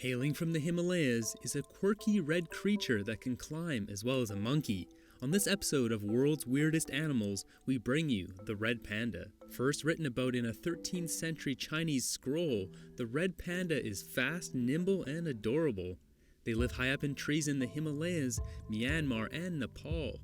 Hailing from the Himalayas is a quirky red creature that can climb as well as a monkey. On this episode of World's Weirdest Animals, we bring you the red panda. First written about in a 13th century Chinese scroll, the red panda is fast, nimble, and adorable. They live high up in trees in the Himalayas, Myanmar, and Nepal.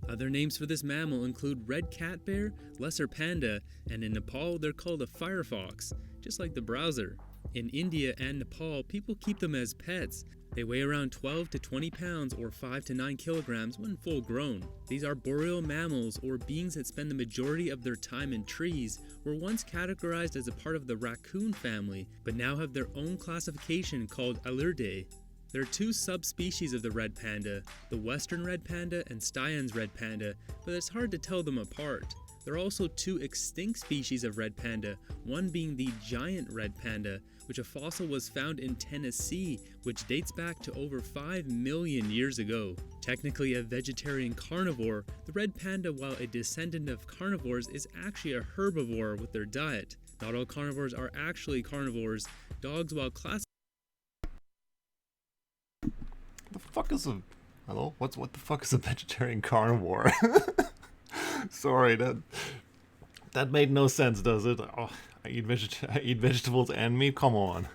Other names for this mammal include red cat bear, lesser panda, and in Nepal they're called a firefox, just like the browser. In India and Nepal, people keep them as pets. They weigh around 12 to 20 pounds or 5 to 9 kilograms when full grown. These arboreal mammals, or beings that spend the majority of their time in trees, were once categorized as a part of the raccoon family, but now have their own classification called Alurdae. There are two subspecies of the red panda, the western red panda and Stein's red panda, but it's hard to tell them apart. There are also two extinct species of red panda, one being the giant red panda, which a fossil was found in Tennessee, which dates back to over 5 million years ago. Technically a vegetarian carnivore, the red panda, while a descendant of carnivores, is actually a herbivore with their diet. Not all carnivores are actually carnivores. Dogs, while classified The fuck is a hello? What the fuck is a vegetarian carnivore? Sorry, that made no sense, does it? Oh, I eat vegetables and meat. Come on.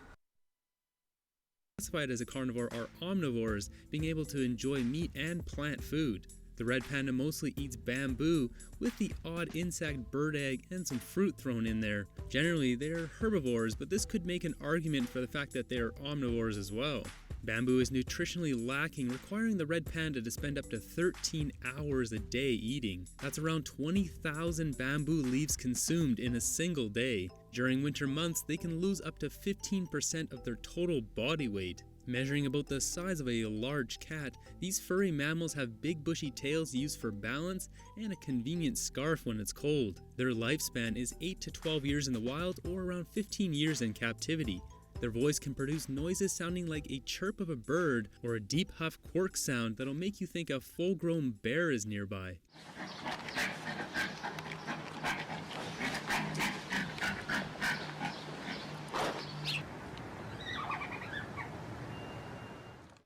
Classified as a carnivore are omnivores, being able to enjoy meat and plant food. The red panda mostly eats bamboo, with the odd insect, bird egg, and some fruit thrown in there. Generally, they are herbivores, but this could make an argument for the fact that they are omnivores as well. Bamboo is nutritionally lacking, requiring the red panda to spend up to 13 hours a day eating. That's around 20,000 bamboo leaves consumed in a single day. During winter months, they can lose up to 15% of their total body weight. Measuring about the size of a large cat, these furry mammals have big bushy tails used for balance and a convenient scarf when it's cold. Their lifespan is 8 to 12 years in the wild, or around 15 years in captivity. Their voice can produce noises sounding like a chirp of a bird or a deep huff quark sound that'll make you think a full-grown bear is nearby.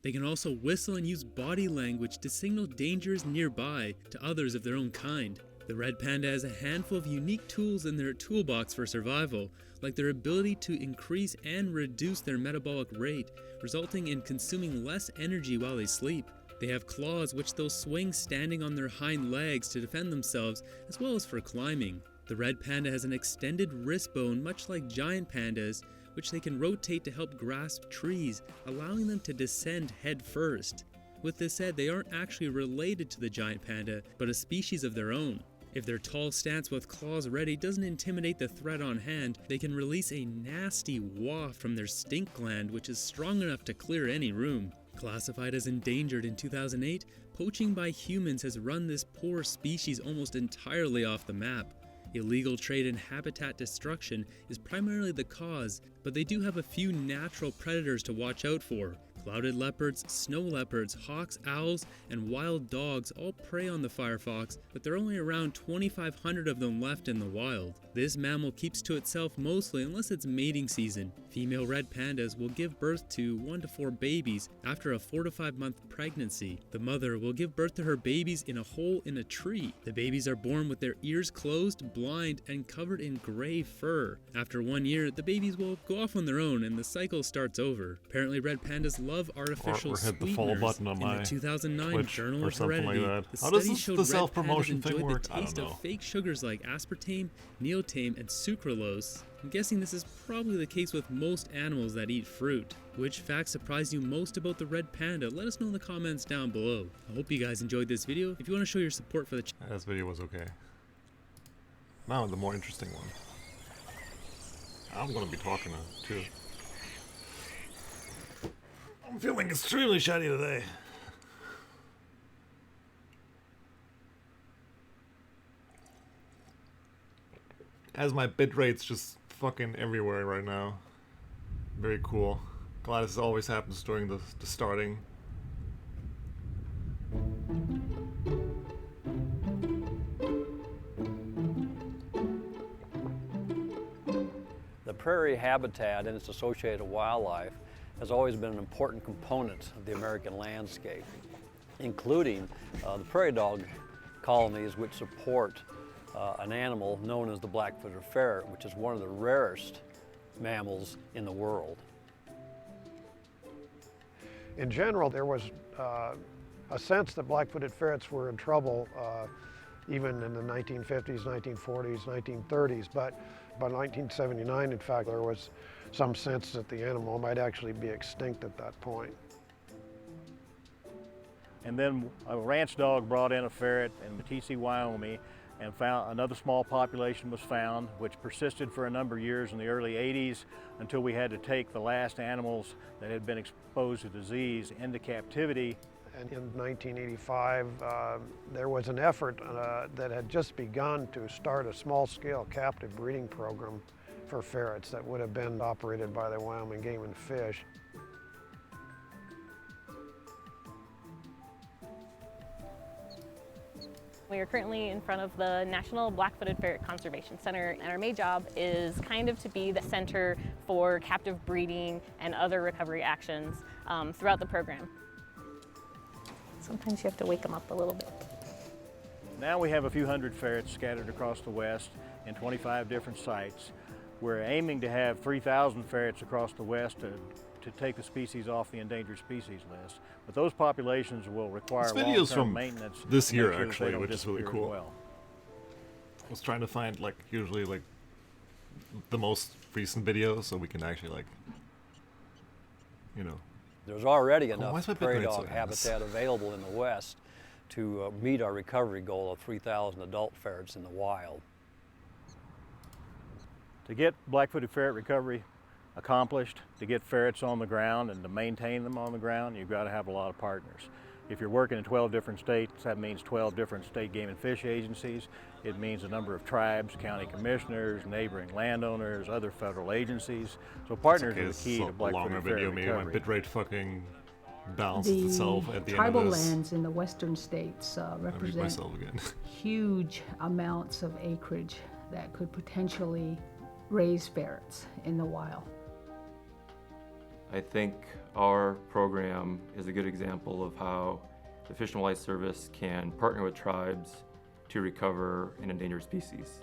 They can also whistle and use body language to signal dangers nearby to others of their own kind. The red panda has a handful of unique tools in their toolbox for survival, like their ability to increase and reduce their metabolic rate, resulting in consuming less energy while they sleep. They have claws which they'll swing standing on their hind legs to defend themselves, as well as for climbing. The red panda has an extended wrist bone, much like giant pandas, which they can rotate to help grasp trees, allowing them to descend head first. With this said, they aren't actually related to the giant panda, but a species of their own. If their tall stance with claws ready doesn't intimidate the threat on hand, they can release a nasty waft from their stink gland, which is strong enough to clear any room. Classified as endangered in 2008, poaching by humans has run this poor species almost entirely off the map. Illegal trade and habitat destruction is primarily the cause, but they do have a few natural predators to watch out for. Clouded leopards, snow leopards, hawks, owls, and wild dogs all prey on the firefox, but there are only around 2,500 of them left in the wild. This mammal keeps to itself mostly unless it's mating season. Female red pandas will give birth to 1 to 4 babies after a 4 to 5 month pregnancy. The mother will give birth to her babies in a hole in a tree. The babies are born with their ears closed, blind, and covered in gray fur. After 1 year, the babies will go off on their own and the cycle starts over. Apparently red pandas love artificial or hit the sweeteners. follow button on In my the 2009 Twitch Journal or of something like Heredity, that. the How does study this- showed the red self-promotion pandas thing enjoyed work? the I don't taste know. of fake sugars like aspartame, neotame, and sucralose. I'm guessing this is probably the case with most animals that eat fruit. Which facts surprised you most about the red panda? Let us know in the comments down below. I hope you guys enjoyed this video. If you want to show your support for the channel, This video was okay. Now the more interesting one. I'm gonna be talking too. I'm feeling extremely shiny today. As my bit rate's just fucking everywhere right now. Very cool. Glad this always happens during the starting. The prairie habitat and its associated wildlife has always been an important component of the American landscape, including the prairie dog colonies which support an animal known as the black-footed ferret, which is one of the rarest mammals in the world. In general, there was a sense that black-footed ferrets were in trouble even in the 1950s, 1940s, 1930s, but by 1979, in fact, there was some sense that the animal might actually be extinct at that point. And then a ranch dog brought in a ferret in Meeteetse, Wyoming, and found another small population was found, which persisted for a number of years in the early 80s until we had to take the last animals that had been exposed to disease into captivity. And in 1985, there was an effort that had just begun to start a small-scale captive breeding program for ferrets that would have been operated by the Wyoming Game and Fish. We are currently in front of the National Black-Footed Ferret Conservation Center, and our main job is kind of to be the center for captive breeding and other recovery actions throughout the program. Sometimes you have to wake them up a little bit. Now we have a few hundred ferrets scattered across the West in 25 different sites. We're aiming to have 3,000 ferrets across the West to take the species off the endangered species list. But those populations will require This video's long-term from maintenance this to year, make sure that they actually, don't which is really disappear as cool. well. I was trying to find like usually like the most recent video so we can actually like, you know. There's already why enough is my prairie bitrate so dog fast? habitat available in the West to meet our recovery goal of 3,000 adult ferrets in the wild. To get black-footed ferret recovery accomplished, to get ferrets on the ground and to maintain them on the ground, you've got to have a lot of partners. If you're working in 12 different states, that means 12 different state game and fish agencies. It means a number of tribes, county commissioners, neighboring landowners, other federal agencies. So partners are the key to black-footed ferret video. Maybe my recovery. bitrate fucking balances itself at the tribal end of this. lands in the western states I read represent myself again. huge amounts of acreage that could potentially raise ferrets in the wild. I think our program is a good example of how the Fish and Wildlife Service can partner with tribes to recover an endangered species.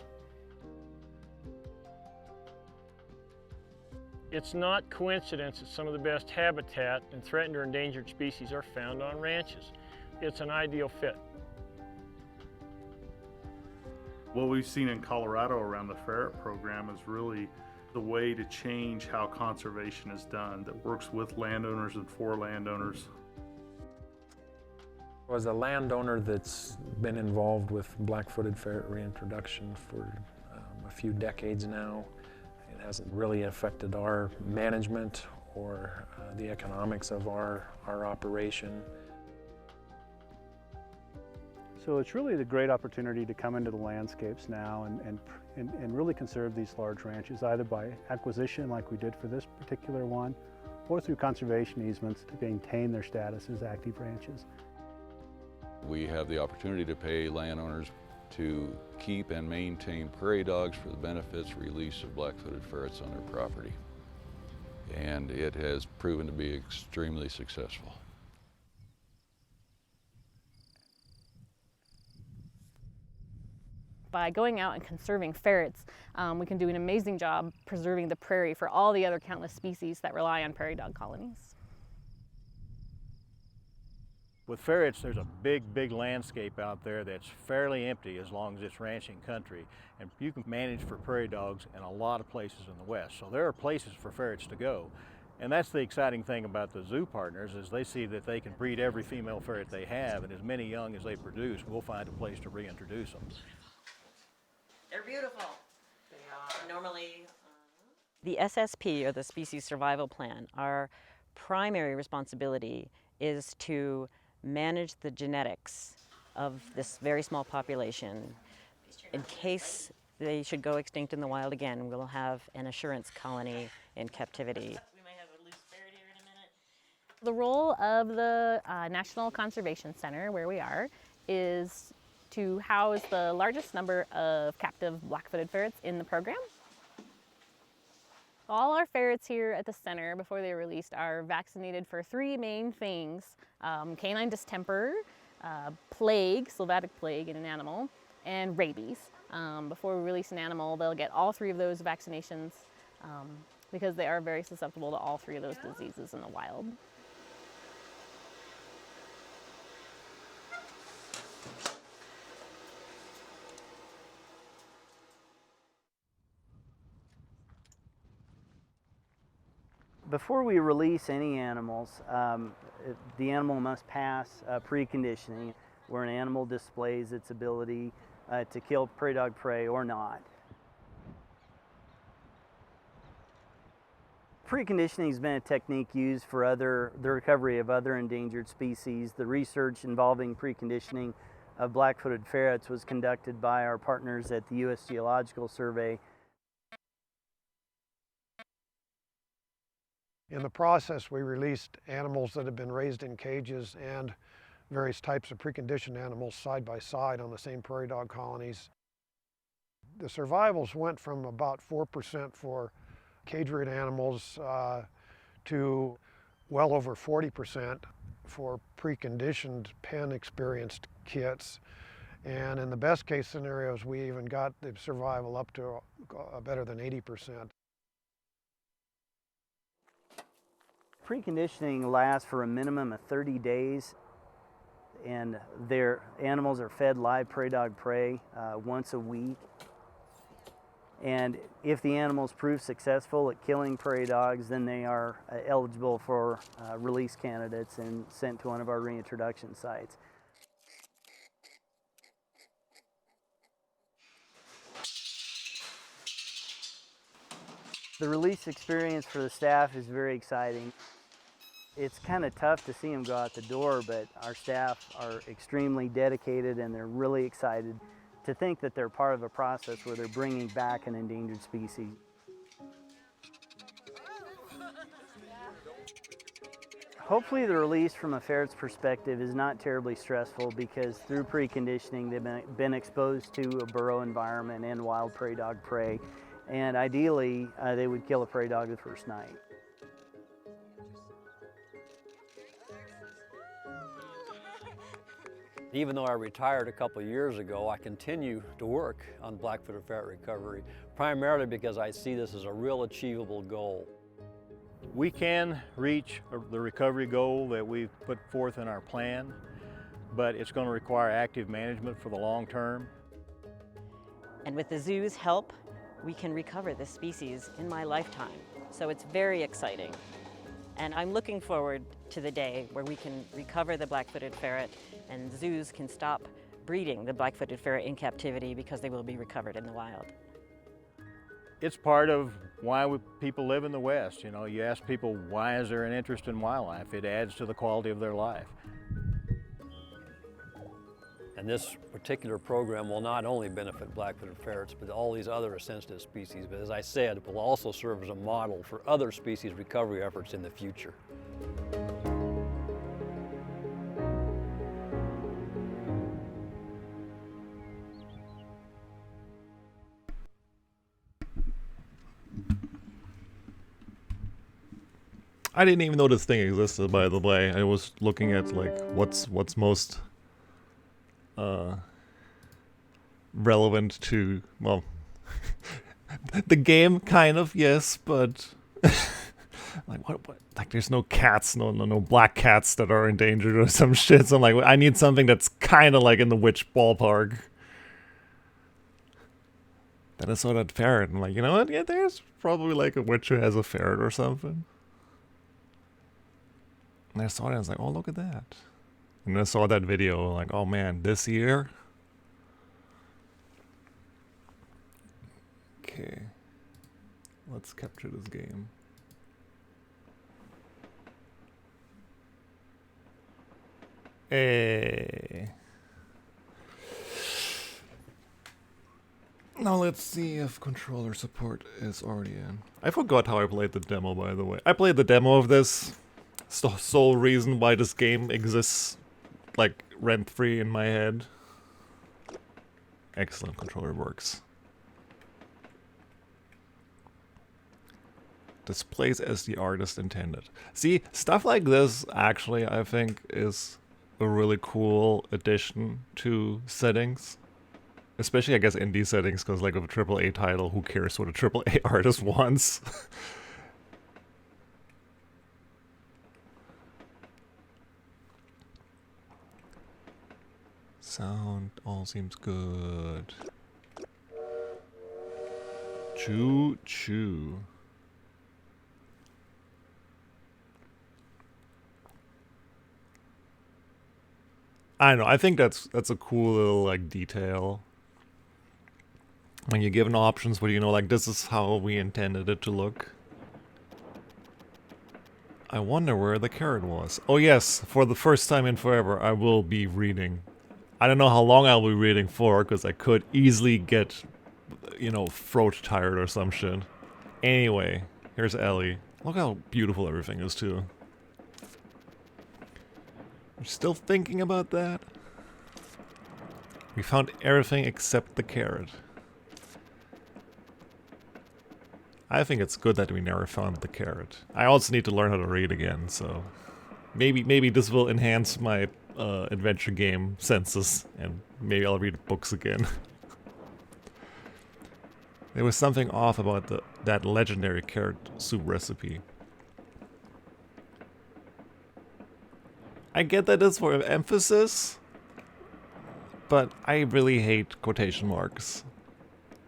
It's not coincidence that some of the best habitat and threatened or endangered species are found on ranches. It's an ideal fit. What we've seen in Colorado around the ferret program is really the way to change how conservation is done, that works with landowners and for landowners. As a landowner that's been involved with black-footed ferret reintroduction for a few decades now, it hasn't really affected our management or the economics of our operation. So it's really the great opportunity to come into the landscapes now and really conserve these large ranches, either by acquisition like we did for this particular one, or through conservation easements to maintain their status as active ranches. We have the opportunity to pay landowners to keep and maintain prairie dogs for the benefits release of black-footed ferrets on their property. And it has proven to be extremely successful. By going out and conserving ferrets, we can do an amazing job preserving the prairie for all the other countless species that rely on prairie dog colonies. With ferrets, there's a big landscape out there that's fairly empty as long as it's ranching country. And you can manage for prairie dogs in a lot of places in the West. So there are places for ferrets to go. And that's the exciting thing about the zoo partners, is they see that they can breed every female ferret they have, and as many young as they produce, we'll find a place to reintroduce them. They're beautiful. They are. Normally. The SSP, or the Species Survival Plan, our primary responsibility is to manage the genetics of this very small population. In case they should go extinct in the wild again, we'll have an assurance colony in captivity. The role of the National Conservation Center, where we are, is to house the largest number of captive black-footed ferrets in the program. All our ferrets here at the center, before they're released, are vaccinated for 3 main things: canine distemper, plague, sylvatic plague in an animal, and rabies. Before we release an animal, they'll get all 3 of those vaccinations because they are very susceptible to all 3 of those diseases in the wild. Before we release any animals, the animal must pass preconditioning, where an animal displays its ability to kill prairie dog prey or not. Preconditioning has been a technique used for the recovery of other endangered species. The research involving preconditioning of black-footed ferrets was conducted by our partners at the U.S. Geological Survey. In the process, we released animals that had been raised in cages and various types of preconditioned animals side by side on the same prairie dog colonies. The survivals went from about 4% for cage-reared animals to well over 40% for preconditioned pen-experienced kits. And in the best case scenarios, we even got the survival up to better than 80%. Preconditioning lasts for a minimum of 30 days, and their animals are fed live prairie dog prey once a week. And if the animals prove successful at killing prairie dogs, then they are eligible for release candidates and sent to one of our reintroduction sites. The release experience for the staff is very exciting. It's kind of tough to see them go out the door, but our staff are extremely dedicated and they're really excited to think that they're part of a process where they're bringing back an endangered species. Hopefully the release from a ferret's perspective is not terribly stressful, because through preconditioning they've been exposed to a burrow environment and wild prairie dog prey, and ideally they would kill a prairie dog the first night. Even though I retired a couple of years ago, I continue to work on black-footed ferret recovery, primarily because I see this as a real achievable goal. We can reach the recovery goal that we've put forth in our plan, but it's going to require active management for the long term. And with the zoo's help, we can recover this species in my lifetime. So it's very exciting. And I'm looking forward to the day where we can recover the black-footed ferret and zoos can stop breeding the black-footed ferret in captivity because they will be recovered in the wild. It's part of why people live in the West. You know, you ask people, why is there an interest in wildlife? It adds to the quality of their life. And this particular program will not only benefit black-footed ferrets, but all these other sensitive species. But as I said, it will also serve as a model for other species recovery efforts in the future. I didn't even know this thing existed, by the way. I was looking at like what's most relevant to, well, the game, kind of, yes, but like what like there's no cats, no black cats that are endangered or some shit. So I'm like, I need something that's kind of like in the witch ballpark. Then I saw that ferret and I'm like, you know what? Yeah, there's probably like a witch who has a ferret or something. And I saw it and I was like, oh, look at that. And I saw that video, like, oh man, this year? Okay. Let's capture this game. Hey. Now let's see if controller support is already in. I forgot how I played the demo, by the way. I played the demo of this. It's the sole reason why this game exists, like, rent-free in my head. Excellent, controller works. Displays as the artist intended. See, stuff like this actually I think is a really cool addition to settings. Especially I guess indie settings, because like with a AAA title, who cares what a AAA artist wants? Sound all seems good. Choo choo. I don't know, I think that's a cool little like detail. When you're given options where you know like this is how we intended it to look. I wonder where the carrot was. Oh yes, for the first time in forever I will be reading. I don't know how long I'll be reading for, because I could easily get, you know, throat tired or some shit. Anyway, here's Ellie. Look how beautiful everything is too. You're still thinking about that? We found everything except the carrot. I think it's good that we never found the carrot. I also need to learn how to read again, so maybe this will enhance my adventure game senses, and maybe I'll read books again. There was something off about that legendary carrot soup recipe. I get that it's for emphasis, but I really hate quotation marks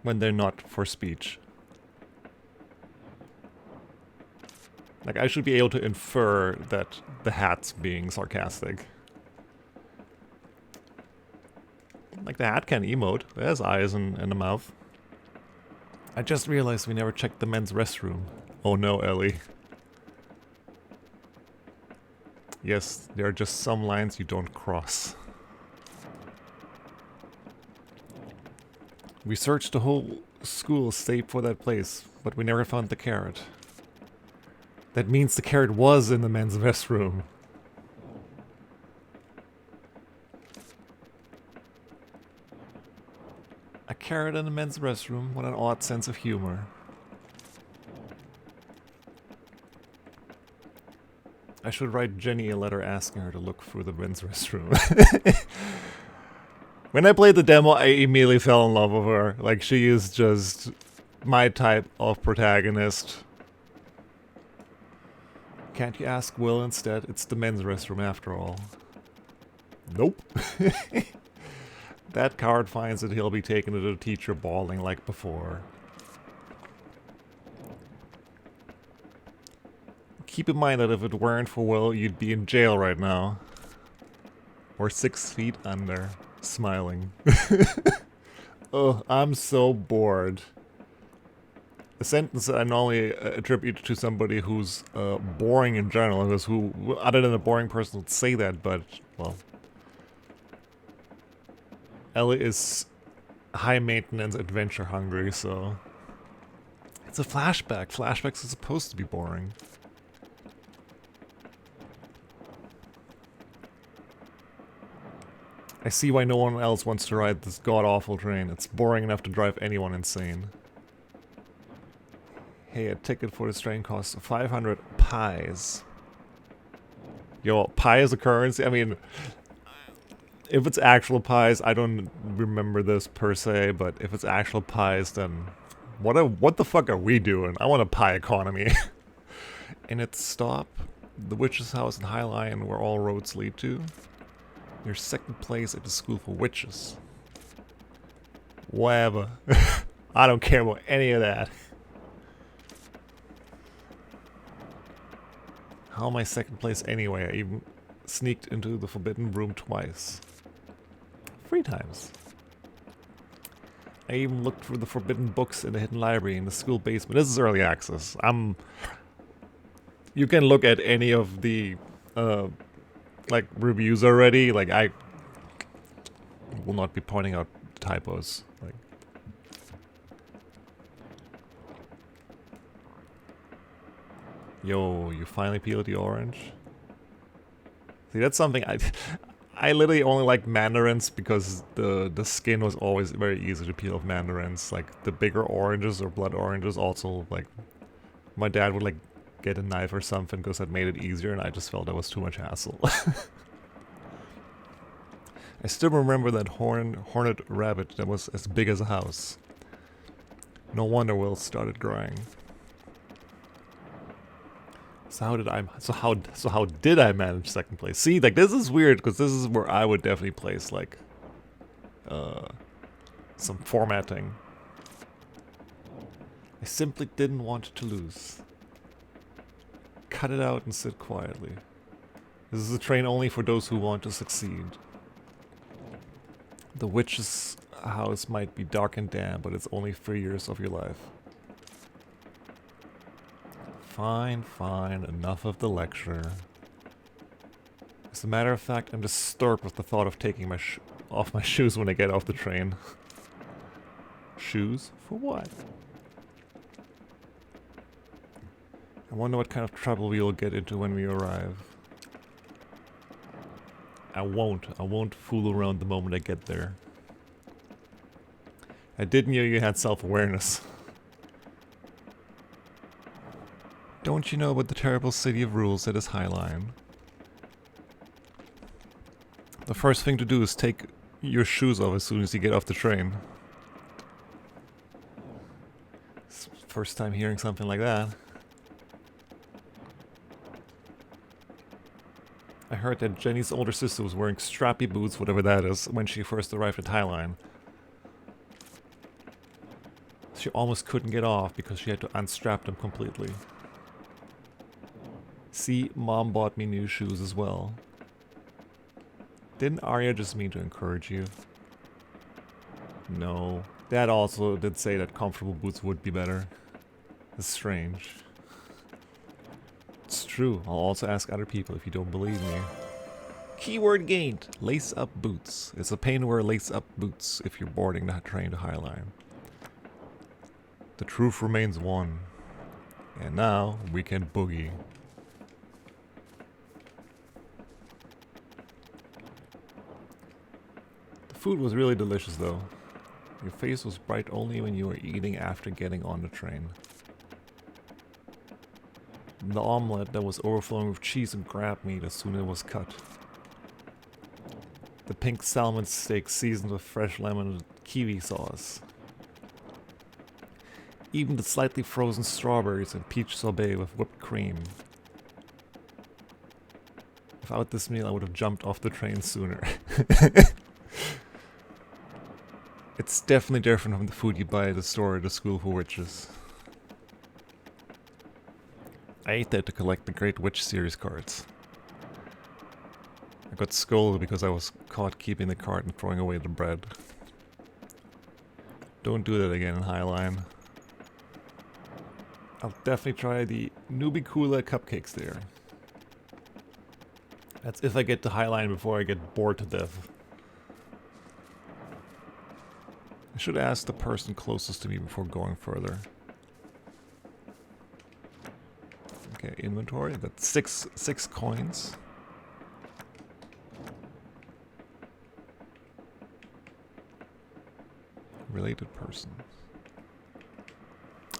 when they're not for speech. Like, I should be able to infer that the hat's being sarcastic. Like, the hat can emote. It has eyes and a mouth. I just realized we never checked the men's restroom. Oh no, Ellie. Yes, there are just some lines you don't cross. We searched the whole school save for that place, but we never found the carrot. That means the carrot was in the men's restroom. A carrot in the men's restroom, what an odd sense of humor. I should write Jenny a letter asking her to look through the men's restroom. When I played the demo, I immediately fell in love with her. Like, she is just my type of protagonist. Can't you ask Will instead? It's the men's restroom after all. Nope. That coward finds that he'll be taken to the teacher bawling like before. Keep in mind that if it weren't for Will, you'd be in jail right now. Or 6 feet under, smiling. Oh, I'm so bored. A sentence that I normally attribute to somebody who's boring in general, because who, other than a boring person, would say that, but, well. Ellie is high maintenance, adventure hungry, so. It's a flashback. Flashbacks are supposed to be boring. I see why no one else wants to ride this god-awful train. It's boring enough to drive anyone insane. Hey, a ticket for this train costs 500 pies. Yo, pi is a currency? I mean, if it's actual pies, I don't remember this per se, but if it's actual pies, then what the fuck are we doing? I want a pie economy. And its stop, the witch's house in High Lion, where all roads lead to. Your second place at the school for witches. Whatever. I don't care about any of that. How am I second place anyway? I even sneaked into the forbidden room twice. 3 times. I even looked through the forbidden books in the hidden library in the school basement. This is early access. You can look at any of the like reviews already. Like, I will not be pointing out typos. Like, yo, you finally peeled the orange? See, that's something I literally only like mandarins because the skin was always very easy to peel off mandarins. Like, the bigger oranges or blood oranges also, like, My dad would like get a knife or something because that made it easier, and I just felt that was too much hassle. I still remember that horned rabbit that was as big as a house. No wonder Will started growing. So how did I manage second place? See, like this is weird because this is where I would definitely place like some formatting. I simply didn't want to lose. Cut it out and sit quietly. This is a train only for those who want to succeed. The witch's house might be dark and damp, but it's only 3 years of your life. Fine, fine, enough of the lecture. As a matter of fact, I'm disturbed with the thought of taking off my shoes when I get off the train. Shoes? For what? I wonder what kind of trouble we will get into when we arrive. I won't fool around the moment I get there. I didn't know you had self-awareness. Don't you know about the terrible city of rules that is Highline? The first thing to do is take your shoes off as soon as you get off the train. It's the first time hearing something like that. I heard that Jenny's older sister was wearing strappy boots, whatever that is, when she first arrived at Highline. She almost couldn't get off because she had to unstrap them completely. See, Mom bought me new shoes as well. Didn't Arya just mean to encourage you? No. Dad also did say that comfortable boots would be better. It's strange. It's true. I'll also ask other people if you don't believe me. Keyword gained. Lace up boots. It's a pain to wear lace up boots if you're boarding the train to Highline. The truth remains one. And now we can boogie. The food was really delicious though. Your face was bright only when you were eating after getting on the train. The omelette that was overflowing with cheese and crab meat as soon as it was cut. The pink salmon steak seasoned with fresh lemon and kiwi sauce. Even the slightly frozen strawberries and peach sorbet with whipped cream. Without this meal, I would have jumped off the train sooner. It's definitely different from the food you buy at the store at the School for Witches. I ate that to collect the Great Witch series cards. I got scolded because I was caught keeping the card and throwing away the bread. Don't do that again in Highline. I'll definitely try the Nubicula cupcakes there. That's if I get to Highline before I get bored to death. I should ask the person closest to me before going further. Okay, inventory. I've got six coins. Related persons.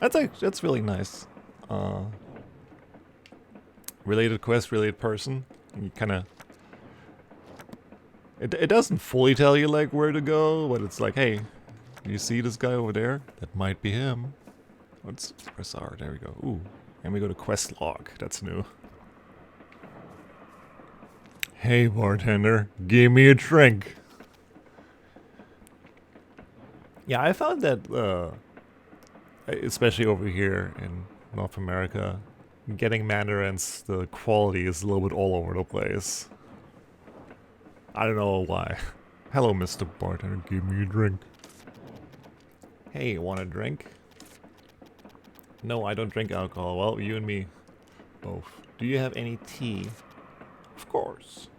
That's really nice. Related quest, related person. You kind of. It doesn't fully tell you like where to go, but it's like, hey, you see this guy over there? That might be him. Let's press R. There we go. Ooh. And we go to quest log. That's new. Hey, bartender. Give me a drink. Yeah, I found that, especially over here in North America, getting Mandarins, the quality is a little bit all over the place. I don't know why. Hello, Mr. Bartender. Give me a drink. Hey, you want a drink? No, I don't drink alcohol. Well, you and me both. Do you have any tea? Of course.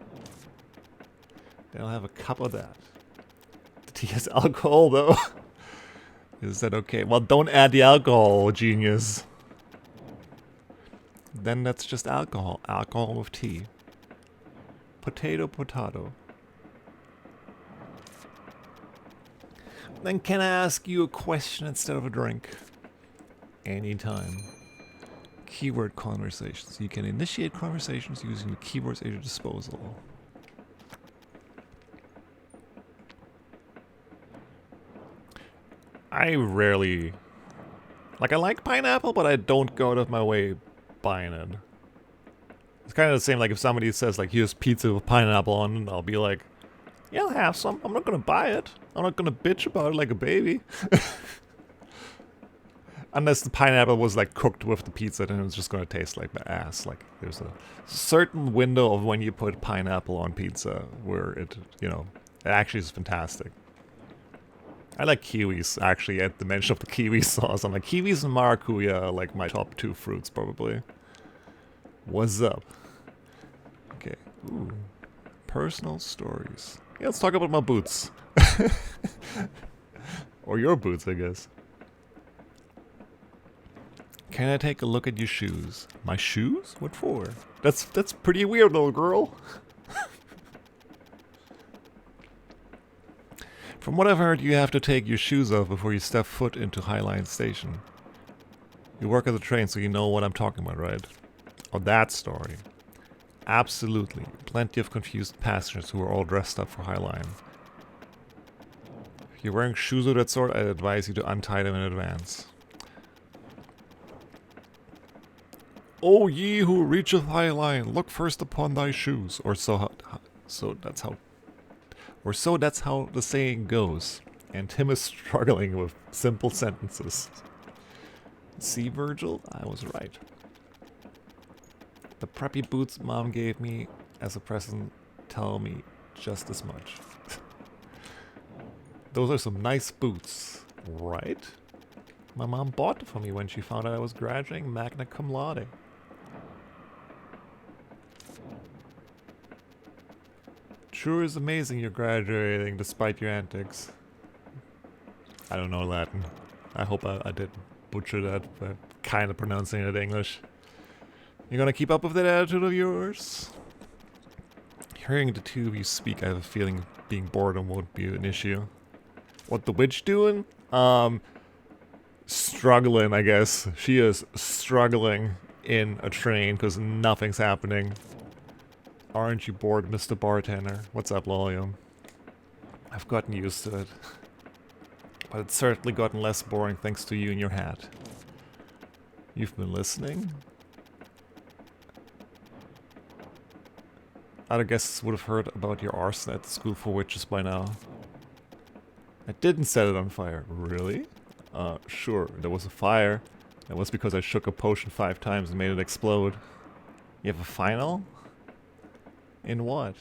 Then I'll have a cup of that. The tea has alcohol, though. Is that okay? Well, don't add the alcohol, genius. Then that's just alcohol. Alcohol with tea. Potato, potato. Then can I ask you a question instead of a drink? Anytime. Keyword conversations. You can initiate conversations using the keywords at your disposal. I rarely... Like, I like pineapple, but I don't go out of my way buying it. It's kind of the same, like, if somebody says, like, here's pizza with pineapple on it, I'll be like, yeah, I'll have some. I'm not gonna buy it. I'm not gonna bitch about it like a baby. Unless the pineapple was, like, cooked with the pizza, then it's just gonna taste like the ass. Like, there's a certain window of when you put pineapple on pizza where it, you know, it actually is fantastic. I like kiwis, actually, at the mention of the kiwi sauce. I'm like, kiwis and maracuya are like my top 2 fruits, probably. What's up? Okay. Ooh. Personal stories. Yeah, let's talk about my boots. Or your boots, I guess. Can I take a look at your shoes? My shoes? What for? That's pretty weird, little girl. From what I've heard, you have to take your shoes off before you step foot into Highline Station. You work at the train, so you know what I'm talking about, right? Oh, that story. Absolutely. Plenty of confused passengers who are all dressed up for Highline. If you're wearing shoes of that sort, I'd advise you to untie them in advance. O ye who reacheth Highline, look first upon thy shoes, or so that's how the saying goes. And Tim is struggling with simple sentences. See, Virgil, I was right. The preppy boots Mom gave me as a present tell me just as much. Those are some nice boots, right? My mom bought them for me when she found out I was graduating magna cum laude. Sure is amazing you're graduating despite your antics. I don't know Latin. I hope I didn't butcher that by kind of pronouncing it in English. You gonna keep up with that attitude of yours? Hearing the two of you speak, I have a feeling being boredom won't be an issue. What the witch doing? Struggling, I guess. She is struggling in a train because nothing's happening. Aren't you bored, Mr. Bartender? What's up, Lolium? I've gotten used to it. But it's certainly gotten less boring thanks to you and your hat. You've been listening? Other guests would have heard about your arson at the School for Witches by now. I didn't set it on fire. Really? Sure, there was a fire. That was because I shook a potion 5 times and made it explode. You have a final? In what?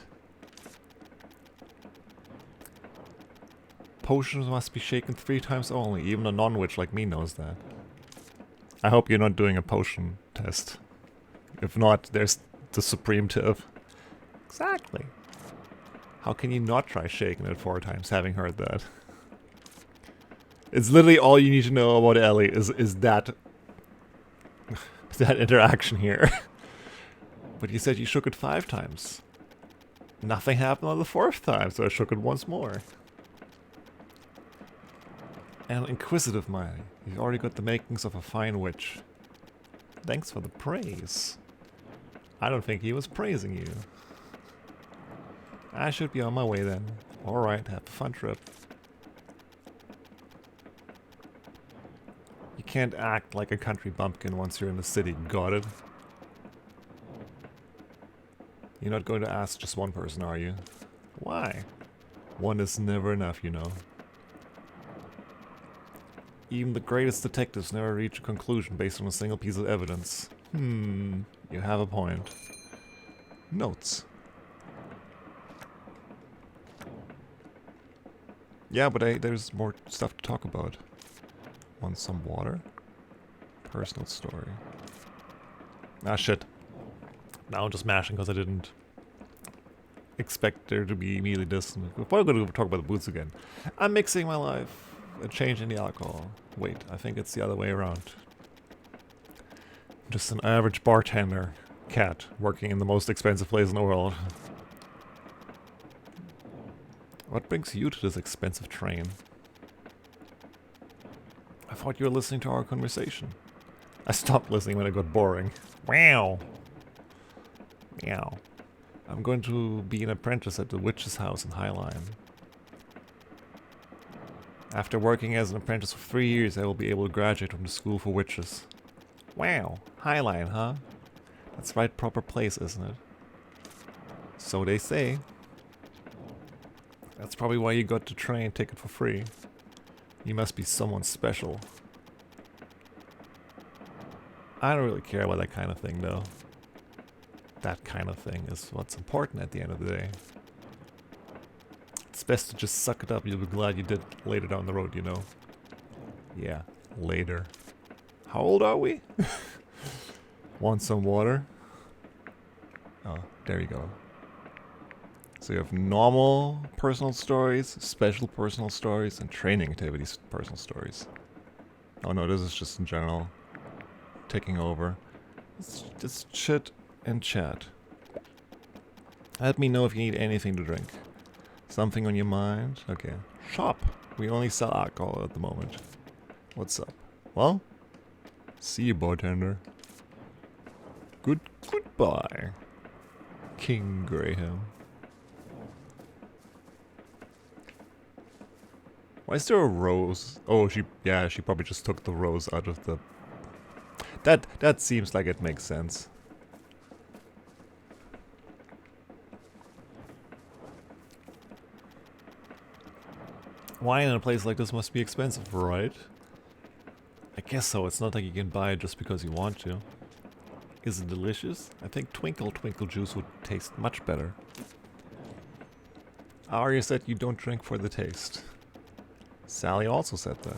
Potions must be shaken 3 times only. Even a non-witch like me knows that. I hope you're not doing a potion test. If not, there's the supreme tip. Exactly. How can you not try shaking it 4 times, having heard that? It's literally all you need to know about Ellie is that that interaction here. But you said you shook it 5 times. Nothing happened on the 4th time, so I shook it once more. An inquisitive mind. You've already got the makings of a fine witch. Thanks for the praise. I don't think he was praising you. I should be on my way then. Alright, have a fun trip. You can't act like a country bumpkin once you're in the city, got it? You're not going to ask just one person, are you? Why? One is never enough, you know. Even the greatest detectives never reach a conclusion based on a single piece of evidence. You have a point. Notes. Yeah, but there's more stuff to talk about. Want some water? Personal story. Ah, shit. Now I'm just mashing because I didn't expect there to be immediately this. We're probably going to talk about the boots again. I'm mixing my life. A change in the alcohol. Wait, I think it's the other way around. Just an average bartender cat working in the most expensive place in the world. What brings you to this expensive train? I thought you were listening to our conversation. I stopped listening when it got boring. Wow. Meow. I'm going to be an apprentice at the witch's house in Highline. After working as an apprentice for 3 years, I will be able to graduate from the school for witches. Wow. Highline, huh? That's the right proper place, isn't it? So they say. That's probably why you got the train ticket for free. You must be someone special. I don't really care about that kind of thing, though. That kind of thing is what's important at the end of the day. It's best to just suck it up. You'll be glad you did later down the road, you know? Yeah, later. How old are we? Want some water? Oh, there you go. So you have normal personal stories, special personal stories, and training activities personal stories. Oh no, this is just in general. Taking over. It's just chit and chat. Let me know if you need anything to drink. Something on your mind? Okay. Shop. We only sell alcohol at the moment. What's up? Well, see you, bartender. Goodbye, King Graham. Why is there a rose? Oh, she probably just took the rose out of the... That seems like it makes sense. Wine in a place like this must be expensive, right? I guess so. It's not like you can buy it just because you want to. Is it delicious? I think Twinkle Twinkle juice would taste much better. Arya said you don't drink for the taste. Sally also said that.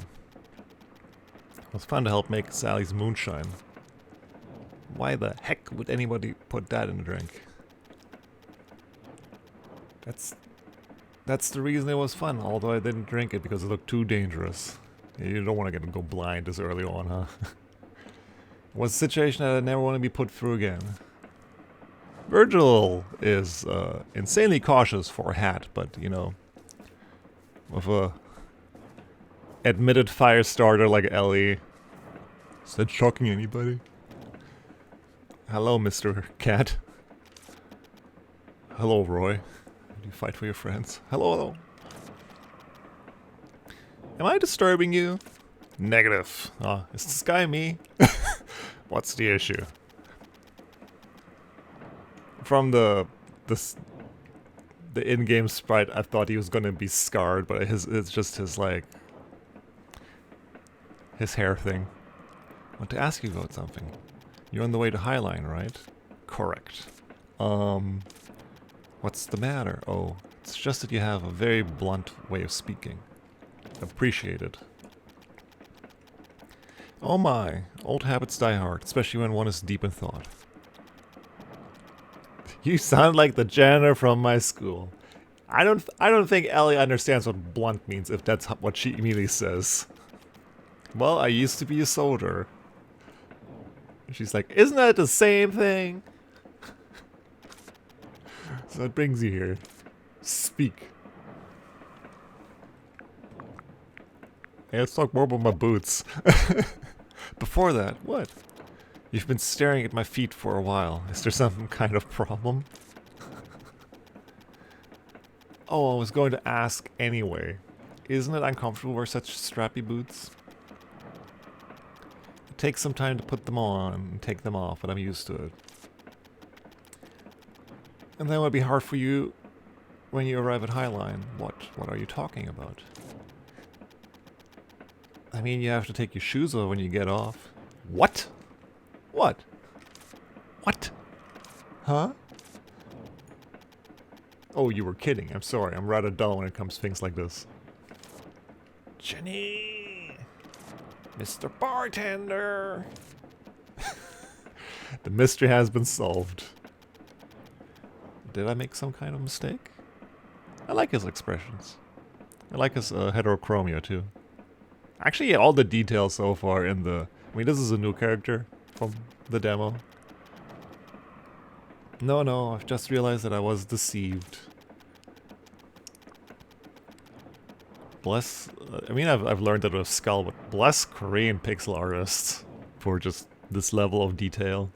It was fun to help make Sally's moonshine. Why the heck would anybody put that in a drink? That's the reason it was fun, although I didn't drink it because it looked too dangerous. You don't want to go blind this early on, huh? It was a situation that I never want to be put through again. Virgil is insanely cautious for a hat, but, you know, with a admitted fire starter like Ellie. Is that shocking anybody? Hello, Mr. Cat. Hello, Roy. Do you fight for your friends? Hello. Am I disturbing you? Negative. Is this guy me? What's the issue? From the in-game sprite, I thought he was gonna be scarred, but it's just his his hair thing. I want to ask you about something. You're on the way to Highline, right? Correct. What's the matter? Oh, it's just that you have a very blunt way of speaking. Appreciate it. Oh my, old habits die hard, especially when one is deep in thought. You sound like the janitor from my school. I don't think Ellie understands what blunt means if that's what she immediately says. Well, I used to be a soldier. She's like, isn't that the same thing? So it brings you here. Speak. Hey, let's talk more about my boots. Before that, what? You've been staring at my feet for a while. Is there some kind of problem? Oh, I was going to ask anyway. Isn't it uncomfortable to wear such strappy boots? It takes some time to put them on and take them off, but I'm used to it. And then it would be hard for you when you arrive at Highline. What are you talking about? I mean, you have to take your shoes off when you get off. What? What? What? Huh? Oh, you were kidding. I'm sorry. I'm rather dull when it comes to things like this. Jenny! Mr. Bartender! The mystery has been solved. Did I make some kind of mistake? I like his expressions. I like his heterochromia too. Actually, yeah, all the details so far in the... I mean, this is a new character from the demo. No, I've just realized that I was deceived. Bless... I mean, I've learned that with Skull, but bless Korean pixel artists for just this level of detail.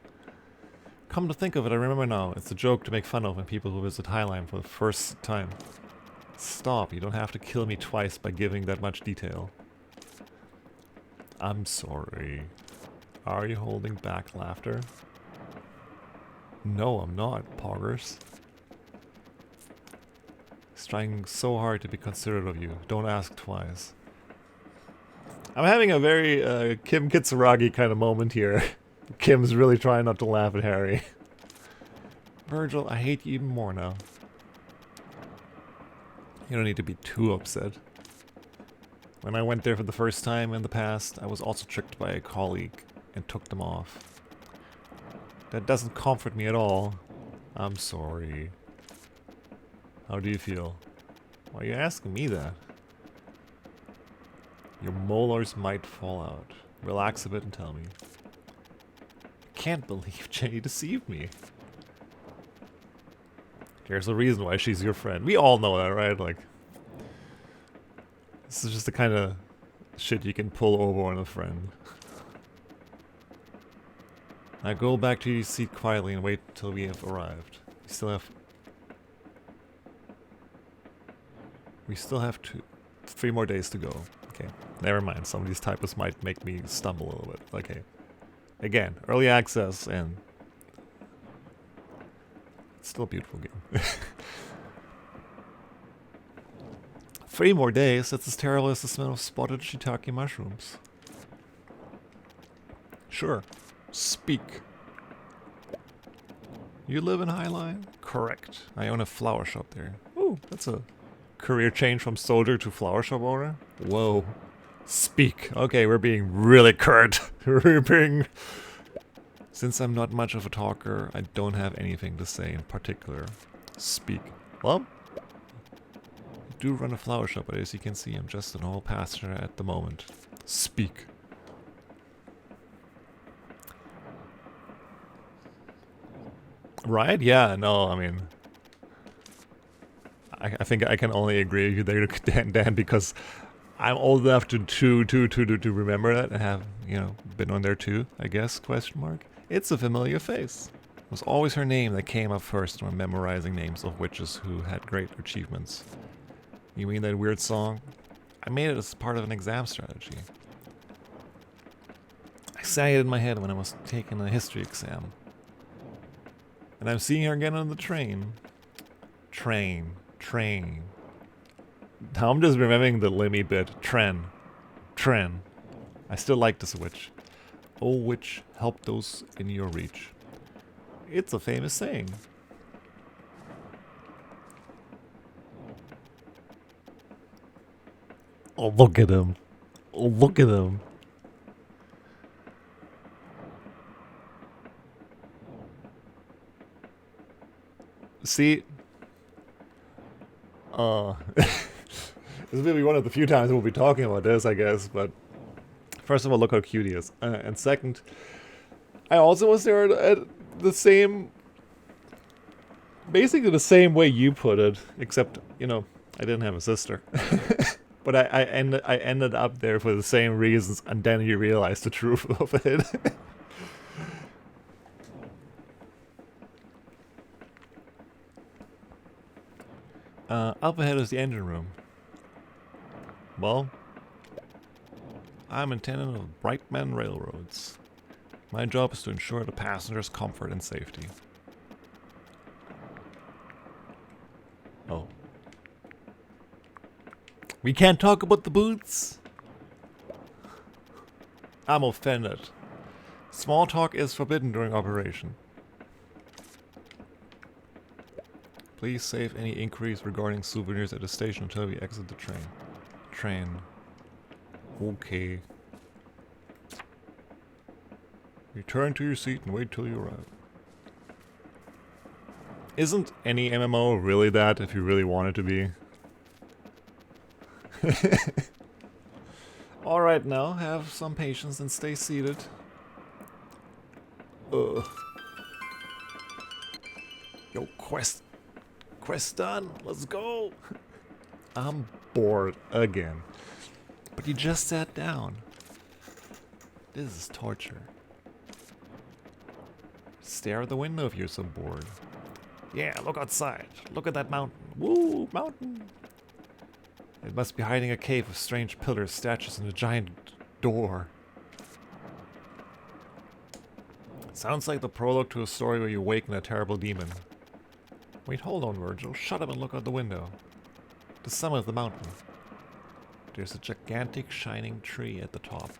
Come to think of it, I remember now, it's a joke to make fun of when people who visit Highline for the first time. Stop, you don't have to kill me twice by giving that much detail. I'm sorry. Are you holding back laughter? No, I'm not, poggers. He's trying so hard to be considerate of you. Don't ask twice. I'm having a very Kim Kitsuragi kind of moment here. Kim's really trying not to laugh at Harry. Virgil, I hate you even more now. You don't need to be too upset. When I went there for the first time in the past, I was also tricked by a colleague and took them off. That doesn't comfort me at all. I'm sorry. How do you feel? Why are you asking me that? Your molars might fall out. Relax a bit and tell me. I can't believe Jenny deceived me. There's a reason why she's your friend. We all know that, right? Like, this is just the kind of shit you can pull over on a friend. Now go back to your seat quietly and wait till we have arrived. We still have 3 more days to go. Okay, never mind. Some of these typists might make me stumble a little bit. Okay. Again, early access and it's still a beautiful game. 3 more days? That's as terrible as the smell of spotted shiitake mushrooms. Sure. Speak. You live in Highline? Correct. I own a flower shop there. Ooh, that's a career change from soldier to flower shop owner. Whoa. Speak. Okay, we're being really curt. We're being... Since I'm not much of a talker, I don't have anything to say in particular. Speak. Well, I do run a flower shop, but as you can see, I'm just an old passenger at the moment. Speak. Right? Yeah, no, I mean... I think I can only agree with you there, Dan, because I'm old enough to remember that and have, you know, been on there too, I guess, question mark. It's a familiar face. It was always her name that came up first when memorizing names of witches who had great achievements. You mean that weird song? I made it as part of an exam strategy. I sang it in my head when I was taking a history exam. And I'm seeing her again on the train. Train. Now I'm just remembering the Lemmy bit. Tren. I still like this witch. Oh, witch, help those in your reach. It's a famous saying. Oh, look at him. Oh, look at him. See... this will be one of the few times we'll be talking about this, I guess, but first of all, look how cute he is. And second, I also was there at the same, basically the same way you put it, except, you know, I didn't have a sister. But I ended up there for the same reasons, and then you realize the truth of it. Up ahead is the engine room. Well, I'm intendant of Brightman Railroads. My job is to ensure the passengers' comfort and safety. Oh. We can't talk about the boots? I'm offended. Small talk is forbidden during operation. Please save any inquiries regarding souvenirs at the station until we exit the train. Okay. Return to your seat and wait till you arrive. Isn't any MMO really that if you really want it to be? Alright now, have some patience and stay seated. Yo, quest done, let's go! I'm bored again. But you just sat down. This is torture. Stare at the window if you're so bored. Yeah, look outside. Look at that mountain. Woo, mountain. It must be hiding a cave of strange pillars, statues, and a giant door. Sounds like the prologue to a story where you awaken a terrible demon. Wait, hold on, Virgil. Shut up and look out the window. The summit of the mountain. There's a gigantic shining tree at the top.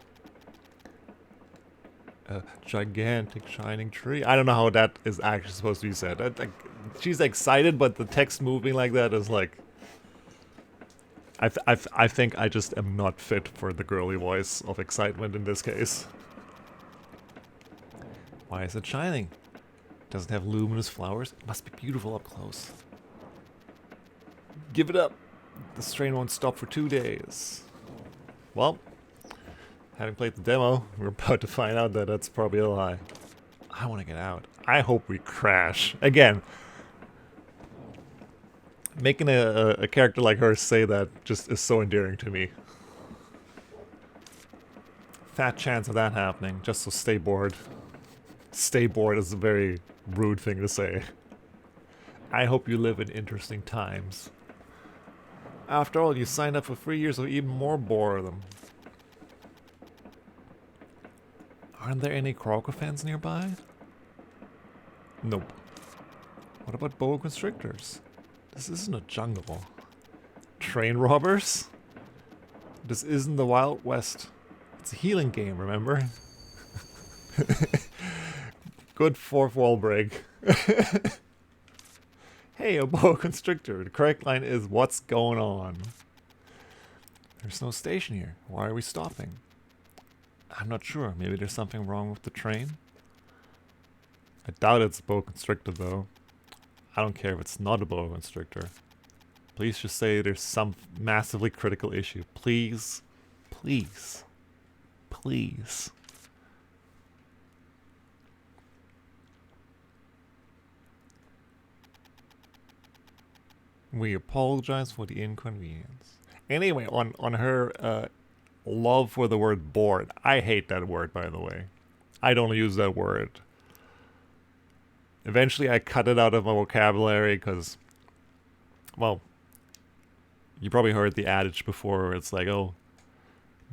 A gigantic shining tree? I don't know how that is actually supposed to be said. She's excited, but the text moving like that is like... I think I just am not fit for the girly voice of excitement in this case. Why is it shining? Does it have luminous flowers? It must be beautiful up close. Give it up. This train won't stop for 2 days. Well, having played the demo, we're about to find out that that's probably a lie. I want to get out. I hope we crash. Again, making a character like her say that just is so endearing to me. Fat chance of that happening, just so stay bored. Stay bored is a very rude thing to say. I hope you live in interesting times. After all, you signed up for 3 years of even more boredom. Aren't there any Croco fans nearby? Nope. What about boa constrictors? This isn't a jungle. Train robbers? This isn't the Wild West. It's a healing game, remember? Good fourth wall break. Hey, a boa constrictor. The correct line is, what's going on? There's no station here. Why are we stopping? I'm not sure. Maybe there's something wrong with the train? I doubt it's a boa constrictor, though. I don't care if it's not a boa constrictor. Please just say there's some massively critical issue. Please. Please. Please. We apologize for the inconvenience. Anyway, on her love for the word bored. I hate that word, by the way. I don't use that word. Eventually I cut it out of my vocabulary because, well, you probably heard the adage before where it's like, oh,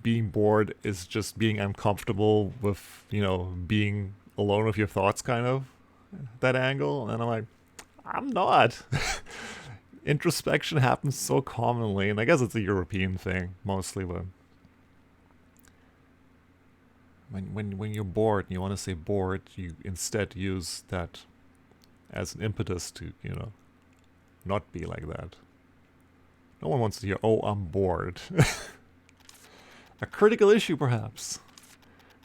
being bored is just being uncomfortable with, you know, being alone with your thoughts, kind of, that angle. And I'm like, I'm not. Introspection happens so commonly, and I guess it's a European thing, mostly, but when you're bored and you want to say bored, you instead use that as an impetus to, you know, not be like that. No one wants to hear, oh, I'm bored. A critical issue, perhaps.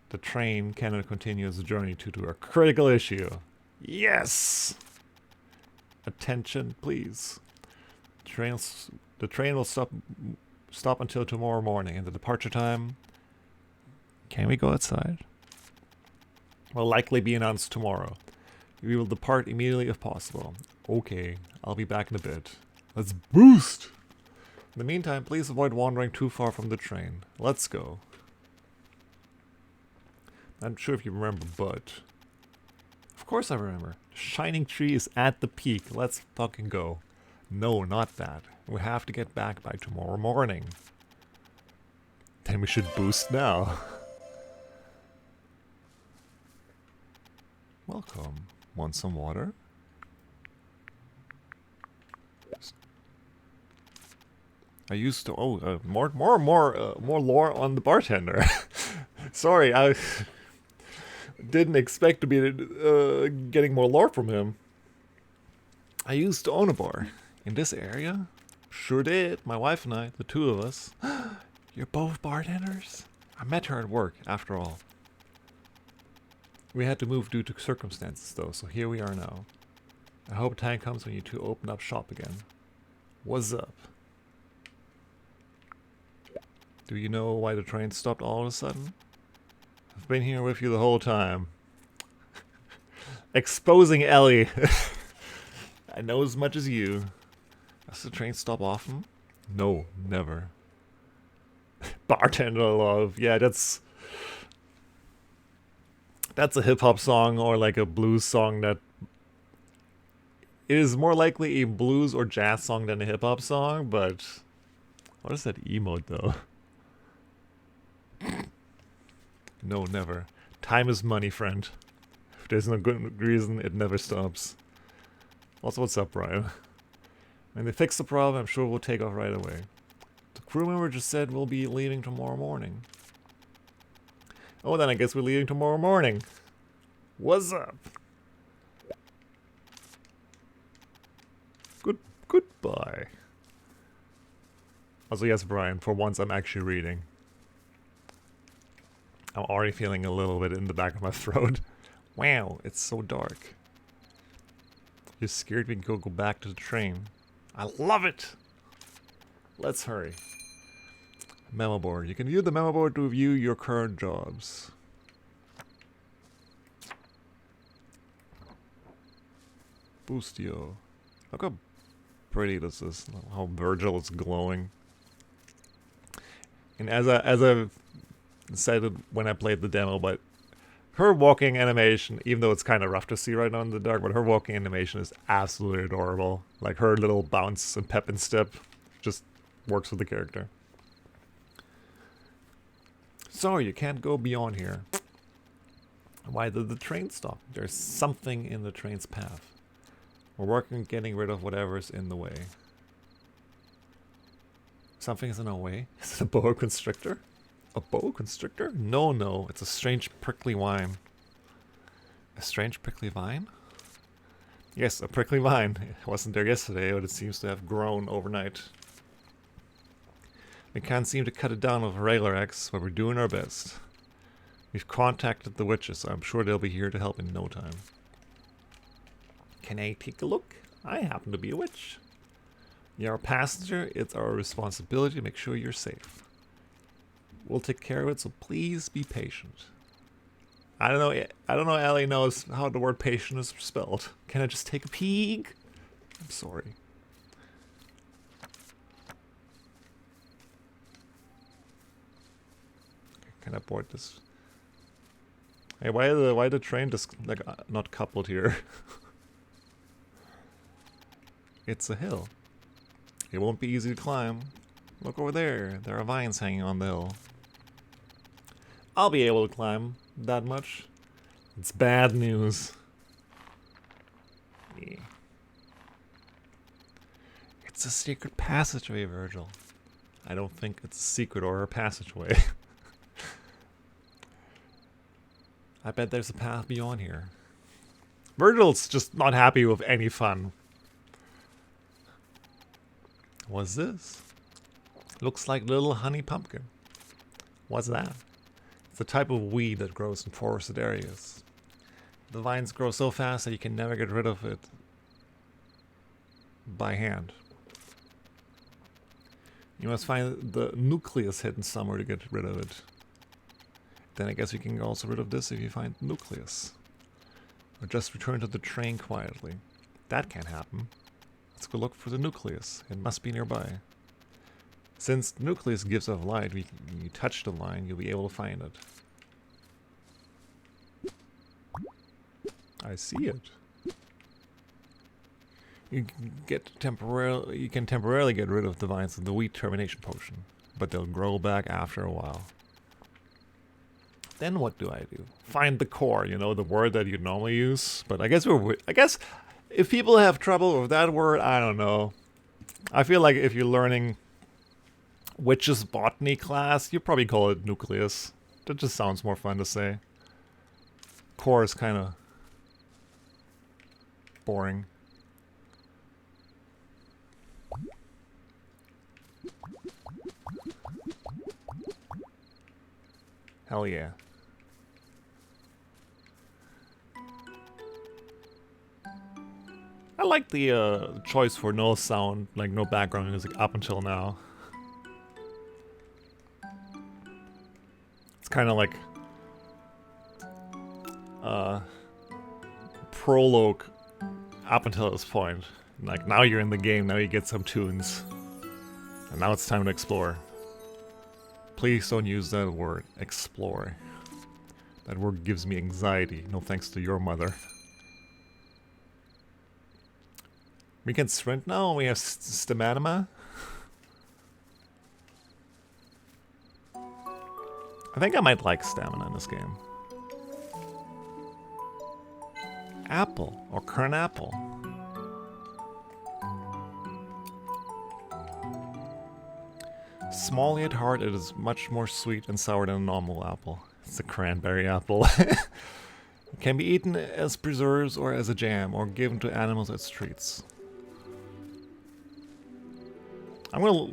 The train cannot continue its journey due to a critical issue. Yes! Attention, please. The train will stop until tomorrow morning, and the departure time... Can we go outside? Will likely be announced tomorrow. We will depart immediately if possible. Okay, I'll be back in a bit. Let's boost! In the meantime, please avoid wandering too far from the train. Let's go. I'm not sure if you remember, but... Of course I remember. Shining tree is at the peak. Let's fucking go. No, not that. We have to get back by tomorrow morning. Then we should boost now. Welcome. Want some water? I used to... Oh, more lore on the bartender. Sorry, I didn't expect to be getting more lore from him. I used to own a bar. In this area? Sure did. My wife and I, the two of us. You're both bartenders? I met her at work, after all. We had to move due to circumstances, though, so here we are now. I hope time comes when you two open up shop again. What's up? Do you know why the train stopped all of a sudden? I've been here with you the whole time. Exposing Ellie. I know as much as you. Does the train stop often? No, never. Bartender love. Yeah, that's That's a hip-hop song or like a blues song that... It is more likely a blues or jazz song than a hip-hop song, but... What is that emote, though? No, never. Time is money, friend. If there's no good reason, it never stops. Also, what's up, Brian? When they fix the problem, I'm sure we'll take off right away. The crew member just said we'll be leaving tomorrow morning. Oh, then I guess we're leaving tomorrow morning. What's up? Goodbye. Also, yes, Brian, for once I'm actually reading. I'm already feeling a little bit in the back of my throat. Wow, it's so dark. You're scared we can go back to the train. I love it! Let's hurry. Memo board. You can view the memo board to view your current jobs. Boostio. Look how pretty this is. How Virgil is glowing. And as I said when I played the demo, but her walking animation, even though it's kind of rough to see right now in the dark, but her walking animation is absolutely adorable. Like her little bounce and pep and step just works with the character. Sorry, you can't go beyond here. Why did the train stop? There's something in the train's path. We're working on getting rid of whatever's in the way. Something is in our way? Is it a boa constrictor? A boa constrictor? No, it's a strange prickly vine. A strange prickly vine? Yes, a prickly vine. It wasn't there yesterday, but it seems to have grown overnight. We can't seem to cut it down with a regular axe, but we're doing our best. We've contacted the witches, so I'm sure they'll be here to help in no time. Can I take a look? I happen to be a witch. You're a passenger, it's our responsibility to make sure you're safe. We'll take care of it, so please be patient. I don't know Ellie knows how the word patient is spelled. Can I just take a peek? I'm sorry. Can I board this? Hey, why the train just like not coupled here? It's a hill. It won't be easy to climb. Look over there. There are vines hanging on the hill. I'll be able to climb that much. It's bad news. Yeah. It's a secret passageway, Virgil. I don't think it's a secret or a passageway. I bet there's a path beyond here. Virgil's just not happy with any fun. What's this? Looks like little honey pumpkin. What's that? It's a type of weed that grows in forested areas. The vines grow so fast that you can never get rid of it by hand. You must find the nucleus hidden somewhere to get rid of it. Then I guess you can also get rid of this if you find the nucleus. Or just return to the train quietly. That can't happen. Let's go look for the nucleus. It must be nearby. Since the nucleus gives off light, when you touch the line, you'll be able to find it. I see it. You can temporarily get rid of the vines with the wheat termination potion, but they'll grow back after a while. Then what do I do? Find the core, you know, the word that you normally use. But I guess if people have trouble with that word, I don't know. I feel like if you're learning witches botany class, you probably call it nucleus. That just sounds more fun to say. Core is kind of boring. Hell yeah. I like the choice for no sound, like no background music up until now. It's kind of like prologue up until this point. Like now you're in the game, now you get some tunes. And now it's time to explore. Please don't use that word, explore. That word gives me anxiety. No thanks to your mother. We can sprint now. We have stamina. I think I might like stamina in this game. Apple or currant apple. Small yet hard, it is much more sweet and sour than a normal apple. It's a cranberry apple. It can be eaten as preserves or as a jam or given to animals at streets. I'm gonna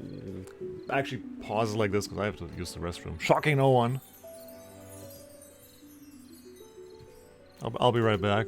actually pause it like this because I have to use the restroom. Shocking no one. I'll be right back.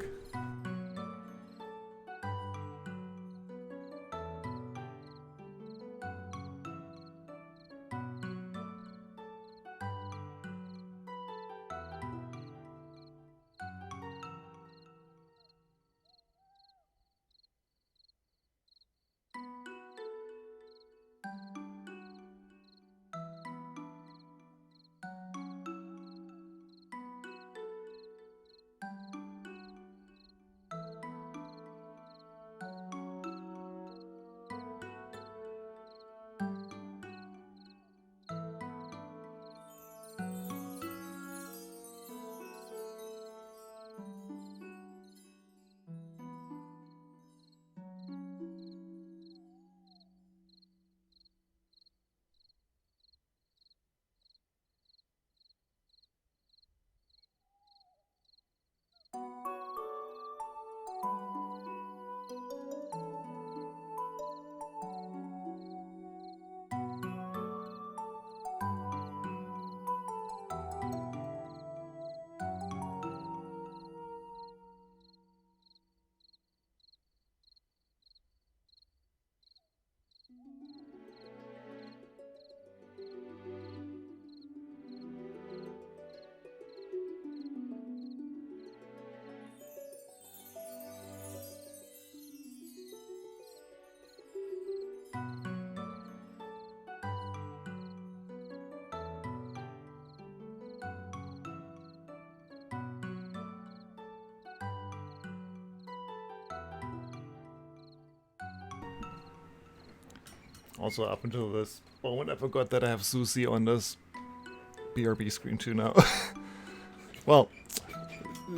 Also, up until this moment, I forgot that I have Susie on this BRB screen too now. Well,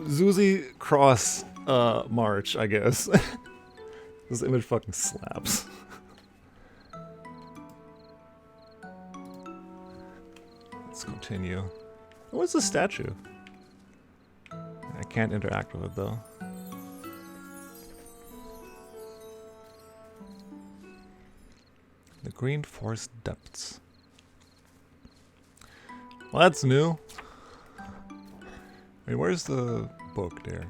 Susie cross March, I guess. This image fucking slaps. Let's continue. What's the statue? I can't interact with it though. The Green Forest Depths. Well, that's new. I mean, where's the book there?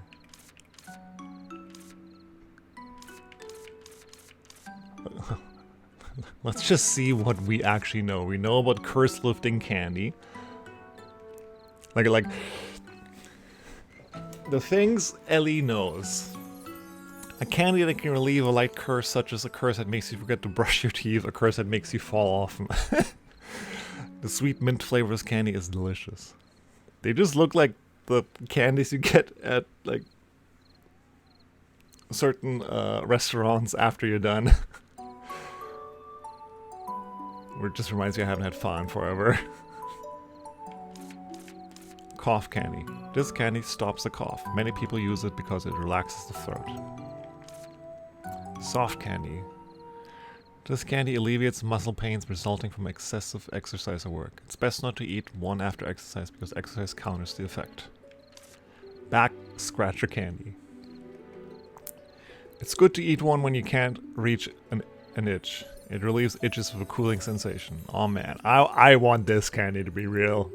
Let's just see what we actually know. We know about curse lifting candy. Like the things Ellie knows. A candy that can relieve a light curse, such as a curse that makes you forget to brush your teeth, a curse that makes you fall off. The sweet mint flavorless candy is delicious. They just look like the candies you get at like certain restaurants after you're done. It just reminds me I haven't had fun forever. Cough candy. This candy stops the cough. Many people use it because it relaxes the throat. Soft candy. This candy alleviates muscle pains resulting from excessive exercise or work. It's best not to eat one after exercise because exercise counters the effect. Back scratcher candy. It's good to eat one when you can't reach an itch. It relieves itches with a cooling sensation. Oh man, I want this candy to be real.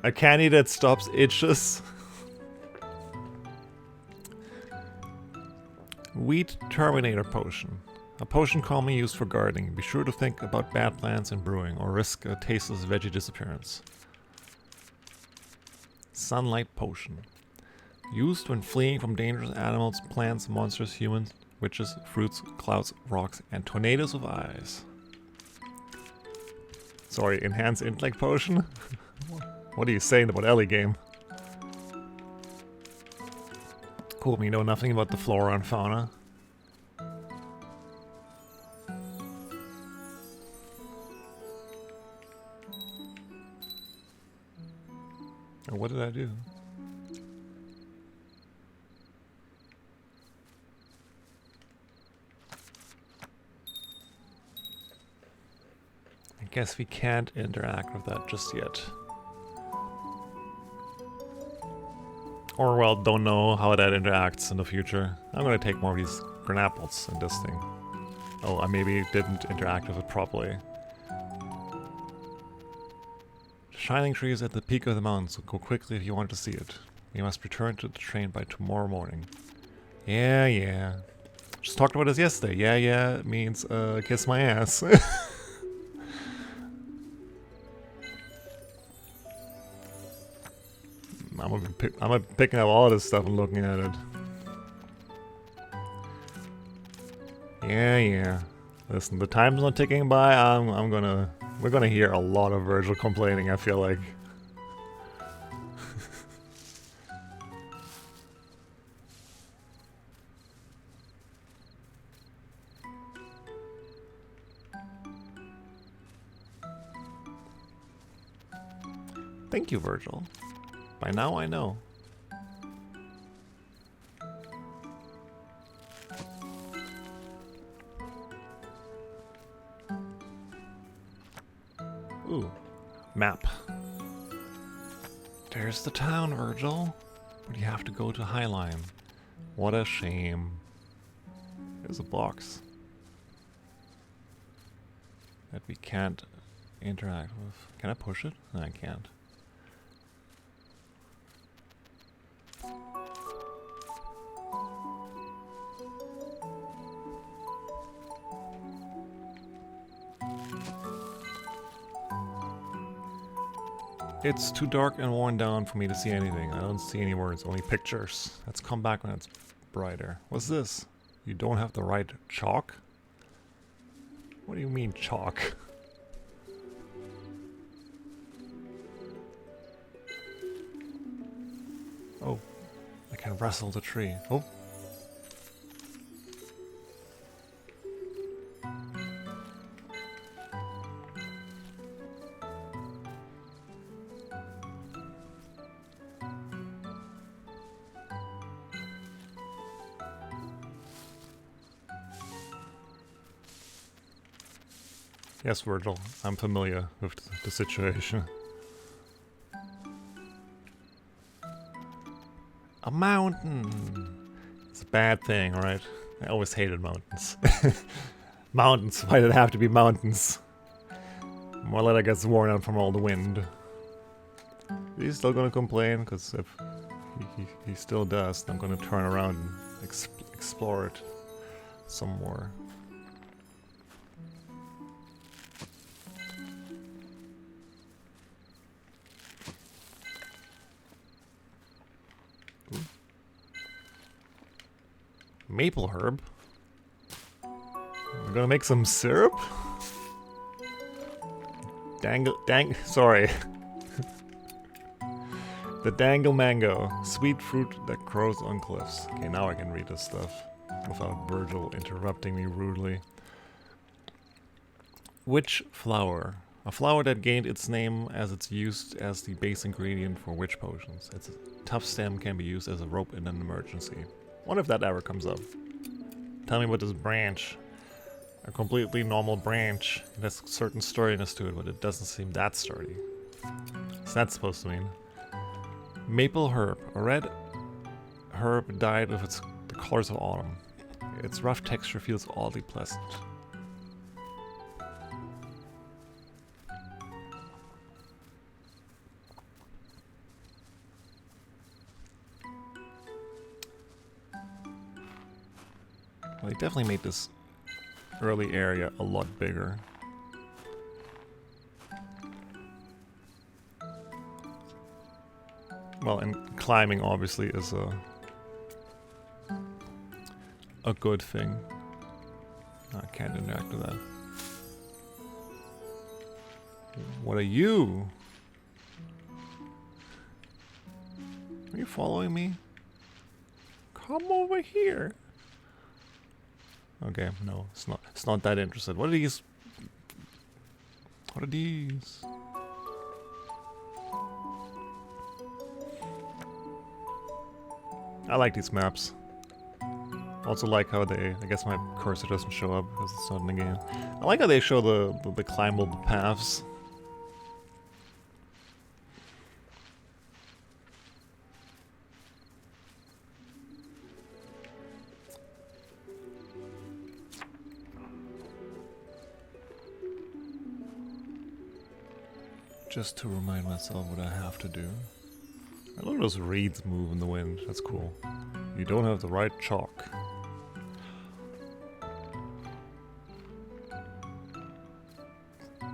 A candy that stops itches. Wheat Terminator Potion. A potion commonly used for gardening. Be sure to think about bad plants in brewing or risk a tasteless veggie disappearance. Sunlight Potion. Used when fleeing from dangerous animals, plants, monsters, humans, witches, fruits, clouds, rocks, and tornadoes with eyes. Sorry, Enhanced Intellect Potion? What are you saying about Ellie game? Cool, we know nothing about the flora and fauna. Or what did I do? I guess we can't interact with that just yet. Or, well, don't know how that interacts in the future. I'm gonna take more of these granapples in this thing. Oh, I maybe didn't interact with it properly. The shining tree is at the peak of the mountain, so go quickly if you want to see it. We must return to the train by tomorrow morning. Yeah. Just talked about this yesterday. Yeah means, kiss my ass. I'm picking up all this stuff and looking at it. Yeah. Listen, the time's not ticking by. We're gonna hear a lot of Virgil complaining, I feel like. Thank you, Virgil. By now I know. Ooh, map. There's the town, Virgil. But you have to go to Highline. What a shame. There's a box that we can't interact with. Can I push it? No, I can't. It's too dark and worn down for me to see anything. I don't see any words, only pictures. Let's come back when it's brighter. What's this? You don't have the right chalk? What do you mean chalk? Oh, I can wrestle the tree. Oh. Yes, Virgil, I'm familiar with the situation. A mountain! It's a bad thing, right? I always hated mountains. Mountains, why did it have to be mountains? More later gets worn out from all the wind. He's still gonna complain, because if he still does, I'm gonna turn around and explore it some more. Maple herb? We're gonna make some syrup? Sorry. The dangle mango, sweet fruit that grows on cliffs. Okay, now I can read this stuff without Virgil interrupting me rudely. Witch flower. A flower that gained its name as it's used as the base ingredient for witch potions. Its tough stem can be used as a rope in an emergency. Wonder if that ever comes up. Tell me about this branch. A completely normal branch. It has a certain sturdiness to it, but it doesn't seem that sturdy. What's that supposed to mean? Maple herb. A red herb dyed with the colors of autumn. Its rough texture feels oddly pleasant. Well, they definitely made this early area a lot bigger. Well, and climbing obviously is a good thing. I can't interact with that. What are you? Are you following me? Come over here. Okay, no, it's not that interested. What are these? What are these? I like these maps. Also like how they, I guess my cursor doesn't show up because it's not in the game. I like how they show the climbable paths. Just to remind myself what I have to do. I love those reeds move in the wind, that's cool. You don't have the right chalk.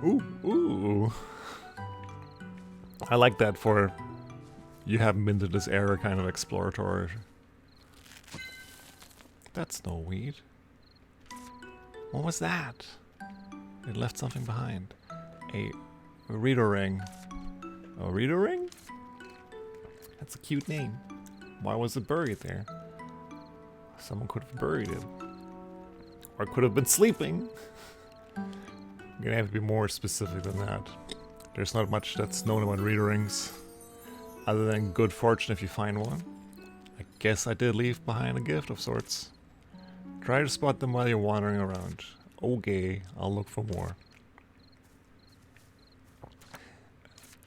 Ooh, ooh. I like that for you haven't been to this area kind of exploratory. That's no weed. What was that? It left something behind. A reader ring. A reader ring? That's a cute name. Why was it buried there? Someone could have buried it. Or it could have been sleeping. I'm gonna have to be more specific than that. There's not much that's known about reader rings. Other than good fortune if you find one. I guess I did leave behind a gift of sorts. Try to spot them while you're wandering around. Okay, I'll look for more.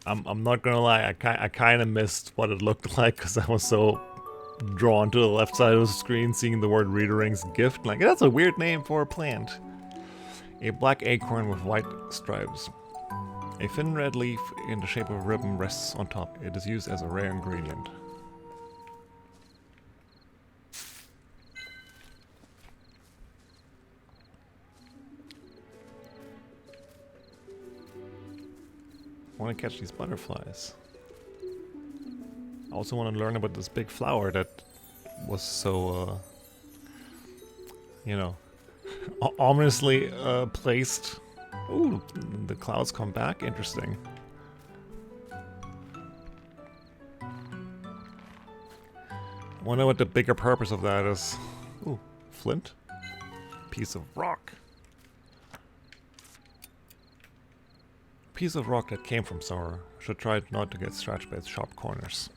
I'm not gonna lie, I kind of missed what it looked like because I was so drawn to the left side of the screen seeing the word reader rings gift. Like, that's a weird name for a plant. A black acorn with white stripes. A thin red leaf in the shape of a ribbon rests on top. It is used as a rare ingredient. I want to catch these butterflies. I also want to learn about this big flower that was so, you know, ominously placed. Ooh, the clouds come back. Interesting. I wonder what the bigger purpose of that is. Ooh, flint. Piece of rock. Piece of rock that came from somewhere. Should try not to get scratched by its sharp corners.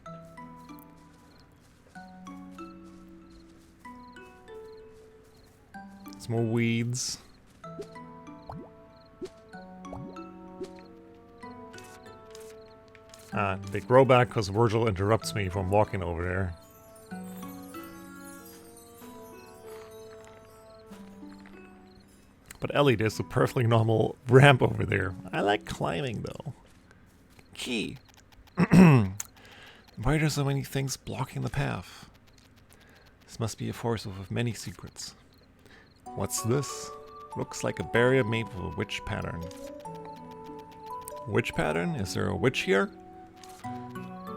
Some more weeds. They grow back because Virgil interrupts me from walking over there. But Ellie, there's a perfectly normal ramp over there. I like climbing though. Key. Why are there so many things blocking the path? This must be a forest with many secrets. What's this? Looks like a barrier made with a witch pattern. Witch pattern? Is there a witch here?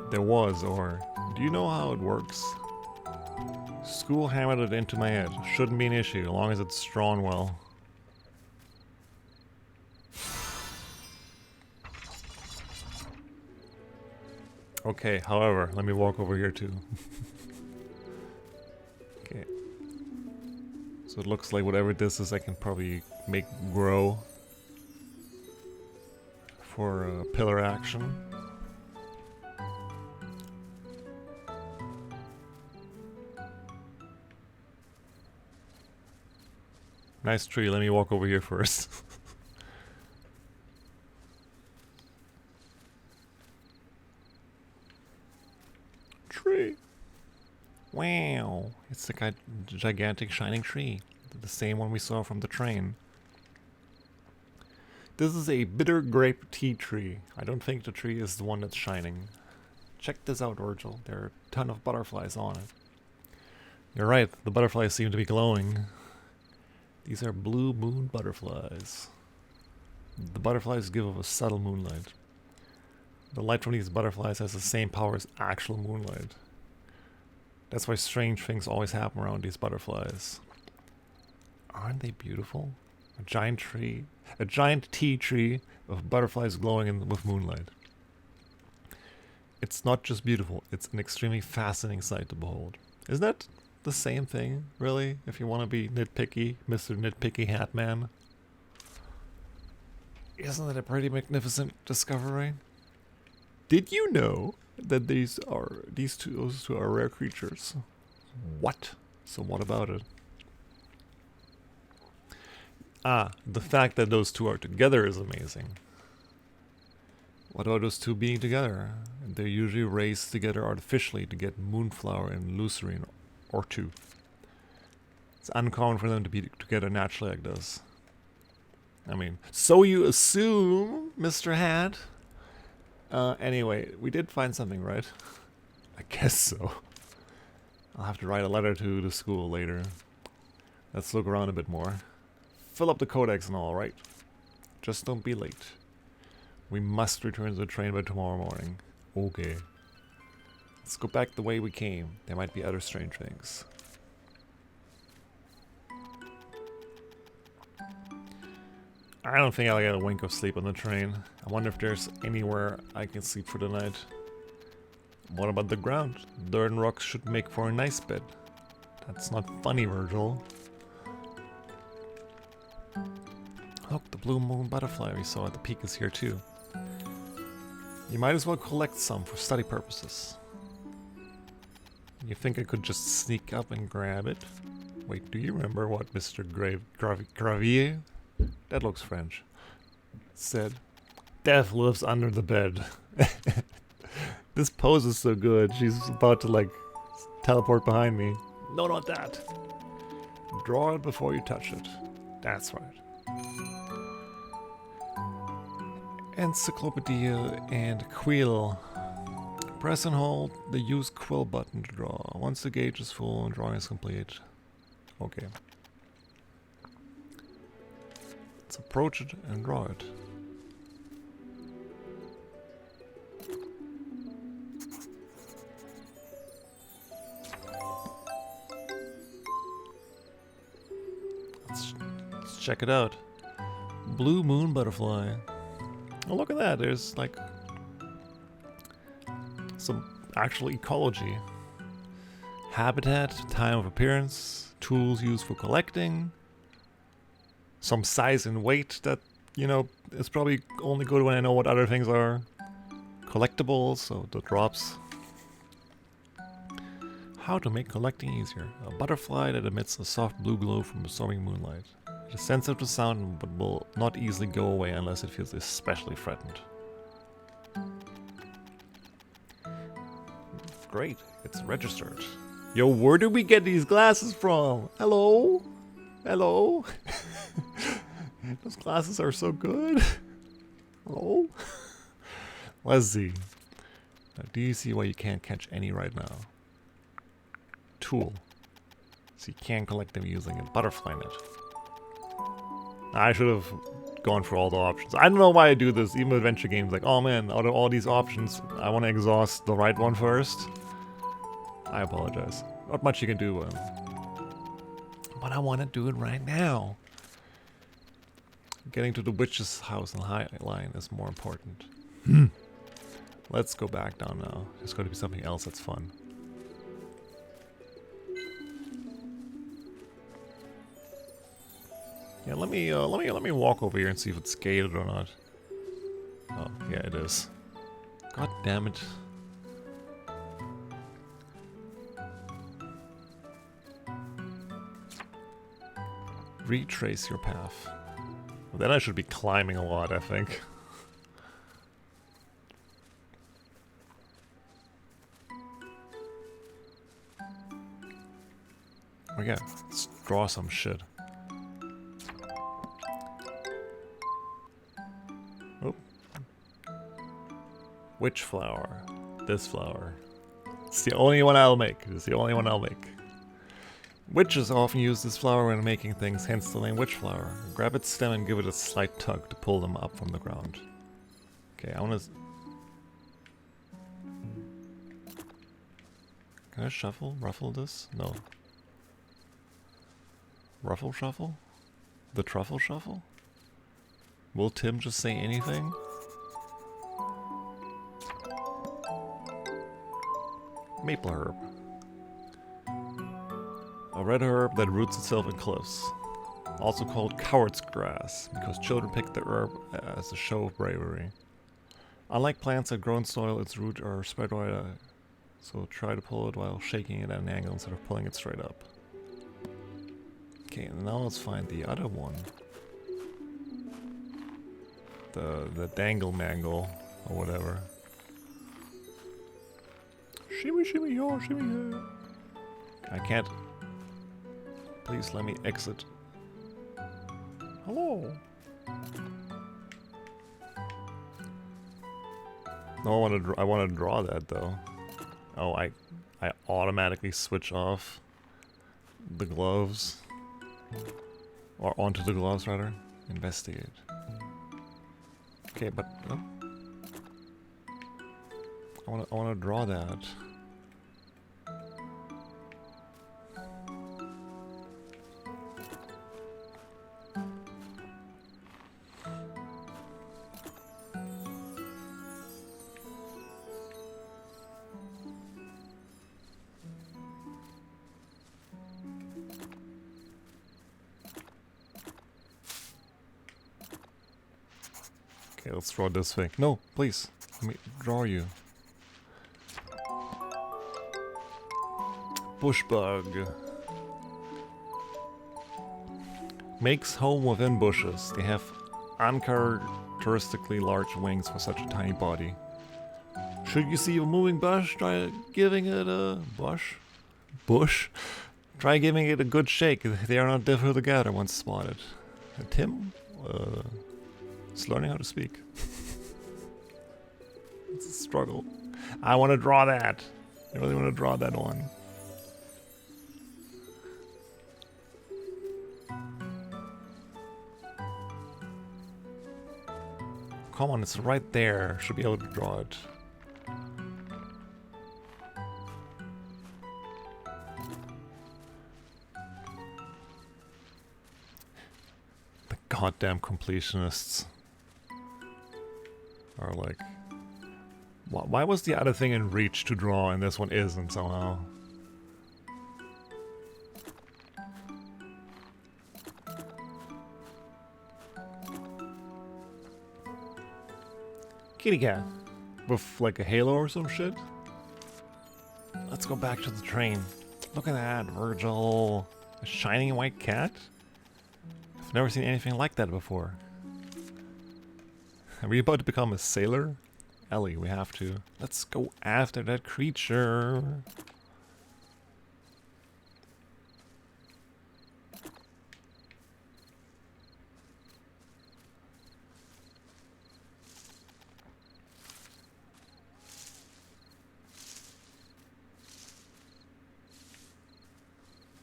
There was, or do you know how it works? School hammered it into my head. Shouldn't be an issue, as long as it's drawn well. Okay, however, let me walk over here too. Okay. So it looks like whatever this is I can probably make grow for pillar action. Nice tree, let me walk over here first. Tree. Wow, it's like a gigantic shining tree. The same one we saw from the train. This is a bitter grape tea tree. I don't think the tree is the one that's shining. Check this out, Virgil. There are a ton of butterflies on it. You're right, the butterflies seem to be glowing. These are blue moon butterflies. The butterflies give off a subtle moonlight. The light from these butterflies has the same power as actual moonlight. That's why strange things always happen around these butterflies. Aren't they beautiful? A giant tree, a giant tea tree of butterflies glowing with moonlight. It's not just beautiful, it's an extremely fascinating sight to behold. Isn't that the same thing, really, if you want to be nitpicky, Mr. Nitpicky Hat Man? Isn't that a pretty magnificent discovery? Did you know that those two are rare creatures? What? So what about it? Ah, the fact that those two are together is amazing. What about those two being together? They're usually raised together artificially to get moonflower and lucerne or two. It's uncommon for them to be together naturally like this. I mean, so you assume, Mr. Hat? Anyway, we did find something, right? I guess so. I'll have to write a letter to the school later. Let's look around a bit more. Fill up the codex and all, right? Just don't be late. We must return to the train by tomorrow morning. Okay. Let's go back the way we came. There might be other strange things. I don't think I'll get a wink of sleep on the train. I wonder if there's anywhere I can sleep for the night. What about the ground? Dirt and rocks should make for a nice bed. That's not funny, Virgil. Look, the blue moon butterfly we saw at the peak is here too. You might as well collect some for study purposes. You think I could just sneak up and grab it? Wait, do you remember what Mr. Gravier, that looks French, said? Death lives under the bed. This pose is so good. She's about to like teleport behind me. No, not that. Draw it before you touch it. That's right. Encyclopedia and quill. Press and hold the use quill button to draw. Once the gauge is full and drawing is complete. Okay. Let's approach it and draw it. Let's check it out. Blue moon butterfly. Oh, look at that. There's like some actual ecology. Habitat, time of appearance, tools used for collecting, some size and weight that, you know, is probably only good when I know what other things are. Collectibles, so the drops. How to make collecting easier. A butterfly that emits a soft blue glow from absorbing moonlight. It is sensitive to sound but will not easily go away unless it feels especially threatened. Great, it's registered. Yo, where did we get these glasses from? Hello? Hello? Those glasses are so good. Hello? Let's see. Now, do you see why you can't catch any right now? Tool. So you can't collect them using a butterfly net. I should have gone for all the options. I don't know why I do this. Even adventure games, like, oh man, out of all these options, I want to exhaust the right one first. I apologize. Not much you can do, but I want to do it right now. Getting to the witch's house in High Line is more important. Let's go back down now. There's got to be something else that's fun. Yeah, let me walk over here and see if it's gated or not. Oh, yeah, it is. God damn it. Retrace your path. Well, then I should be climbing a lot, I think. Oh yeah, let's draw some shit. Oh. Which flower? This flower. It's the only one I'll make. It's the only one I'll make. Witches often use this flower when making things, hence the name witch flower. Grab its stem and give it a slight tug to pull them up from the ground. Okay, I wanna... Can I ruffle this? No. Ruffle shuffle? The truffle shuffle? Will Tim just say anything? Maple herb. A red herb that roots itself in cliffs. Also called coward's grass, because children pick the herb as a show of bravery. Unlike plants that grow in soil, its roots are spread wide, so try to pull it while shaking it at an angle instead of pulling it straight up. Okay, now let's find the other one. The dangle mangle, or whatever. Shimmy shimmy yo, shimmy yo. I can't. Please let me exit. Hello. No, I want to draw that though. Oh, I automatically switch off the gloves, or onto the gloves rather. Investigate. Okay, but oh. I want to draw that. Okay, let's draw this thing. No, please. Let me draw you. Bushbug. Makes home within bushes. They have uncharacteristically large wings for such a tiny body. Should you see a moving bush, try giving it a bush? Try giving it a good shake. They are not difficult to gather once spotted. Tim? Just learning how to speak. It's a struggle. I want to draw that. I really want to draw that one. Come on, it's right there. Should be able to draw it. The goddamn completionists are like, why was the other thing in reach to draw and this one isn't somehow? Kitty cat with like a halo or some shit. Let's go back to the train. Look at that, Virgil. A shining white cat? I've never seen anything like that before. Are we about to become a sailor? Ellie, we have to. Let's go after that creature.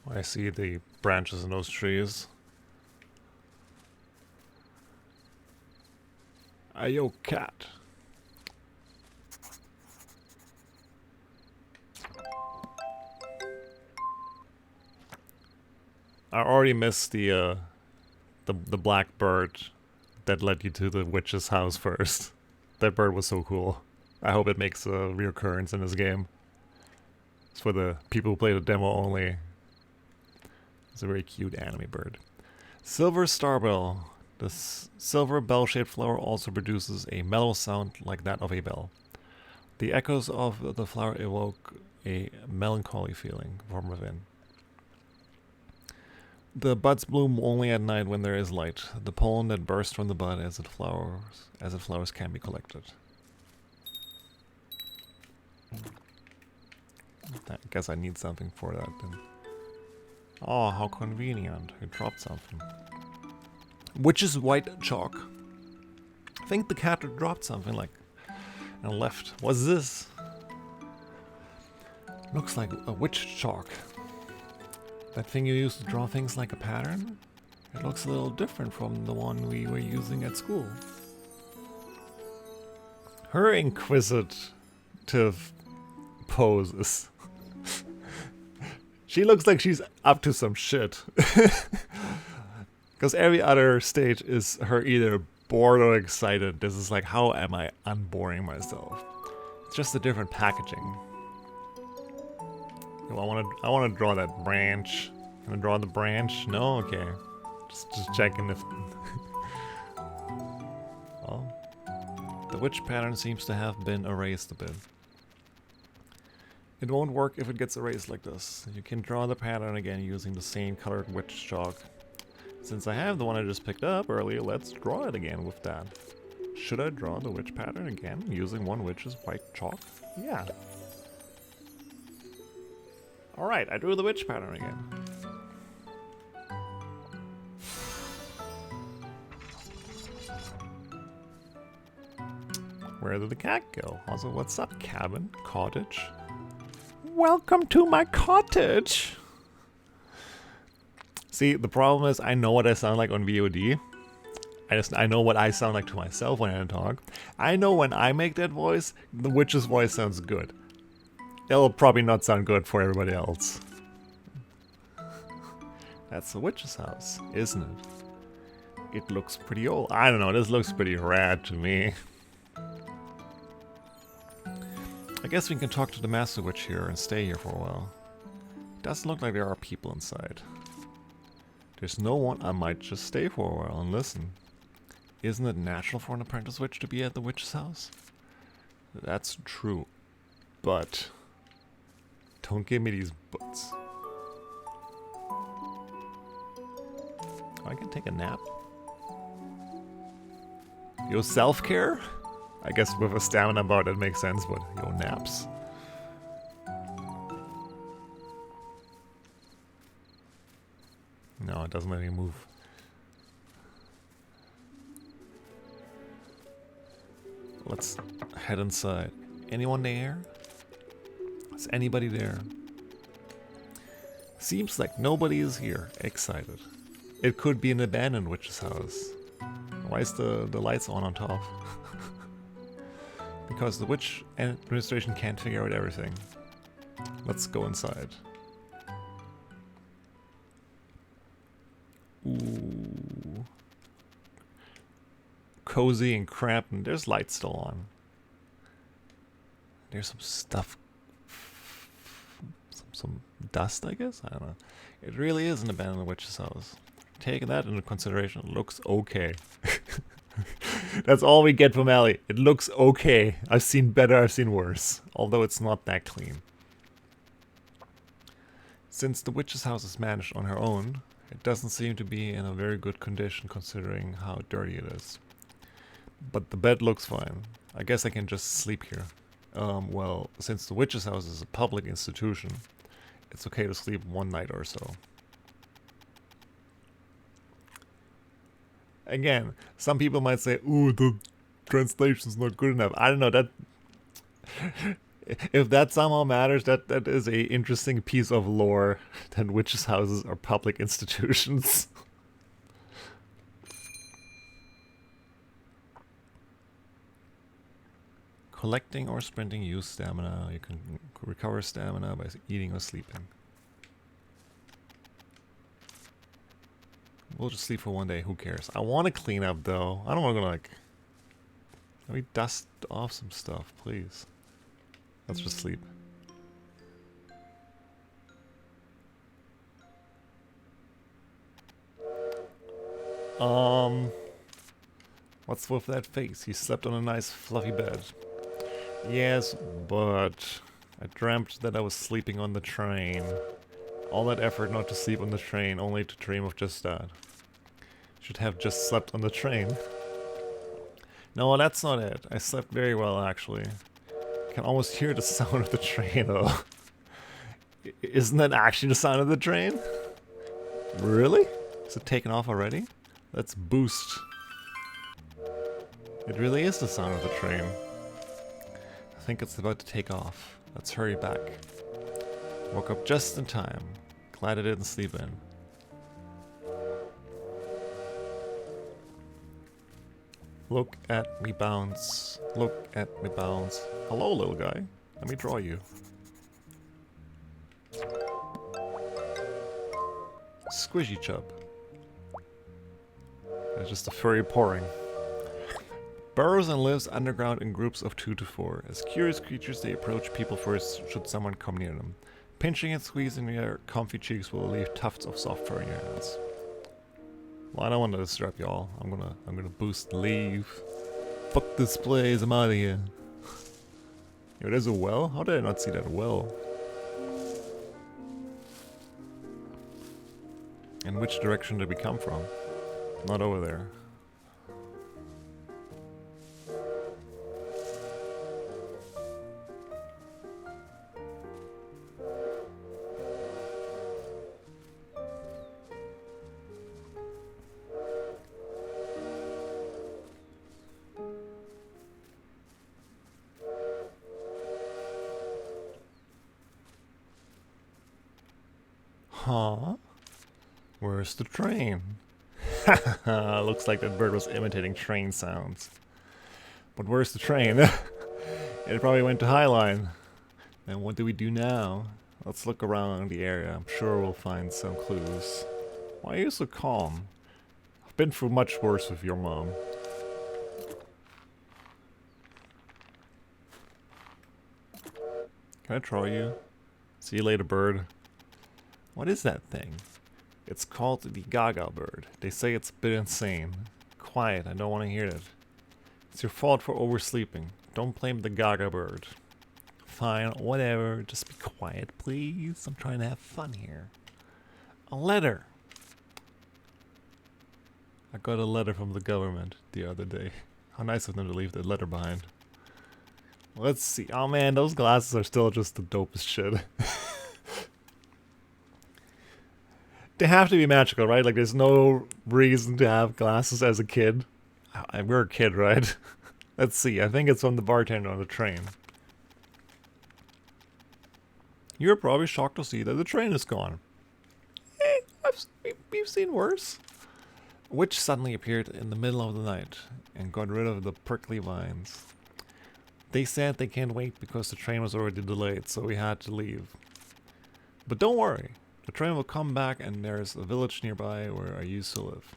I see the branches in those trees. Ayo, cat. I already missed the black bird that led you to the witch's house first. That bird was so cool. I hope it makes a reoccurrence in this game. It's for the people who play the demo only. It's a very cute anime bird. Silver starbell. The silver bell-shaped flower also produces a mellow sound like that of a bell. The echoes of the flower evoke a melancholy feeling from within. The buds bloom only at night when there is light. The pollen that bursts from the bud as it flowers can be collected. I guess I need something for that then. Oh, how convenient. I dropped something. Which is white chalk. I think the cat dropped something like and left. What's this? Looks like a witch chalk. That thing you use to draw things like a pattern? It looks a little different from the one we were using at school. Her inquisitive poses. She looks like she's up to some shit. Because every other stage is her either bored or excited. This is like, how am I unboring myself? It's just a different packaging. I want to draw that branch. Can I draw the branch? No? Okay. Just checking if... Oh. The witch pattern seems to have been erased a bit. It won't work if it gets erased like this. You can draw the pattern again using the same colored witch chalk. Since I have the one I just picked up earlier, let's draw it again with that. Should I draw the witch pattern again using one witch's white chalk? Yeah. Alright, I drew the witch pattern again. Where did the cat go? Also, what's up, cabin? Cottage? Welcome to my cottage! See, the problem is I know what I sound like on VOD. I know what I sound like to myself when I talk. I know when I make that voice, the witch's voice sounds good. It'll probably not sound good for everybody else. That's the witch's house, isn't it? It looks pretty old. I don't know, this looks pretty rad to me. I guess we can talk to the Master Witch here and stay here for a while. Doesn't look like there are people inside. There's no one, I might just stay for a while and listen. Isn't it natural for an apprentice witch to be at the witch's house? That's true. But don't give me these buts. I can take a nap. Yo, self-care? I guess with a stamina bar that makes sense, but yo, naps. No, it doesn't let me move. Let's head inside. Anyone there? Is anybody there? Seems like nobody is here. Excited. It could be an abandoned witch's house. Why is the lights on top? Because the witch administration can't figure out everything. Let's go inside. Ooh. Cozy and cramped, and there's lights still on. There's some stuff. Some dust, I guess? I don't know. It really is an abandoned witch's house. Taking that into consideration, it looks okay. That's all we get from Ellie. It looks okay. I've seen better, I've seen worse. Although it's not that clean. Since the witch's house is managed on her own, it doesn't seem to be in a very good condition considering how dirty it is. But the bed looks fine. I guess I can just sleep here. Well, since the witch's house is a public institution, it's okay to sleep one night or so. Again, some people might say, ooh, the translation's not good enough. I don't know, that... if that somehow matters, that is a interesting piece of lore, that witches' houses are public institutions. Collecting or sprinting use stamina. You can recover stamina by eating or sleeping. We'll just sleep for one day, who cares? I want to clean up though. I don't want to like... Let me dust off some stuff, please. Let's just sleep. What's with that face? He slept on a nice fluffy bed. Yes, but I dreamt that I was sleeping on the train. All that effort not to sleep on the train, only to dream of just that. Should have just slept on the train. No, that's not it. I slept very well, actually. I can almost hear the sound of the train, though. Isn't that actually the sound of the train? Really? Is it taken off already? Let's boost. It really is the sound of the train. I think it's about to take off. Let's hurry back. Woke up just in time. Glad I didn't sleep in. Look at me bounce. Look at me bounce. Hello, little guy. Let me draw you. Squishy chub. It's just a furry pouring. Burrows and lives underground in groups of 2 to 4. As curious creatures, they approach people first should someone come near them. pinching and squeezing your comfy cheeks will leave tufts of soft fur in your hands. Well, I don't want to disrupt y'all. I'm gonna boost and leave. Fuck this place, I'm out of here. Yo, there's a well? How did I not see that well? In which direction did we come from? Not over there. Huh? Where's the train? Looks like that bird was imitating train sounds. But where's the train? It probably went to Highline. And what do we do now? Let's look around the area. I'm sure we'll find some clues. Why are you so calm? I've been through much worse with your mom. Can I troll you? See you later, bird. What is that thing? It's called the Gaga bird. They say it's a bit insane. Quiet, I don't want to hear it. It's your fault for oversleeping. Don't blame the Gaga bird. Fine, whatever. Just be quiet, please. I'm trying to have fun here. A letter. I got a letter from the government the other day. How nice of them to leave that letter behind. Let's see. Oh man, those glasses are still just the dopest shit. They have to be magical, right? Like, there's no reason to have glasses as a kid. We're a kid, right? Let's see. I think it's from the bartender on the train. You're probably shocked to see that the train is gone. We've seen worse. A witch suddenly appeared in the middle of the night and got rid of the prickly vines. They said they can't wait because the train was already delayed, so we had to leave. But don't worry. The train will come back and there's a village nearby where I used to live.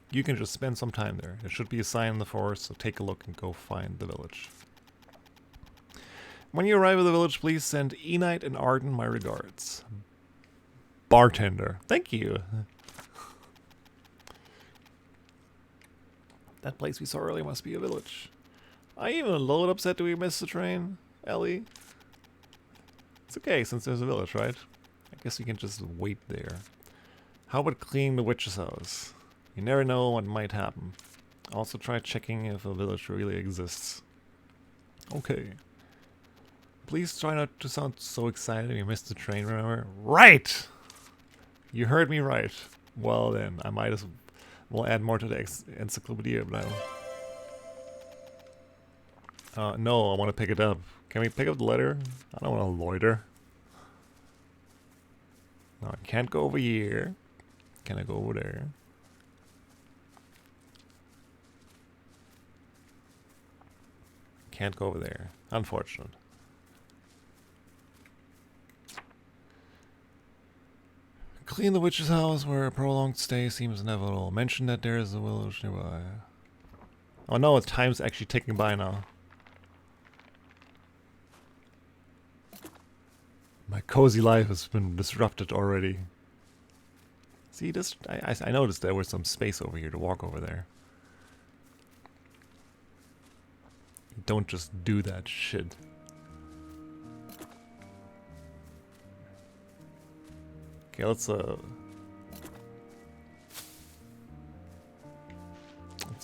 You can just spend some time there. There should be a sign in the forest, so take a look and go find the village. When you arrive at the village, please send Enite and Arden my regards. Bartender. Thank you. That place we saw earlier must be a village. Are you even a little upset that we missed the train, Ellie? It's okay since there's a village, right? I guess we can just wait there. How about cleaning the witch's house? You never know what might happen. Also try checking if a village really exists. Okay. Please try not to sound so excited you missed the train, remember? Right! You heard me right. Well then, I might as well add more to the encyclopedia, but no, I want to pick it up. Can we pick up the letter? I don't want to loiter. No, I can't go over here. Can I go over there? Can't go over there. Unfortunate. Clean the witch's house where a prolonged stay seems inevitable. Mention that there is a village nearby. Oh no, it's time's actually ticking by now. My cozy life has been disrupted already. See, this I noticed there was some space over here to walk over there. Don't just do that shit. Okay, let's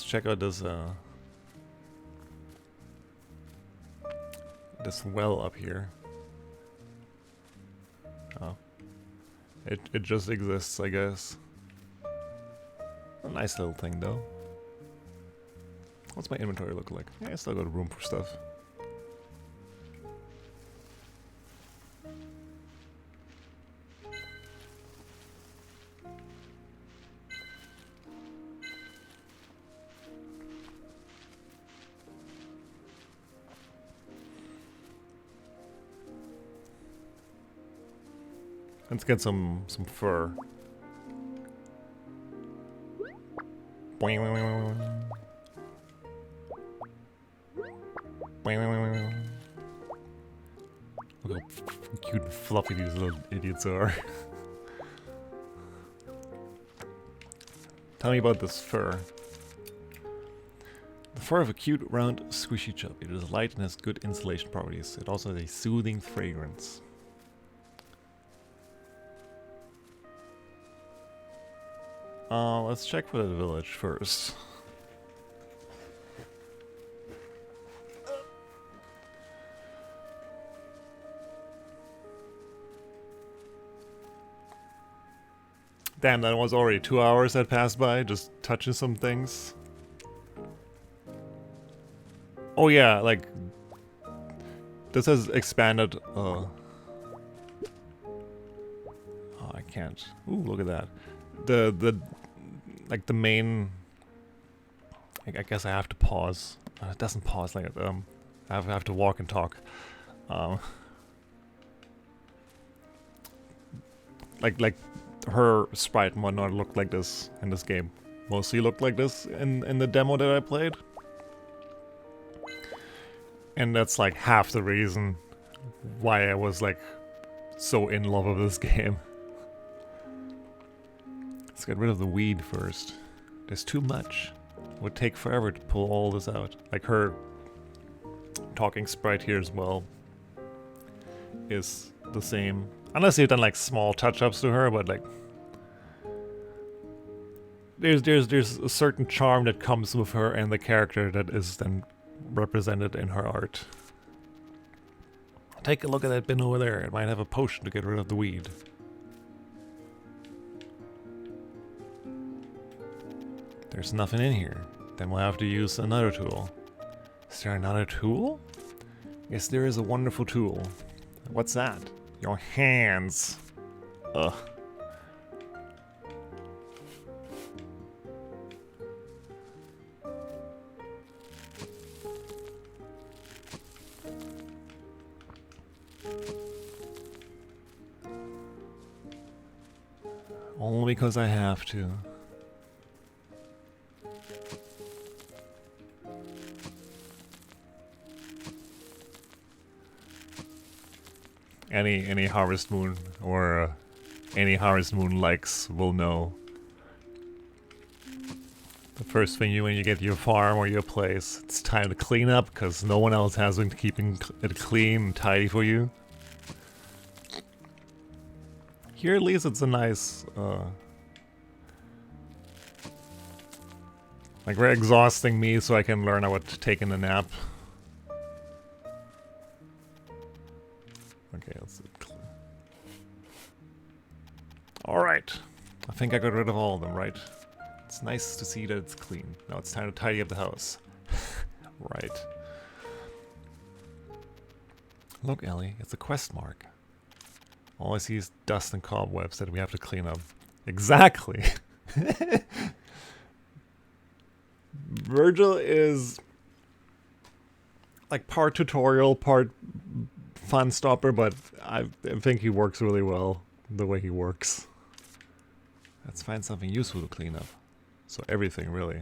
check out this this well up here. Oh. It just exists, I guess. A nice little thing though. What's my inventory look like? Yeah, I still got room for stuff. Let's get some fur. We'll go Cute and fluffy these little idiots are. Tell me about this fur. The fur of a cute, round, squishy chub. It is light and has good insulation properties. It also has a soothing fragrance. Let's check for the village first. Damn, that was already 2 hours that passed by, just touching some things. Oh yeah, like, this has expanded, oh, I can't. Ooh, look at that. Like the main, I guess I have to pause. It doesn't pause like, I have to walk and talk. Like her sprite and whatnot looked like this in this game. Mostly looked like this in the demo that I played. And that's like half the reason why I was like so in love with this game. Let's get rid of the weed first. There's too much. It would take forever to pull all this out. Like her talking sprite here as well is the same. Unless you've done like small touch-ups to her, but like there's a certain charm that comes with her and the character that is then represented in her art. Take a look at that bin over there. It might have a potion to get rid of the weed. There's nothing in here. Then we'll have to use another tool. Is there another tool? Yes, there is a wonderful tool. What's that? Your hands. Ugh. Only because I have to. Any Harvest Moon or any Harvest Moon likes will know. The first thing when you get your farm or your place, it's time to clean up because no one else has been keeping it clean and tidy for you. Here at least it's a nice, like very exhausting me so I can learn how to take in a nap. Okay, let's clean. Alright. I think I got rid of all of them, right? It's nice to see that it's clean. Now it's time to tidy up the house. Right. Look, Ellie, it's a quest mark. All I see is dust and cobwebs that we have to clean up. Exactly! Virgil is like part tutorial, part fun stopper, but I think he works really well the way he works. Let's find something useful to clean up. So everything, really.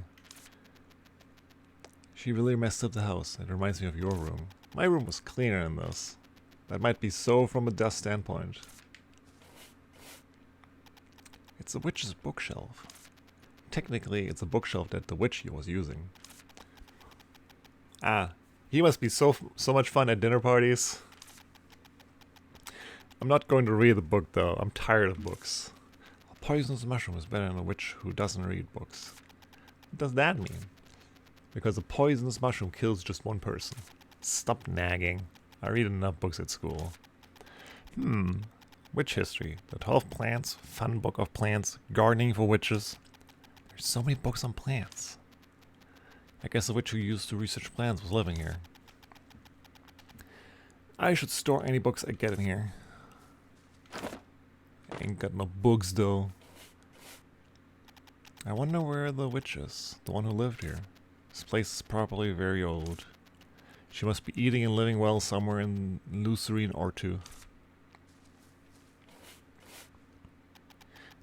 She really messed up the house. It reminds me of your room. My room was cleaner than this. That might be so from a dust standpoint. It's a witch's bookshelf. Technically, it's a bookshelf that the witch was using. Ah, he must be so much fun at dinner parties. I'm not going to read the book though. I'm tired of books. A poisonous mushroom is better than a witch who doesn't read books. What does that mean? Because a poisonous mushroom kills just one person. Stop nagging. I read enough books at school. Witch history. The 12 plants. Fun book of plants. Gardening for witches. There's so many books on plants. I guess the witch who used to research plants was living here. I should store any books I get in here. Ain't got no books though. I wonder where the witch is. The one who lived here. This place is probably very old. She must be eating and living well somewhere in Lucerne or two.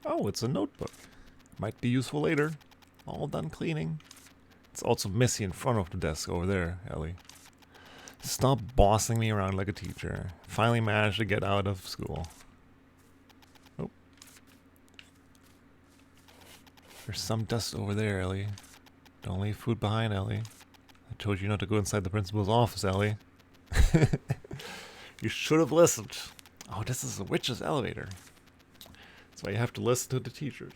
Oh, it's a notebook. Might be useful later. All done cleaning. It's also messy in front of the desk over there, Ellie. Stop bossing me around like a teacher. Finally managed to get out of school. Oh. There's some dust over there, Ellie. Don't leave food behind, Ellie. I told you not to go inside the principal's office, Ellie. You should have listened. Oh, this is a witch's elevator. That's why you have to listen to the teachers.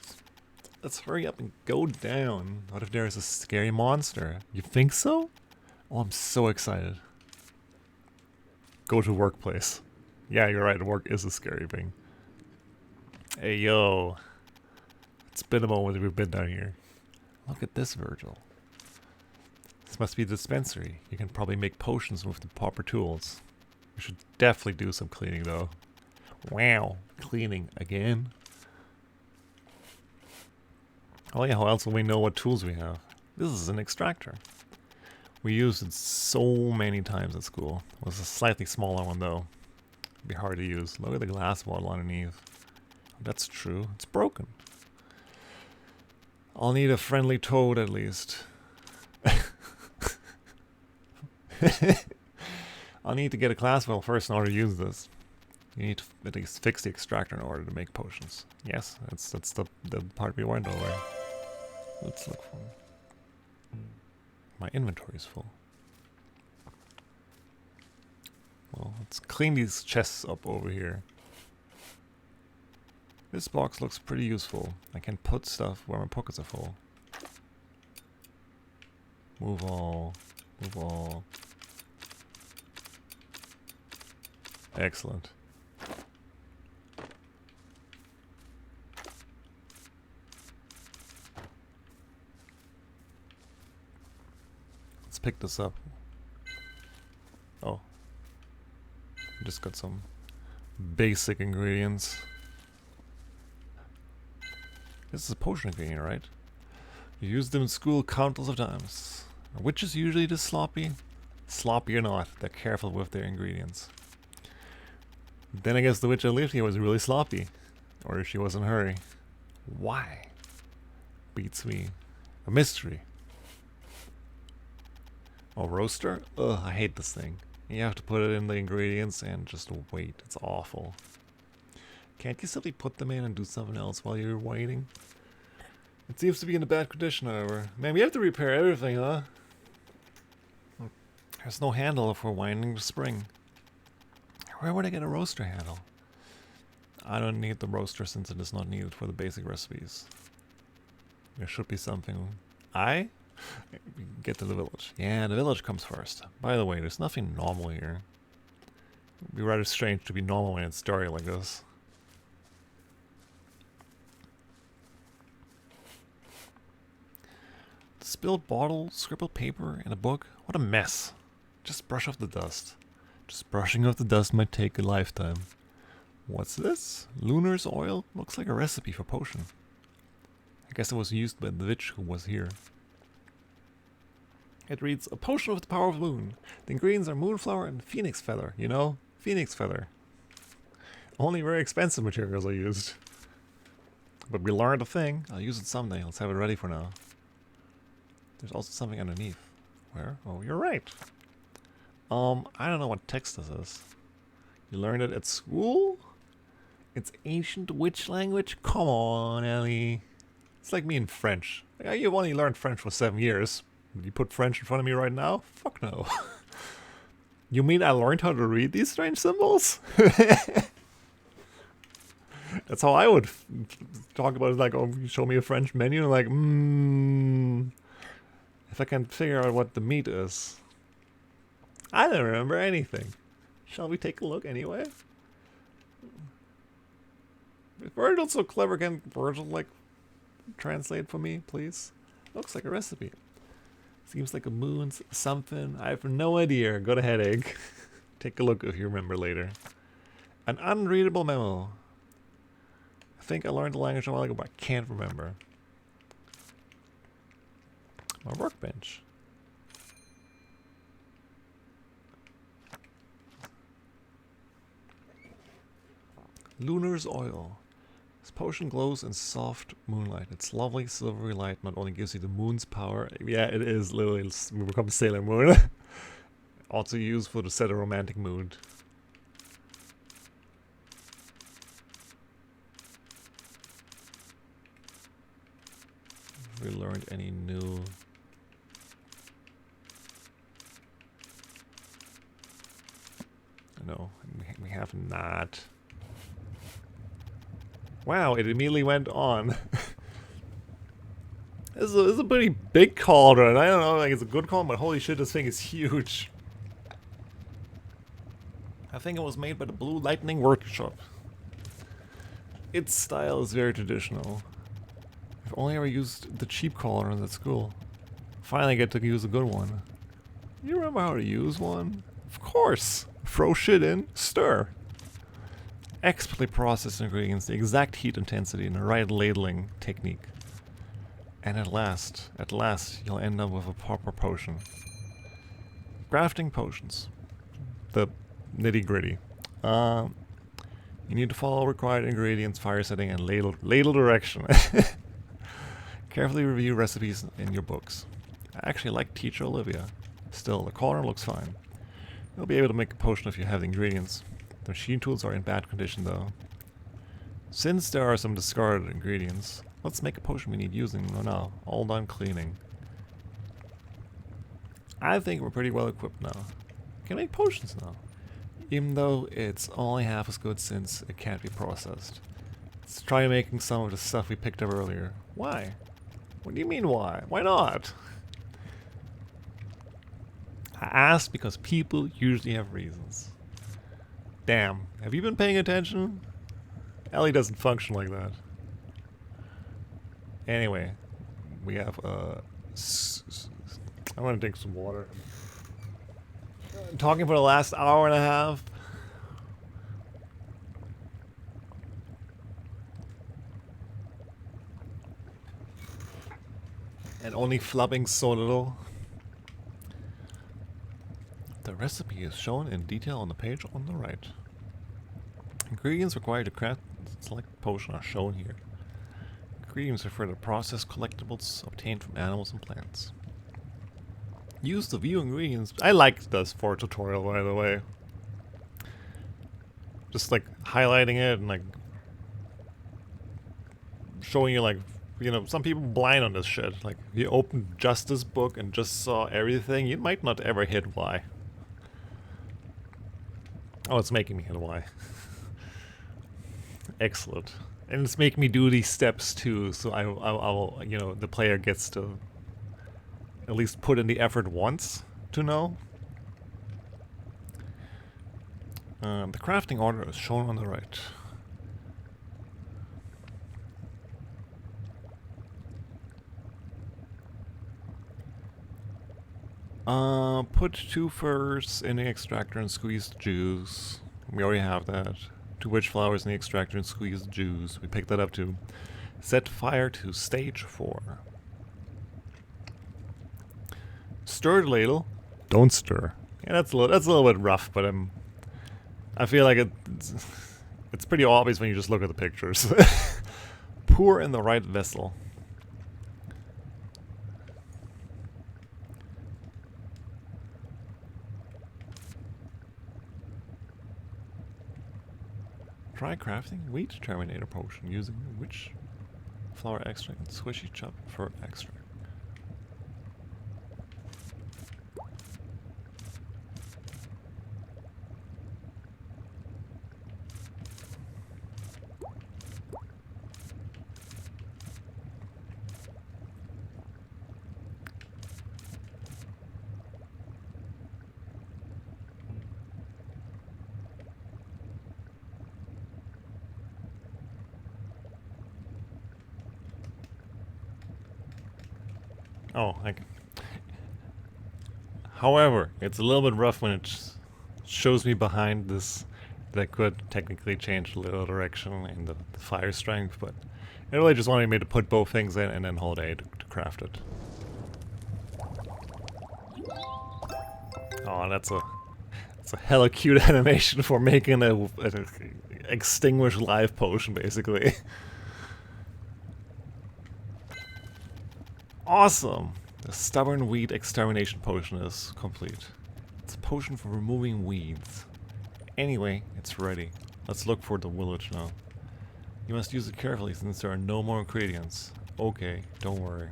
Let's hurry up and go down. What if there is a scary monster? You think so? Oh, I'm so excited. Go to workplace. Yeah, you're right. Work is a scary thing. Hey, yo. It's been a moment we've been down here. Look at this, Virgil. This must be the dispensary. You can probably make potions with the proper tools. We should definitely do some cleaning, though. Wow. Cleaning again? Oh yeah, how else will we know what tools we have? This is an extractor. We used it so many times at school. It was a slightly smaller one though. It'd be hard to use. Look at the glass bottle underneath. That's true. It's broken. I'll need a friendly toad at least. I'll need to get a class bottle first in order to use this. You need to at least fix the extractor in order to make potions. Yes, that's the part we went over. Let's look for... My inventory is full. Well, let's clean these chests up over here. This box looks pretty useful. I can put stuff where my pockets are full. Move all. Move all. Excellent. Let's pick this up. Oh. Just got some basic ingredients. This is a potion ingredient, right? You used them in school countless of times. Are witches usually this sloppy? Sloppy or not, they're careful with their ingredients. Then I guess the witch that lived here was really sloppy. Or she was in a hurry. Why? Beats me. A mystery. Oh, roaster? Ugh, I hate this thing. You have to put it in the ingredients and just wait. It's awful. Can't you simply put them in and do something else while you're waiting? It seems to be in a bad condition, however. Man, we have to repair everything, huh? There's no handle for winding the spring. Where would I get a roaster handle? I don't need the roaster since it is not needed for the basic recipes. There should be something. Get to the village. Yeah, the village comes first. By the way, there's nothing normal here. It'd be rather strange to be normal in a story like this. Spilled bottle, scribbled paper, and a book. What a mess. Just brush off the dust. Just brushing off the dust might take a lifetime. What's this? Lunar's oil? Looks like a recipe for potion. I guess it was used by the witch who was here. It reads, a potion with the power of moon. The ingredients are moonflower and phoenix feather, you know? Phoenix feather. Only very expensive materials are used. But we learned a thing. I'll use it someday. Let's have it ready for now. There's also something underneath. Where? Oh, you're right. I don't know what text this is. You learned it at school? It's ancient witch language? Come on, Ellie. It's like me in French. You've only learned French for 7 years. You put French in front of me right now? Fuck no. You mean I learned how to read these strange symbols? That's how I would talk about it. Like, oh, you show me a French menu, and like, if I can figure out what the meat is. I don't remember anything. Shall we take a look anyway? If Virgil's so clever, can Virgil, like, translate for me, please? Looks like a recipe. Seems like a moon's something. I have no idea. Got a headache. Take a look if you remember later. An unreadable memo. I think I learned the language a while ago, but I can't remember. My workbench. Lunar's oil. This potion glows in soft moonlight. Its lovely silvery light not only gives you the moon's power. Yeah, it is literally. We become Sailor Moon. Also useful to set a romantic mood. We learned any new... No, we have not. Wow, it immediately went on. This is a pretty big cauldron. I don't know, like it's a good cauldron, but holy shit, this thing is huge. I think it was made by the Blue Lightning Workshop. Its style is very traditional. I've only ever used the cheap cauldrons at school. Finally get to use a good one. You remember how to use one? Of course! Throw shit in, stir. Expertly processed ingredients, the exact heat intensity, and the right ladling technique. And at last, you'll end up with a proper potion. Crafting potions. The nitty-gritty. You need to follow required ingredients, fire setting, and ladle direction. Carefully review recipes in your books. I actually like Teacher Olivia. Still, the cauldron looks fine. You'll be able to make a potion if you have the ingredients. The machine tools are in bad condition though. Since there are some discarded ingredients, let's make a potion we need using now. All done cleaning. I think we're pretty well equipped now. We can make potions now. Even though it's only half as good since it can't be processed. Let's try making some of the stuff we picked up earlier. Why? What do you mean why? Why not? I asked because people usually have reasons. Damn, have you been paying attention? Ellie doesn't function like that. Anyway, we have I want to drink some water. I'm talking for the last hour and a half. And only flubbing so little. The recipe is shown in detail on the page on the right. Ingredients required to craft select potion are shown here. Ingredients refer to processed collectibles obtained from animals and plants. Use the view ingredients. I like this for tutorial, by the way. Just like highlighting it and like showing you, like, you know, some people blind on this shit. Like, if you open just this book and just saw everything, you might not ever hit Y. Oh, it's making me hit Y. Excellent. And it's making me do these steps too, so I'll, you know, the player gets to at least put in the effort once to know. The crafting order is shown on the right. Put 2 furs in the extractor and squeeze the juice. We already have that. 2 witch flowers in the extractor and squeeze the juice. We picked that up too. Set fire to stage 4. Stir the ladle. Don't stir. Yeah, that's a little bit rough, but I feel like it's pretty obvious when you just look at the pictures. Pour in the right vessel. Try crafting wheat terminator potion using witch flower extract and swishy chop for extract. Oh, like. However, it's a little bit rough when it shows me behind this. That could technically change the little direction and the fire strength, but it really just wanted me to put both things in and then hold A to craft it. Oh, that's a hella cute animation for making a extinguished live potion, basically. Awesome! The stubborn wheat extermination potion is complete. It's potion for removing weeds. Anyway, it's ready. Let's look for the village now. You must use it carefully since there are no more ingredients. Okay, don't worry.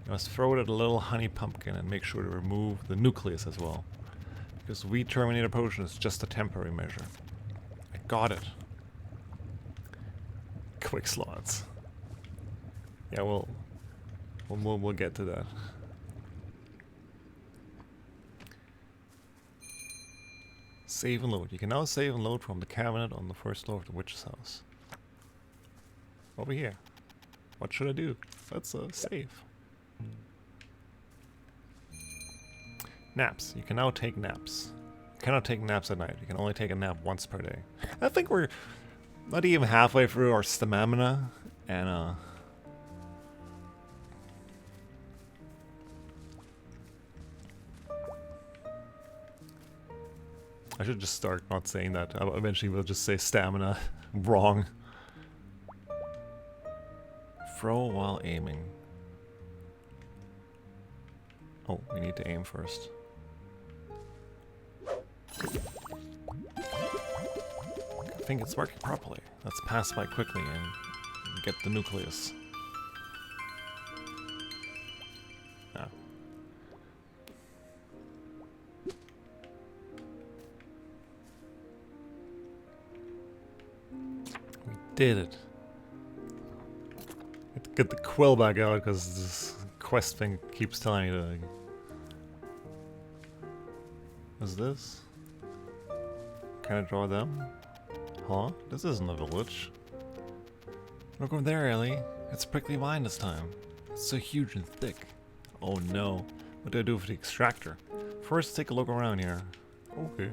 You must throw it at a little honey pumpkin and make sure to remove the nucleus as well. Because Weed Terminator potion is just a temporary measure. I got it. Quick slots. Yeah, we'll get to that. Save and load. You can now save and load from the cabinet on the first floor of the witch's house. Over here. What should I do? Let's save. Naps. You can now take naps. You cannot take naps at night. You can only take a nap once per day. I think we're not even halfway through our stamina, and I should just start not saying that. Eventually we'll just say stamina wrong. Throw while aiming. Oh, we need to aim first. I think it's working properly. Let's pass by quickly and get the nucleus. Ah. We did it. Get the quill back out because this quest thing keeps telling me to. What's this? Can I draw them? Huh? This isn't a village. Look over there, Ellie. It's prickly vine this time. It's so huge and thick. Oh no. What do I do for the extractor? First, take a look around here. Okay.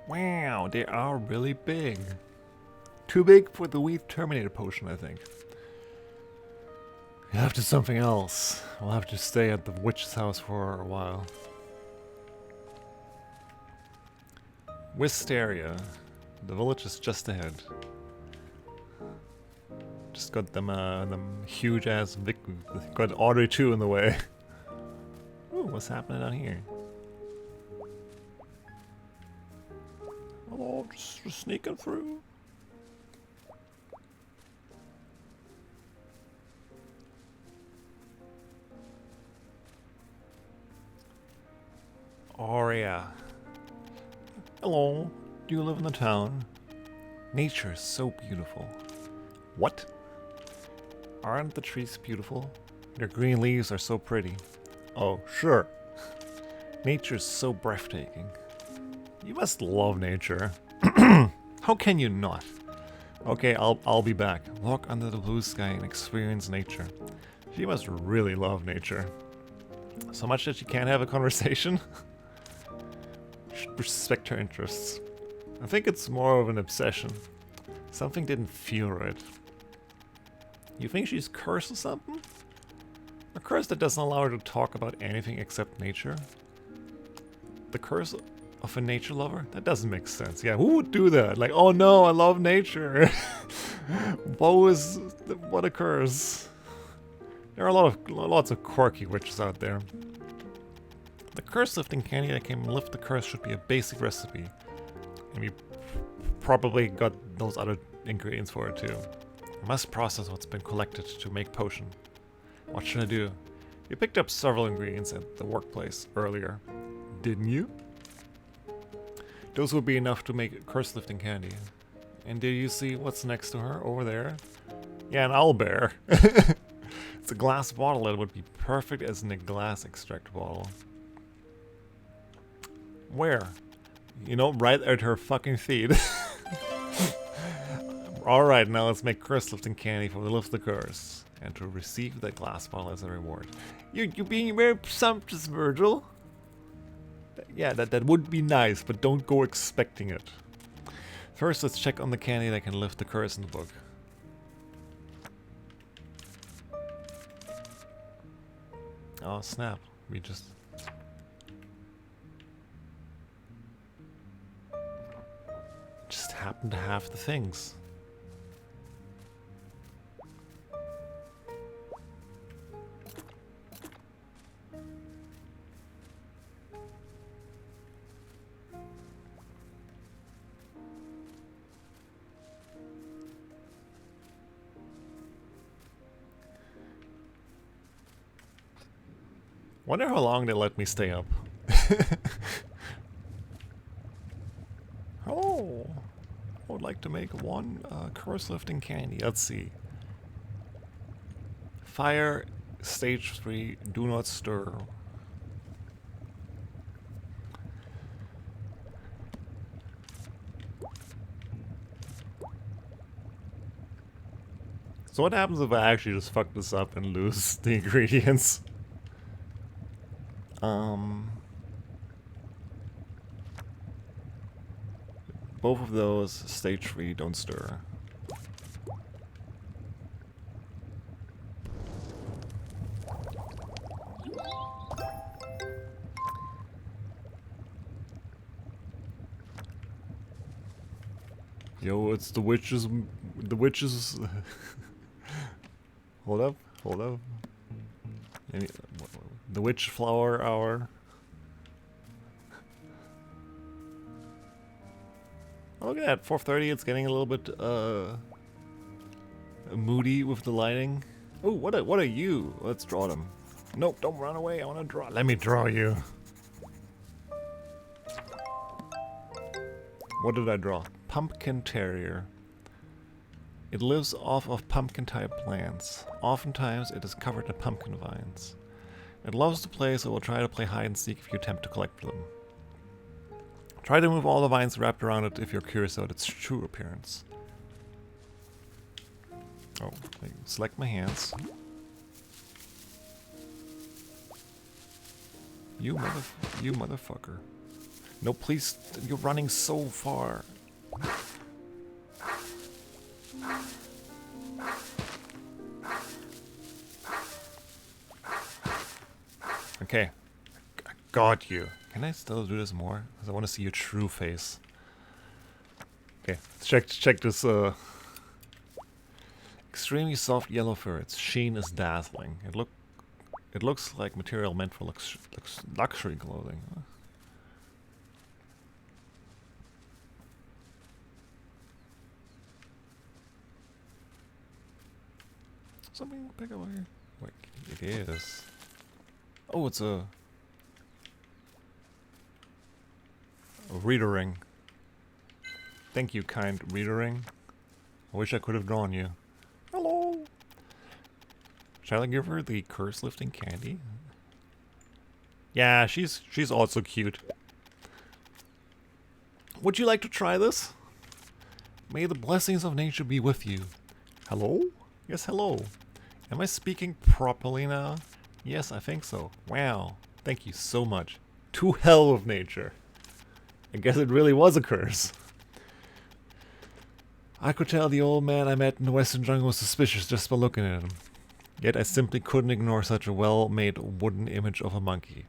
Wow, they are really big. Too big for the Weed Terminator potion, I think. We'll have to do something else. We'll have to stay at the witch's house for a while. Wisteria. The village is just ahead. Just got them huge ass got Audrey 2 in the way. Ooh, what's happening down here? Hello, just sneaking through. Aurea. Hello, do you live in the town? Nature is so beautiful. What? Aren't the trees beautiful? Their green leaves are so pretty. Oh, sure. Nature is so breathtaking. You must love nature. How can you not? Okay, I'll be back. Walk under the blue sky and experience nature. She must really love nature. So much that she can't have a conversation? Should respect her interests. I think it's more of an obsession. Something didn't feel right. You think she's cursed or something? A curse that doesn't allow her to talk about anything except nature? The curse of a nature lover? That doesn't make sense. Yeah, who would do that? Like, oh no, I love nature. What a curse. There are lots of quirky witches out there. The curse lifting candy that can lift the curse should be a basic recipe. And we probably got those other ingredients for it too. I must process what's been collected to make potion. What should I do? You picked up several ingredients at the workplace earlier, didn't you? Those would be enough to make curse lifting candy. And did you see what's next to her over there? Yeah, an owlbear. It's a glass bottle that would be perfect as in a glass extract bottle. Where? You know, right at her fucking feet. Alright, now let's make curse lifting candy for the lift the curse. And to receive that glass bottle as a reward. You're being very presumptuous, Virgil. Yeah, that would be nice, but don't go expecting it. First, let's check on the candy that can lift the curse in the book. Oh snap, we just... happen to have the things. Wonder how long they let me stay up. Oh, I would like to make one curse lifting candy. Let's see. Fire, stage 3, do not stir. So what happens if I actually just fuck this up and lose the ingredients? Both of those, stage 3, don't stir. Yo, it's the witches. The witches. Hold up, hold up. The witch flower hour. Oh, look at that, 4:30. It's getting a little bit moody with the lighting. Oh, what are you? Let's draw them. Nope, don't run away. I want to draw. Let me draw you. What did I draw? Pumpkin terrier. It lives off of pumpkin-type plants. Oftentimes, it is covered in pumpkin vines. It loves to play, so it will try to play hide-and-seek if you attempt to collect them. Try to move all the vines wrapped around it if you're curious about its true appearance. Oh, select my hands. You motherfucker. No, please, you're running so far. Okay, I got you. Can I still do this more? Because I want to see your true face. Okay, check this. Extremely soft yellow fur. Its sheen is dazzling. It looks like material meant for luxury clothing. Something pick up here. Wait, it is. Oh, it's a reader ring. Thank you, kind reader ring. I wish I could have drawn you. Hello. Shall I give her the curse lifting candy? Yeah, she's also cute. Would you like to try this? May the blessings of nature be with you. Hello? Yes, hello. Am I speaking properly now? Yes, I think so. Wow. Thank you so much. To hell with nature. I guess it really was a curse. I could tell the old man I met in the western jungle was suspicious just by looking at him. Yet I simply couldn't ignore such a well-made wooden image of a monkey.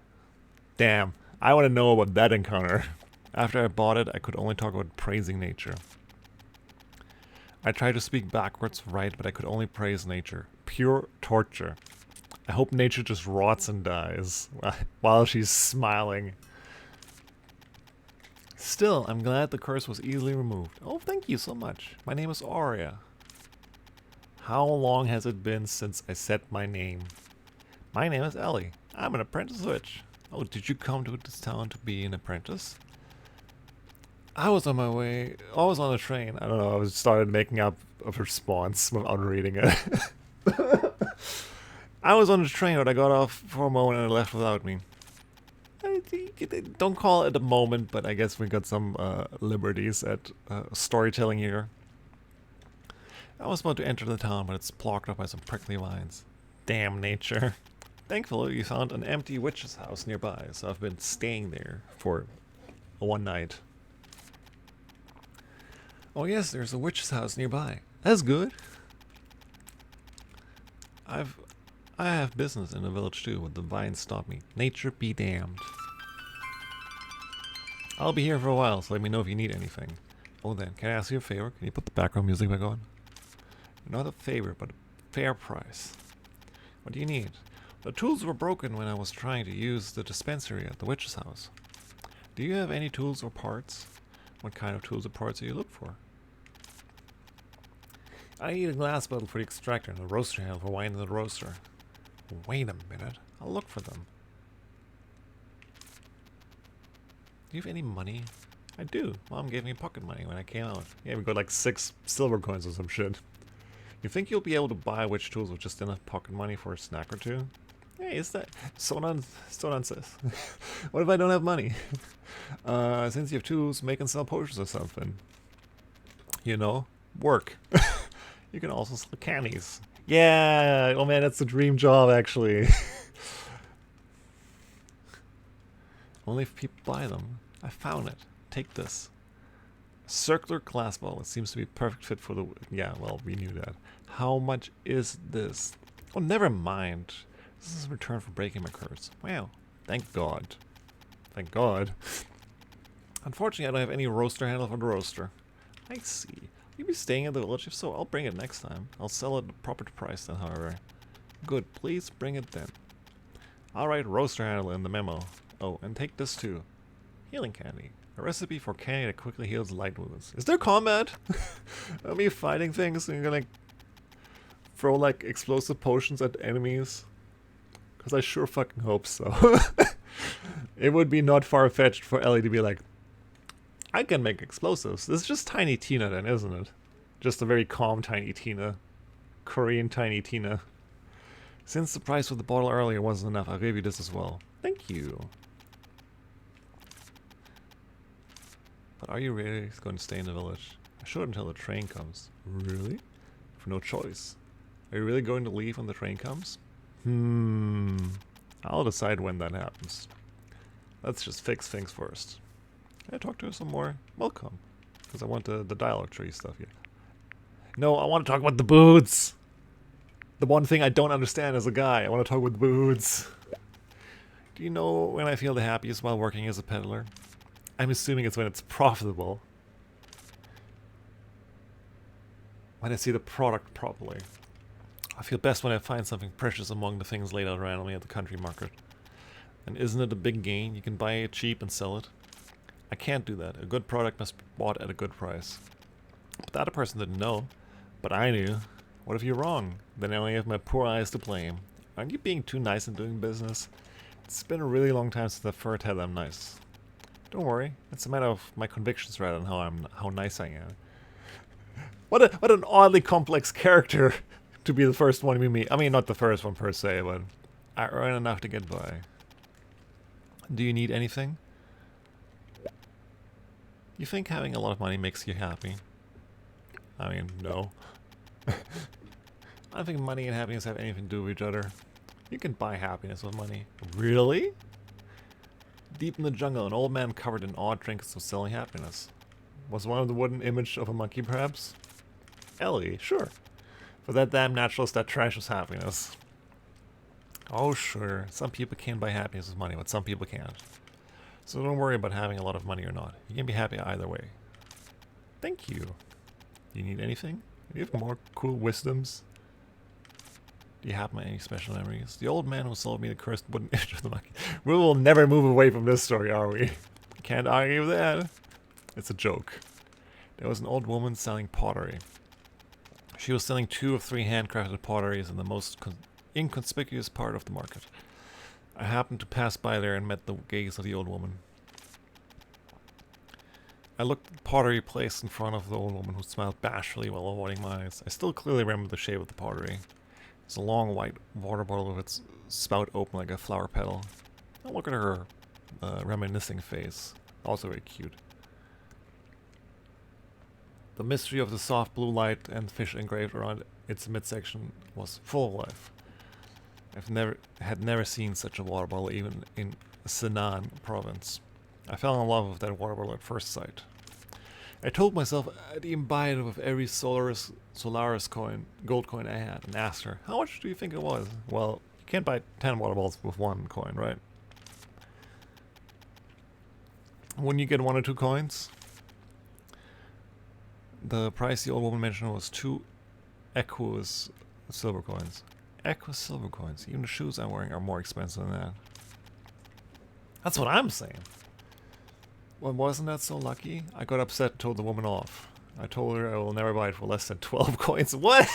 Damn, I want to know about that encounter. After I bought it, I could only talk about praising nature. I tried to speak backwards right, but I could only praise nature. Pure torture. I hope nature just rots and dies while she's smiling. Still, I'm glad the curse was easily removed. Oh, thank you so much. My name is Aurea. How long has it been since I said my name? My name is Ellie. I'm an apprentice witch. Oh, did you come to this town to be an apprentice? I was on my way. I was on a train. I don't know. I started making up a response without reading it. I was on the train, but I got off for a moment and it left without me. Don't call it a moment, but I guess we got some liberties at storytelling here. I was about to enter the town, but it's blocked up by some prickly vines. Damn nature. Thankfully, we found an empty witch's house nearby, so I've been staying there for one night. Oh yes, there's a witch's house nearby. That's good. I have business in the village too, but the vines stop me. Nature be damned. I'll be here for a while, so let me know if you need anything. Oh then, can I ask you a favor? Can you put the background music back on? Not a favor, but a fair price. What do you need? The tools were broken when I was trying to use the dispensary at the witch's house. Do you have any tools or parts? What kind of tools or parts do you look for? I need a glass bottle for the extractor and a roaster handle for wine in the roaster. Wait a minute, I'll look for them. Do you have any money? I do. Mom gave me pocket money when I came out. Yeah, we got like 6 silver coins or some shit. You think you'll be able to buy witch tools with just enough pocket money for a snack or two? Hey, is that... Sonan says. What if I don't have money? Since you have tools, make and sell potions or something. You know, work. You can also sell candies. Yeah! Oh man, that's the dream job, actually. Only if people buy them. I found it. Take this. Circular glass bottle. It seems to be a perfect fit for the... Yeah, well, we knew that. How much is this? Oh, never mind. This is a return for breaking my curse. Wow. Thank God. Thank God. Unfortunately, I don't have any roaster handle for the roaster. I see. You'll be staying at the village? If so, I'll bring it next time. I'll sell it at the proper price then, however. Good. Please bring it then. Alright, roaster handle in the memo. Oh, and take this too. Healing candy. A recipe for candy that quickly heals light wounds. Is there combat? Are we fighting things and you're gonna throw like explosive potions at enemies? Because I sure fucking hope so. It would be not far-fetched for Ellie to be like, I can make explosives. This is just Tiny Tina then, isn't it? Just a very calm Tiny Tina. Korean Tiny Tina. Since the price of the bottle earlier wasn't enough, I'll give you this as well. Thank you. But are you really going to stay in the village? I should until the train comes. Really? For no choice. Are you really going to leave when the train comes? I'll decide when that happens. Let's just fix things first. Can I talk to her some more? Welcome. Because I want the dialogue tree stuff here. No, I want to talk about the boots! The one thing I don't understand as a guy. I want to talk with boots. Do you know when I feel the happiest while working as a peddler? I'm assuming it's when it's profitable. When I see the product properly. I feel best when I find something precious among the things laid out randomly at the country market. And isn't it a big gain? You can buy it cheap and sell it. I can't do that. A good product must be bought at a good price. But that a person didn't know. But I knew. What if you're wrong? Then I only have my poor eyes to blame. Aren't you being too nice in doing business? It's been a really long time since I've heard that I'm nice. Don't worry. It's a matter of my convictions rather than how nice I am. What an oddly complex character to be the first one we meet. I mean, not the first one per se, but I earn enough to get by. Do you need anything? You think having a lot of money makes you happy? I mean, no. I don't think money and happiness have anything to do with each other. You can buy happiness with money. Really? Deep in the jungle, an old man covered in odd trinkets was selling happiness. Was one of the wooden image of a monkey, perhaps? Ellie, sure. For that damn naturalist, that trash was happiness. Oh, sure. Some people can buy happiness with money, but some people can't. So don't worry about having a lot of money or not. You can be happy either way. Thank you. Do you need anything? Do you have more cool wisdoms? Do you have any special memories? The old man who sold me the cursed wooden image of the monkey. We will never move away from this story, are we? Can't argue with that. It's a joke. There was an old woman selling pottery. She was selling 2 of 3 handcrafted potteries in the most inconspicuous part of the market. I happened to pass by there and met the gaze of the old woman. I looked at the pottery placed in front of the old woman, who smiled bashfully while avoiding my eyes. I still clearly remember the shape of the pottery. It's a long white water bottle with its spout open like a flower petal. I look at her reminiscing face. Also very cute. The mystery of the soft blue light and fish engraved around its midsection was full of life. Had never seen such a water bottle even in Sinan province. I fell in love with that water bottle at first sight. I told myself I'd even buy it with every Solaris gold coin I had, and asked her, how much do you think it was? Well, you can't buy 10 water bottles with 1 coin, right? Wouldn't you get 1 or 2 coins? The price the old woman mentioned was 2 Equus silver coins. Equus silver coins. Even the shoes I'm wearing are more expensive than that. That's what I'm saying. Well, wasn't that so lucky? I got upset and told the woman off. I told her I will never buy it for less than 12 coins. What?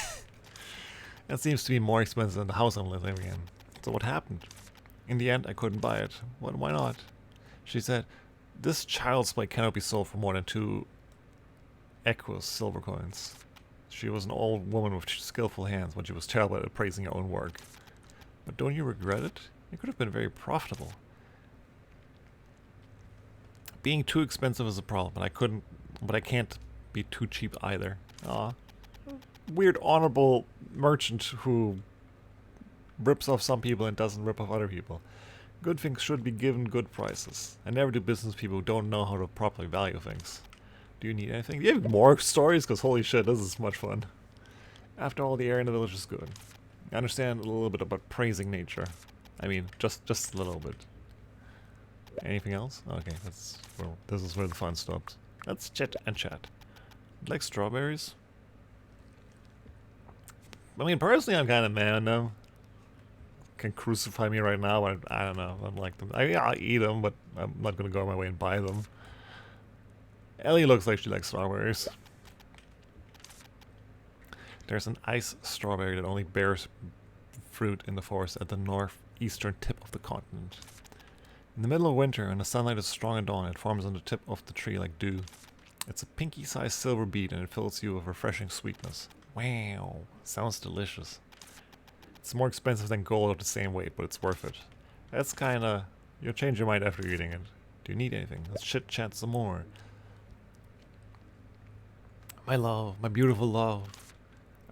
That seems to be more expensive than the house I'm living in. So what happened? In the end, I couldn't buy it. Why not? She said, This child's play cannot be sold for more than 2 Equus silver coins. She was an old woman with skillful hands, but she was terrible at appraising her own work. But don't you regret it? It could have been very profitable. Being too expensive is a problem, but I can't be too cheap either. Aw. Weird honorable merchant who rips off some people and doesn't rip off other people. Good things should be given good prices. I never do business with people who don't know how to properly value things. Do you need anything? Do you have more stories? Because holy shit, this is much fun. After all, the air in the village is good. I understand a little bit about praising nature. I mean, just a little bit. Anything else? Okay, this is where the fun stopped. Let's chit and chat. Like strawberries? I mean, personally, I'm kind of mad now. Can crucify me right now, but I don't know. I like them. I'll eat them, but I'm not gonna go on my way and buy them. Ellie looks like she likes strawberries. There's an ice strawberry that only bears fruit in the forest at the northeastern tip of the continent. In the middle of winter, when the sunlight is strong at dawn, it forms on the tip of the tree like dew. It's a pinky-sized silver bead, and it fills you with refreshing sweetness. Wow, sounds delicious. It's more expensive than gold of the same weight, but it's worth it. That's kinda... You'll change your mind after eating it. Do you need anything? Let's chit-chat some more. My love, my beautiful love.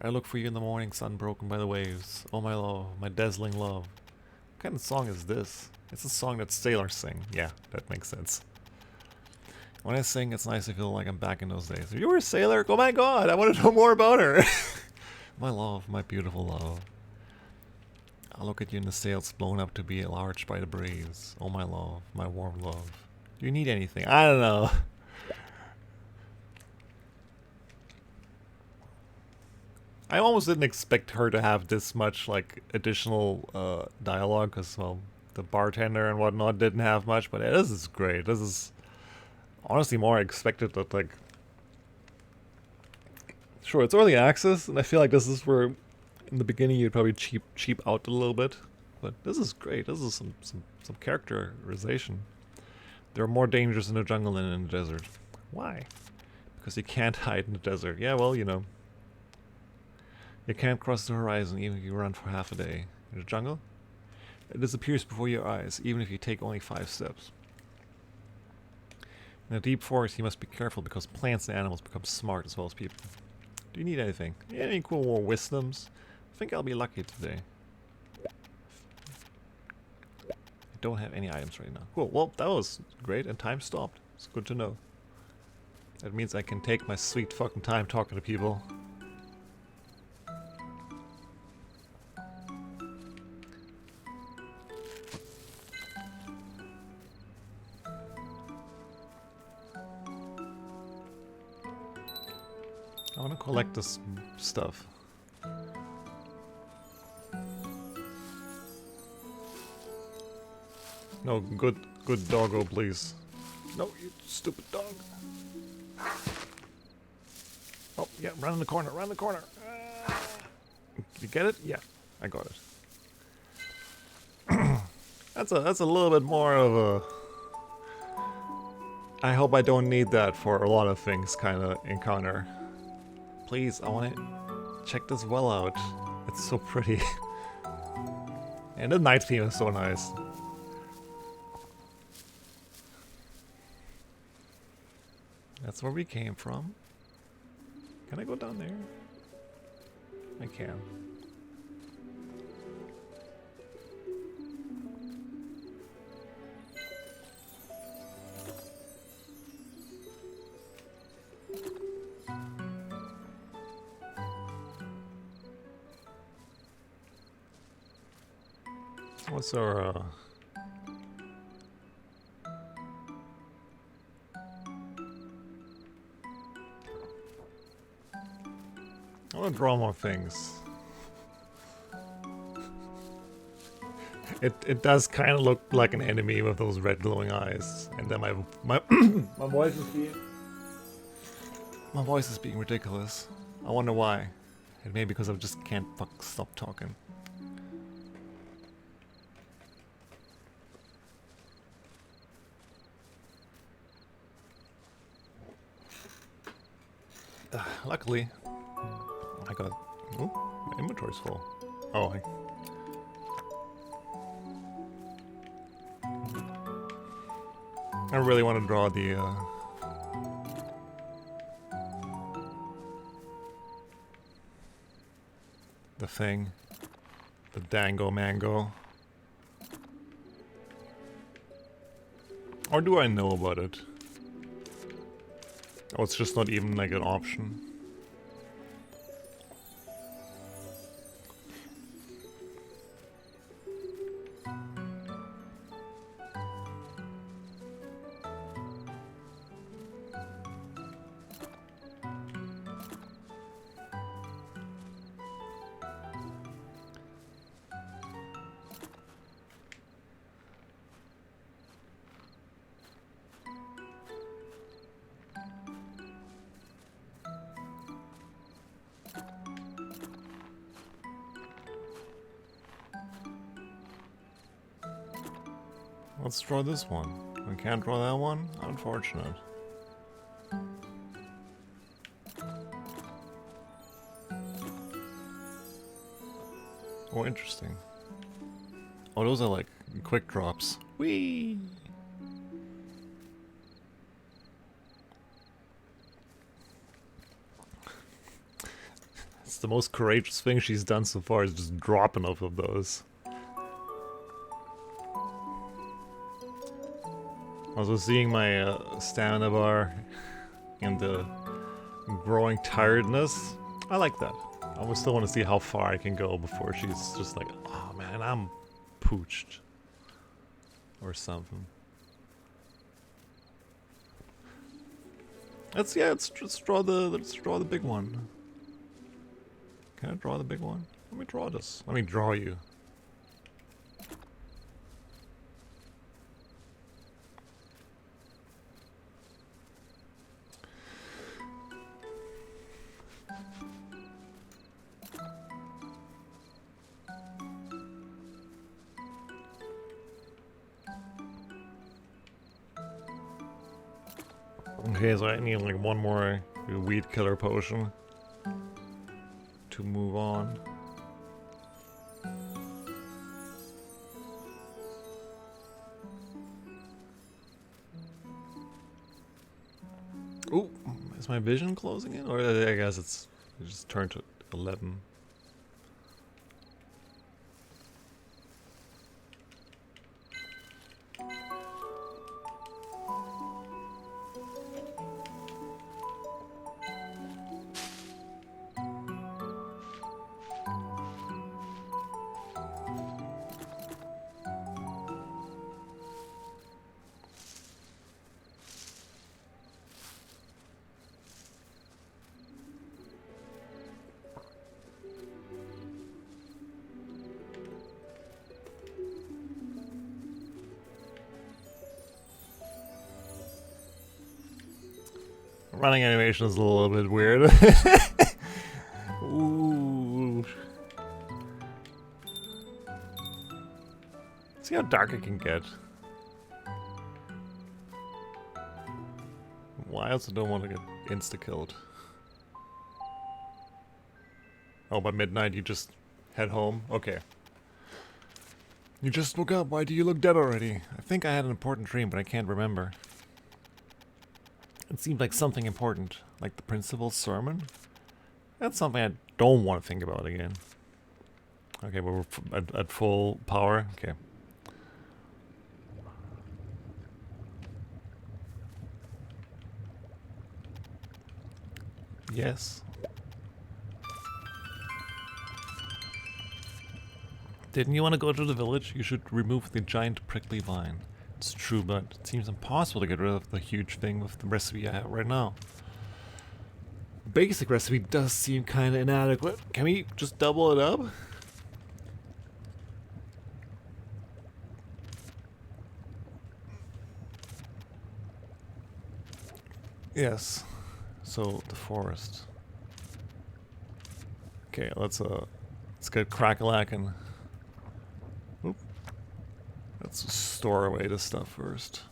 I look for you in the morning sun broken by the waves. Oh my love, my dazzling love. What kind of song is this? It's a song that sailors sing. Yeah, that makes sense. When I sing, it's nice to feel like I'm back in those days. If you were a sailor, oh my god, I want to know more about her. My love, my beautiful love. I look at you in the sails blown up to be enlarged by the breeze. Oh my love, my warm love. Do you need anything? I don't know. I almost didn't expect her to have this much, like, additional dialogue, because, well, the bartender and whatnot didn't have much, but this is great. This is honestly more expected that, like... Sure, it's early access, and I feel like this is where, in the beginning, you'd probably cheap out a little bit, but this is great. This is some characterization. There are more dangers in the jungle than in the desert. Why? Because you can't hide in the desert. Yeah, well, you know. You can't cross the horizon even if you run for half a day. In the jungle, it disappears before your eyes, even if you take only 5 steps. In a deep forest, you must be careful because plants and animals become smart as well as people. Do you need anything? Any cool more wisdoms? I think I'll be lucky today. I don't have any items right now. Cool, well, that was great, and time stopped. It's good to know. That means I can take my sweet fucking time talking to people. I want to collect this stuff. No, good doggo, please. No, you stupid dog. Oh, yeah, run in the corner, run in the corner. You get it? Yeah, I got it. That's a little bit more of a... I hope I don't need that for a lot of things kind of encounter. Please, I want to check this well out. It's so pretty. And the night theme is so nice. That's where we came from. Can I go down there? I can. What's our, I want to draw more things. It does kind of look like an enemy with those red glowing eyes, and then my voice is being ridiculous. I wonder why. It may be because I just can't stop talking. Luckily, I got... Oh, my inventory's full. Oh, I really want to draw the thing. The Dango Mango. Or do I know about it? Oh, it's just not even like an option. Let's draw this one. We can't draw that one? Unfortunate. Oh, interesting. Oh, those are like quick drops. Whee! It's the most courageous thing she's done so far, is just drop enough of those. Also seeing my stamina bar and the growing tiredness, I like that. I would still want to see how far I can go before she's just like, oh man, I'm pooched. Or something. Let's draw the big one. Can I draw the big one? Let me draw this. Let me draw you. Okay, so I need like one more weed killer potion to move on. Ooh, is my vision closing in? Or I guess it just turned to 11. Running animation is a little bit weird. Ooh. See how dark it can get. Well, I also don't want to get insta-killed. Oh, by midnight you just head home? Okay. You just woke up, why do you look dead already? I think I had an important dream, but I can't remember. It seemed like something important, like the principal's sermon. That's something I don't want to think about again. Okay, but we're at full power. Okay. Yes. Didn't you want to go to the village? You should remove the giant prickly vine. It's true, but it seems impossible to get rid of the huge thing with the recipe I have right now. The basic recipe does seem kind of inadequate. Can we just double it up? Yes. So, the forest. Okay, let's get crack-a-lackin'. Oop. Let's store away this stuff first.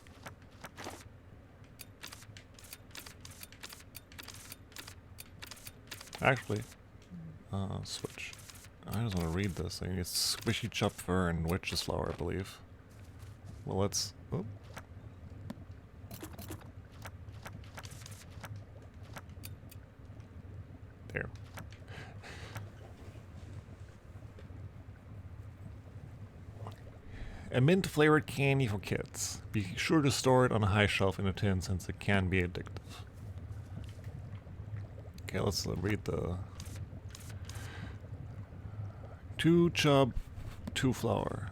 Actually, switch. I just want to read this thing. It's squishy chub fur and witch's flower, I believe. Well, let's... Oh. There. A mint-flavored candy for kids. Be sure to store it on a high shelf in a tin since it can be addictive. Okay, let's read the... 2 chub, 2 flour.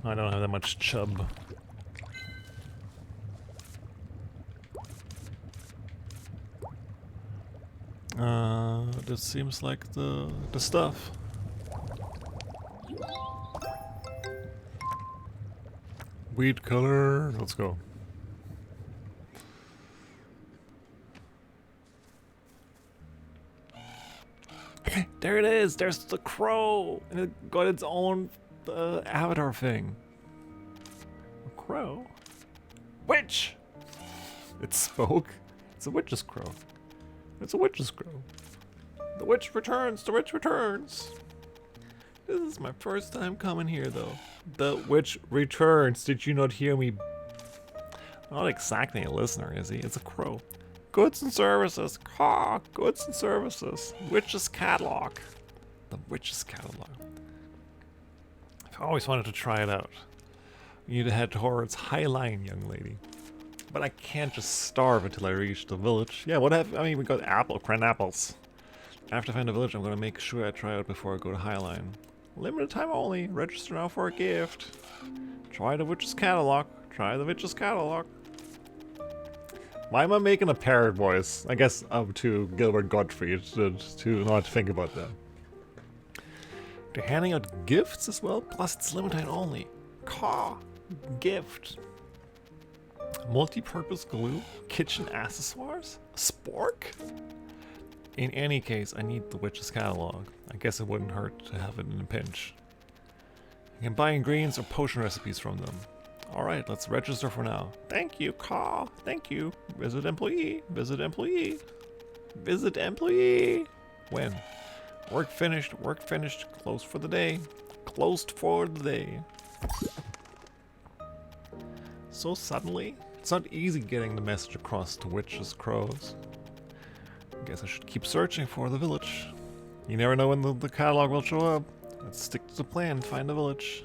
I don't have that much chub. This seems like the stuff. Wheat color, let's go. There it is, there's the crow! And it got its own avatar thing. A crow? Witch! It spoke. It's a witch's crow. It's a witch's crow. The witch returns, the witch returns! This is my first time coming here though. The witch returns, did you not hear me? Not exactly a listener, is he? It's a crow. Goods and services. Caw, goods and services. Witch's catalog. The witch's catalog. I've always wanted to try it out. You need to head towards Highline, young lady. But I can't just starve until I reach the village. Yeah, what have I mean, we got cran apples. After I find the village, I'm gonna make sure I try it before I go to Highline. Limited time only. Register now for a gift. Try the witch's catalog. Try the witch's catalog. Why am I making a parrot voice? I guess up to Gilbert Gottfried to not think about that. They're handing out gifts as well, plus it's limited time only. Caw, gift. Multi-purpose glue, kitchen accessoires, spork. In any case, I need the witch's catalog. I guess it wouldn't hurt to have it in a pinch. You can buy ingredients or potion recipes from them. Alright, let's register for now. Thank you, Caw. Thank you. Visit employee. Visit employee. Visit employee. When? Work finished. Work finished. Closed for the day. Closed for the day. So suddenly? It's not easy getting the message across to witches' crows. I guess I should keep searching for the village. You never know when the catalog will show up. Let's stick to the plan and find the village.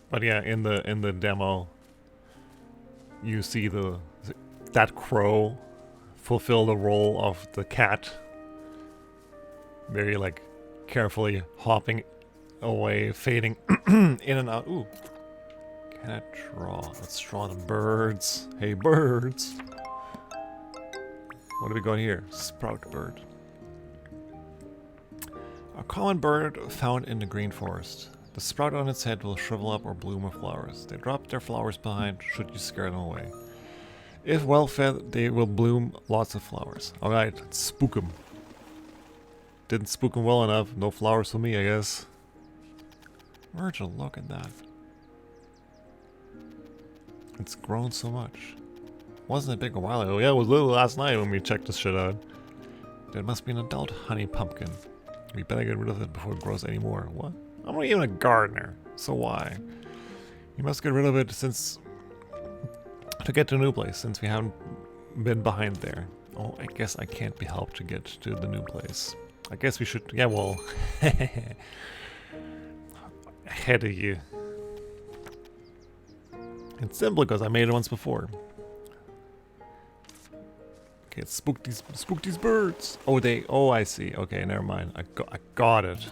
But yeah, in the demo, you see that crow fulfill the role of the cat. Very like carefully hopping away, fading in and out. Ooh, can I draw? Let's draw the birds. Hey birds. What do we got here? Sprout bird. A common bird found in the green forest. The sprout on its head will shrivel up or bloom with flowers. They drop their flowers behind should you scare them away. If well fed, they will bloom lots of flowers. Alright, let's spook them. Didn't spook them well enough. No flowers for me, I guess. Virgil, look at that. It's grown so much. Wasn't it big a while ago? Yeah, it was little last night when we checked this shit out. There must be an adult honey pumpkin. We better get rid of it before it grows any more. What? I'm not even a gardener, so why? You must get rid of it to get to a new place, since we haven't been behind there. Oh, I guess I can't be helped to get to the new place. I guess we should, yeah, well, ahead of you. It's simple because I made it once before. Okay, let's spook these birds. Oh, I see. Okay, never mind. I got it.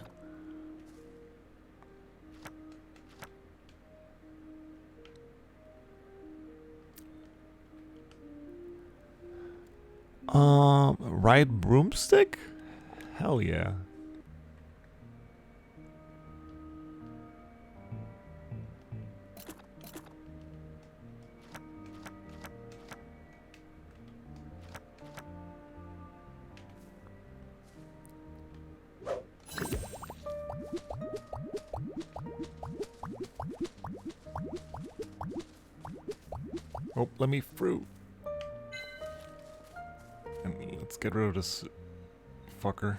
Ride broomstick? Hell yeah. Oh, let me through. And let's get rid of this fucker.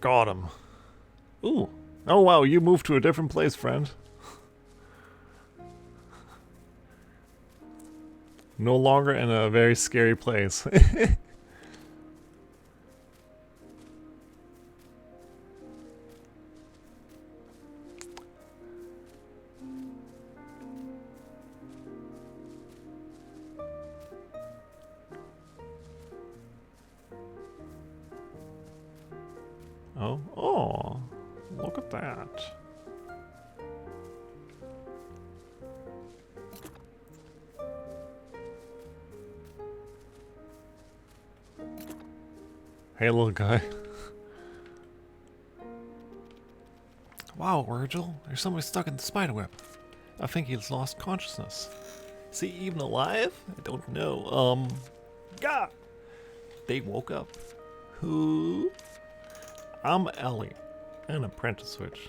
Got him. Ooh. Oh wow, you moved to a different place, friend. No longer in a very scary place. Oh, look at that. Hey, little guy. Wow, Virgil, there's somebody stuck in the spiderweb. I think he's lost consciousness. Is he even alive? I don't know. God! They woke up. Who? I'm Ellie, an apprentice witch.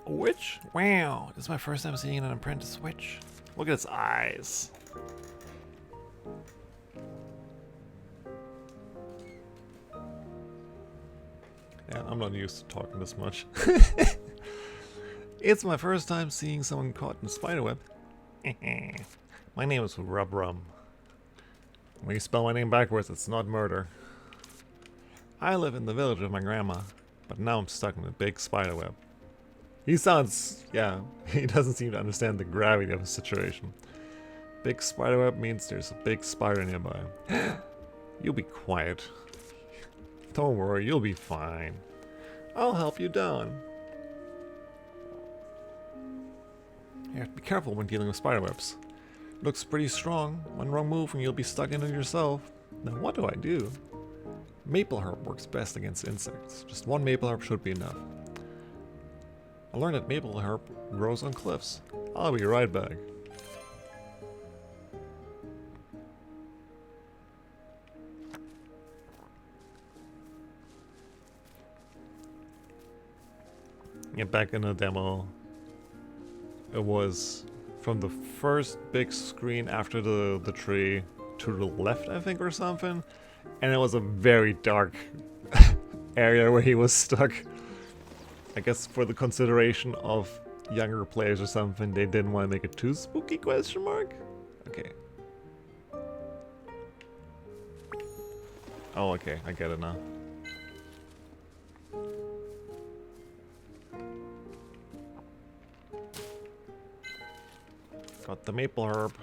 A witch? Wow, this is my first time seeing an apprentice witch. Look at its eyes. Yeah, I'm not used to talking this much. It's my first time seeing someone caught in a spiderweb. My name is Rubrum. When you spell my name backwards, it's not murder. I live in the village with my grandma, but now I'm stuck in a big spiderweb. He sounds, yeah, he doesn't seem to understand the gravity of the situation. Big spiderweb means there's a big spider nearby. You'll be quiet. Don't worry, you'll be fine. I'll help you down. You have to be careful when dealing with spiderwebs. Looks pretty strong. One wrong move and you'll be stuck in it yourself. Now what do I do? Maple herb works best against insects. Just one maple herb should be enough. I learned that maple herb grows on cliffs. I'll be right back. Get back in the demo. It was from the first big screen after the tree to the left, I think, or something. And it was a very dark area where he was stuck. I guess for the consideration of younger players or something, they didn't want to make it too spooky, question mark? Okay. Oh, okay, I get it now. Got the maple herb.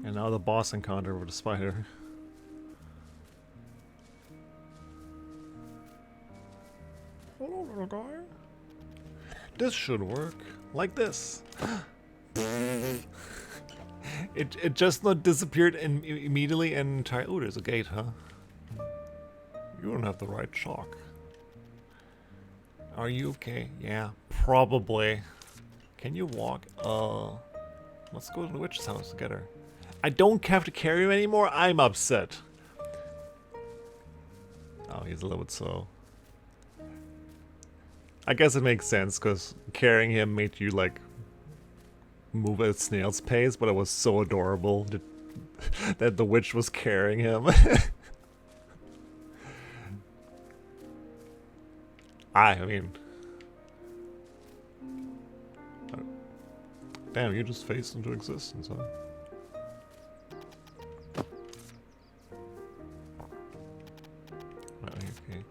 And now the boss encounter with the spider. Hello, little guy. This should work. Like this. It just not disappeared immediately and entire. Oh, there's a gate, huh? You don't have the right chalk. Are you okay? Yeah, probably. Can you walk? Let's go to the witch's house together. I don't have to carry him anymore? I'm upset. Oh, he's a little bit slow. I guess it makes sense, because carrying him made you, like, move at a snail's pace, but it was so adorable that the witch was carrying him. I mean... Damn, you just faced into existence, huh? Okay.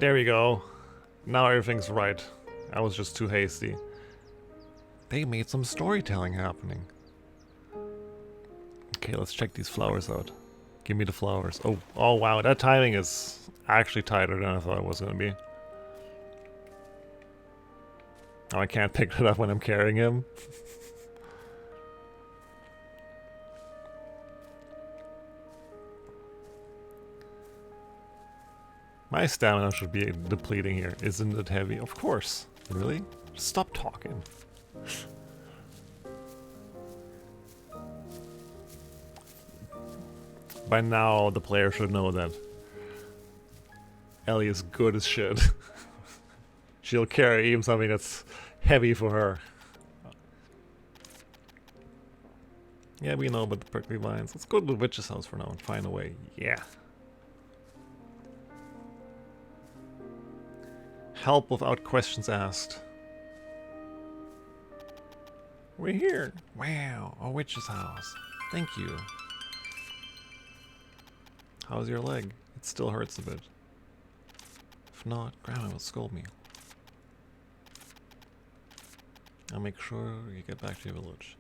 There we go. Now everything's right. I was just too hasty. They made some storytelling happening. Okay, let's check these flowers out. Give me the flowers. Oh wow, that timing is actually tighter than I thought it was gonna be. Oh, I can't pick it up when I'm carrying him. My stamina should be depleting here. Isn't it heavy? Of course. Really? Stop talking. By now, the player should know that Ellie is good as shit. She'll carry even something that's heavy for her. Yeah, we know about the prickly vines. Let's go to the witch's house for now and find a way. Yeah. Help without questions asked. We're here. Wow, a witch's house. Thank you. How's your leg? It still hurts a bit. If not, Grandma will scold me. I'll make sure you get back to your village.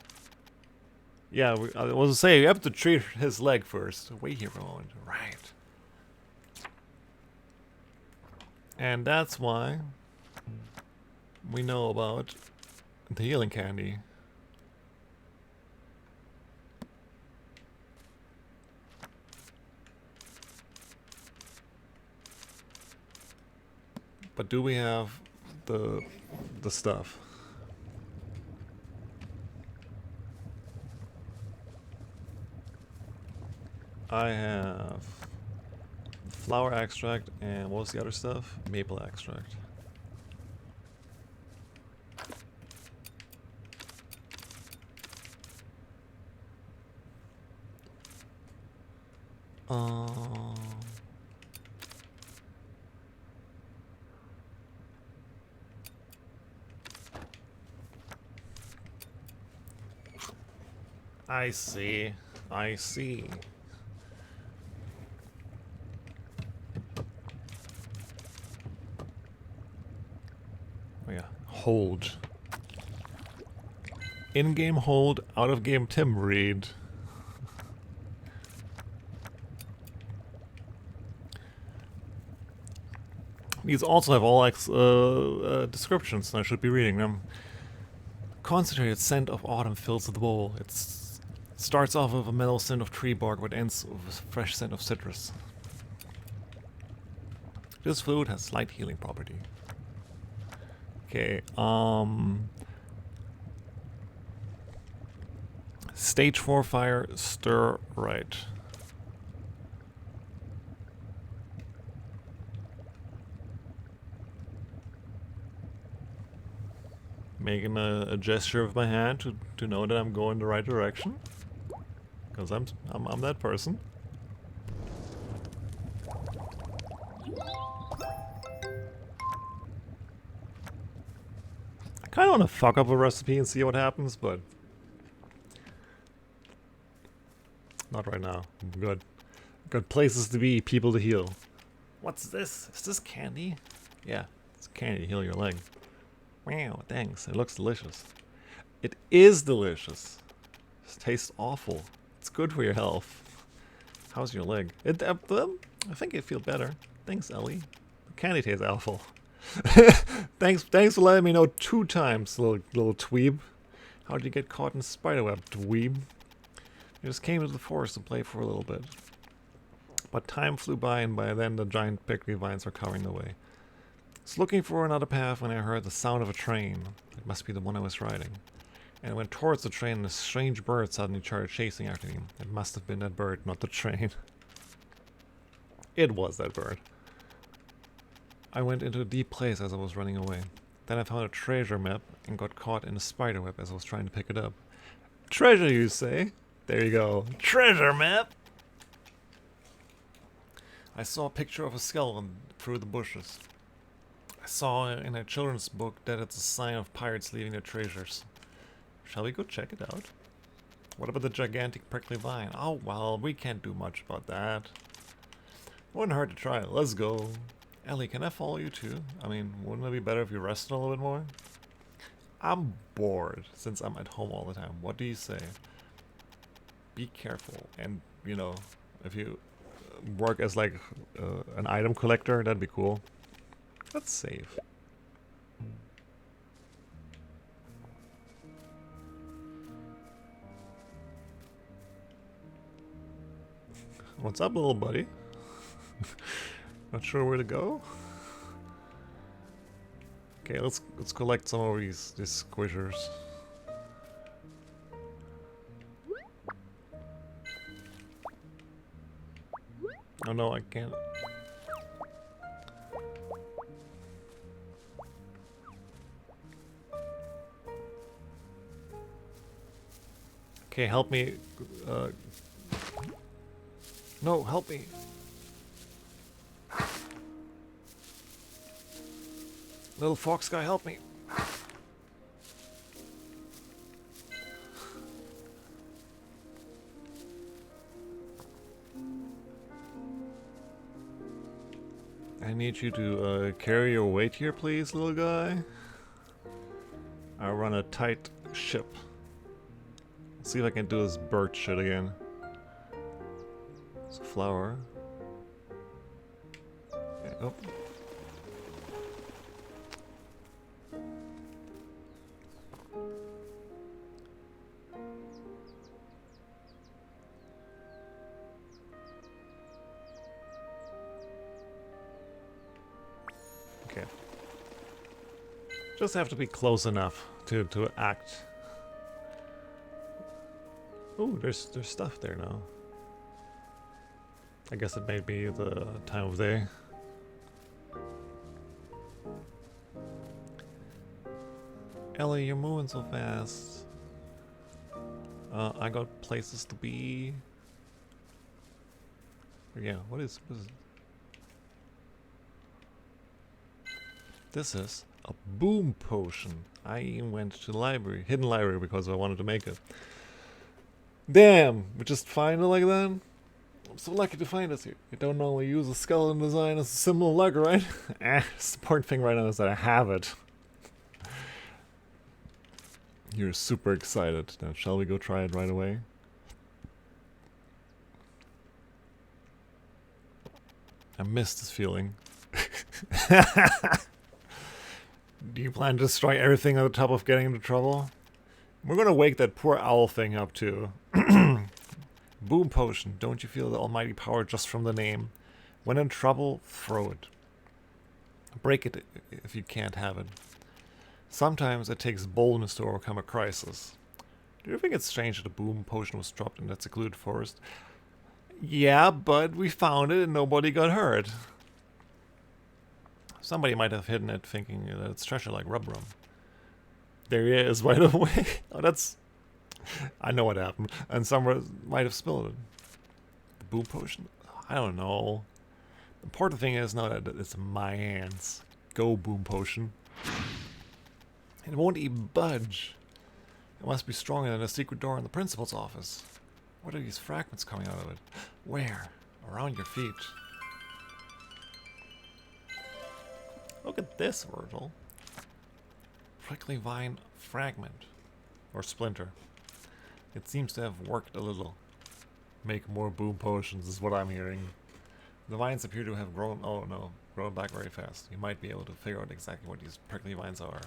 Yeah, I was gonna say, you have to treat his leg first. Wait here for a moment. Right. And that's why we know about the healing candy. But do we have the stuff? I have flower extract and what was the other stuff? Maple extract. I see. I see. Oh yeah, hold. In-game hold, out-of-game Tim read. These also have all descriptions, and I should be reading them. Concentrated scent of autumn fills the bowl. It starts off with a mellow scent of tree bark, but ends with a fresh scent of citrus. This food has slight healing property. Okay, Stage 4 fire, stir right. Making a gesture with my hand to know that I'm going the right direction. Because I'm that person. I kind of want to fuck up a recipe and see what happens, but not right now. I'm good. Good places to be, people to heal. What's this? Is this candy? Yeah, it's candy to heal your leg. Wow, thanks. It looks delicious. It is delicious. It tastes awful. It's good for your health. How's your leg? I think it feels better. Thanks, Ellie. The candy tastes awful. Thanks for letting me know 2 times, little tweeb. How'd you get caught in a spiderweb, dweeb? I just came to the forest to play for a little bit. But time flew by, and by then the giant prickly vines were covering the way. I was looking for another path when I heard the sound of a train. It must be the one I was riding. And I went towards the train, and a strange bird suddenly started chasing after me. It must have been that bird, not the train. It was that bird. I went into a deep place as I was running away. Then I found a treasure map and got caught in a spiderweb as I was trying to pick it up. Treasure, you say? There you go. Treasure map! I saw a picture of a skeleton through the bushes. I saw in a children's book that it's a sign of pirates leaving their treasures. Shall we go check it out? What about the gigantic prickly vine? Oh well, we can't do much about that. Wouldn't hurt to try. Let's go. Ellie, can I follow you too? I mean, wouldn't it be better if you rested a little bit more? I'm bored since I'm at home all the time. What do you say? Be careful, and you know, if you work as like an item collector, that'd be cool. Let's save. What's up, little buddy? Not sure where to go. Okay, let's collect some of these squishers. Oh no, I can't. Okay, help me. No, help me. Little fox guy, help me. I need you to carry your weight here, please, little guy. I run a tight ship. Let's see if I can do this bird shit again. It's a flower. Okay, oh. Okay. Just have to be close enough to act. Oh, there's stuff there now. I guess it may be the time of day. Ellie, you're moving so fast. I got places to be. Yeah, what is this is a boom potion. I even went to the library, hidden library, because I wanted to make it. Damn, we just find it like that? I'm so lucky to find us here. You don't normally use a skeleton design as a symbol of luck, right? The important thing right now is that I have it. You're super excited. Now, shall we go try it right away? I miss this feeling. Do you plan to destroy everything on the top of getting into trouble? We're gonna wake that poor owl thing up too. Boom potion. Don't you feel the almighty power just from the name? When in trouble, throw it. Break it if you can't have it. Sometimes it takes boldness to overcome a crisis. Do you think it's strange that a boom potion was dropped in that secluded forest? Yeah, but we found it and nobody got hurt. Somebody might have hidden it thinking that it's treasure like Rubrum. There he is, by the way. Oh, that's... I know what happened. And someone might have spilled it. The boom potion? I don't know. The important thing is now that it's in my hands. Go, boom potion. It won't even budge. It must be stronger than a secret door in the principal's office. What are these fragments coming out of it? Where? Around your feet. Look at this, Virgil. Prickly vine fragment. Or splinter. It seems to have worked a little. Make more boom potions is what I'm hearing. The vines appear to have grown... Oh no. Grown back very fast. You might be able to figure out exactly what these prickly vines are.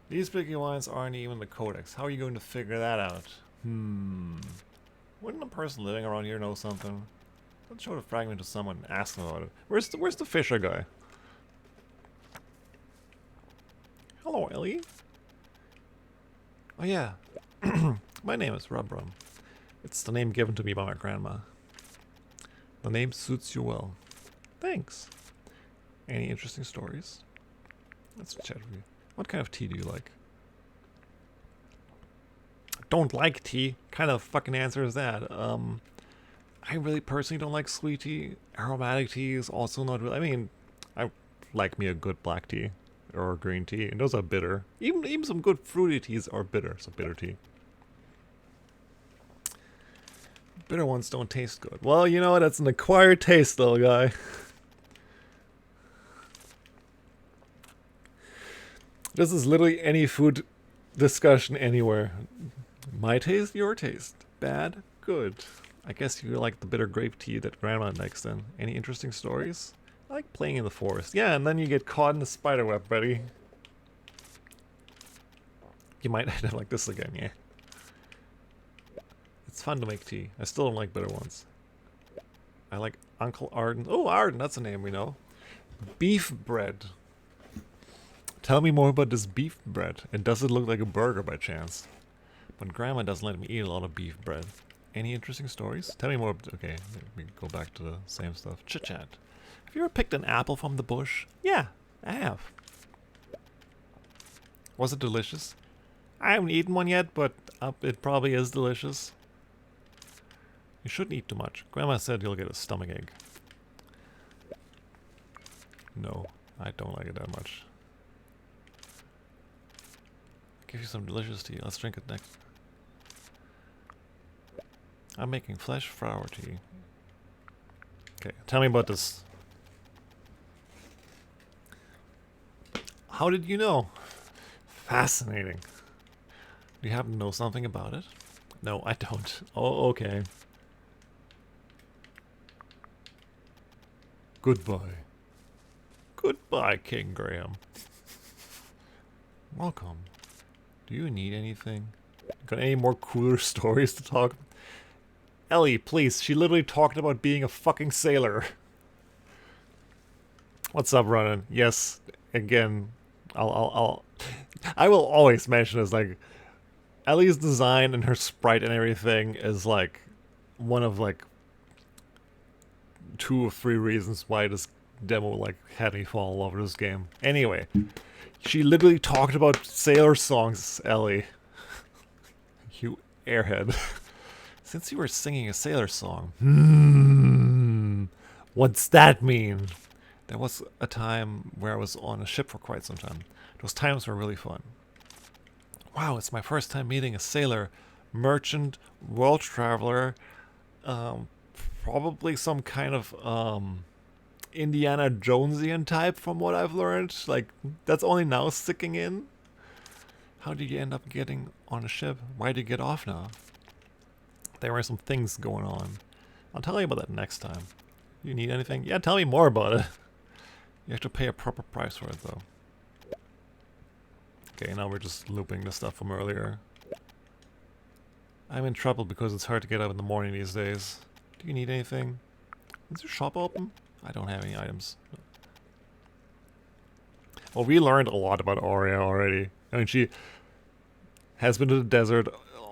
These prickly vines aren't even the codex. How are you going to figure that out? Wouldn't a person living around here know something? Let's show the fragment to someone and ask them about it. Where's the fisher guy? Hello, Ellie. Oh yeah. My name is Rubrum. It's the name given to me by my grandma. The name suits you well. Thanks. Any interesting stories? Let's chat with you. What kind of tea do you like? Don't like tea? What kind of fucking answer is that? I really personally don't like sweet tea. Aromatic tea is also not really... I mean, I like me a good black tea. Or green tea. And those are bitter. Even some good fruity teas are bitter. So bitter tea. Bitter ones don't taste good. Well, you know what? That's an acquired taste, little guy. This is literally any food discussion anywhere. My taste, your taste. Bad, good. I guess you like the bitter grape tea that Grandma makes then. Any interesting stories? I like playing in the forest. Yeah, and then you get caught in the spider web, buddy. You might end up like this again, yeah. It's fun to make tea. I still don't like bitter ones. I like Uncle Arden. Oh, Arden, that's a name we know. Beef bread. Tell me more about this beef bread. And does it look like a burger by chance? But Grandma doesn't let me eat a lot of beef bread. Any interesting stories? Tell me more. Okay, we go back to the same stuff. Chit chat. Have you ever picked an apple from the bush? Yeah, I have. Was it delicious? I haven't eaten one yet, but it probably is delicious. You shouldn't eat too much. Grandma said you'll get a stomachache. No, I don't like it that much. I'll give you some delicious tea. Let's drink it next. I'm making flesh flower tea. Okay, tell me about this. How did you know? Fascinating. Do you happen to know something about it? No, I don't. Oh, okay. Goodbye. Goodbye, King Graham. Welcome. Do you need anything? Got any more cooler stories to talk? Ellie, please. She literally talked about being a fucking sailor. What's up, Ronan? Yes, again, I will always mention this, like, Ellie's design and her sprite and everything is, like, one of, like, 2 or 3 reasons why this demo, like, had me fall in love with this game. Anyway, she literally talked about sailor songs, Ellie. You airhead. Since you were singing a sailor song, what's that mean? There was a time where I was on a ship for quite some time. Those times were really fun. Wow, it's my first time meeting a sailor, merchant, world traveler, probably some kind of Indiana Jonesian type from what I've learned. Like, that's only now sticking in. How did you end up getting on a ship? Why did you get off now? There were some things going on. I'll tell you about that next time. You need anything? Yeah, tell me more about it. You have to pay a proper price for it, though. Okay, now we're just looping the stuff from earlier. I'm in trouble because it's hard to get up in the morning these days. Do you need anything? Is your shop open? I don't have any items. Well, we learned a lot about Aurea already. I mean, she has been to the desert,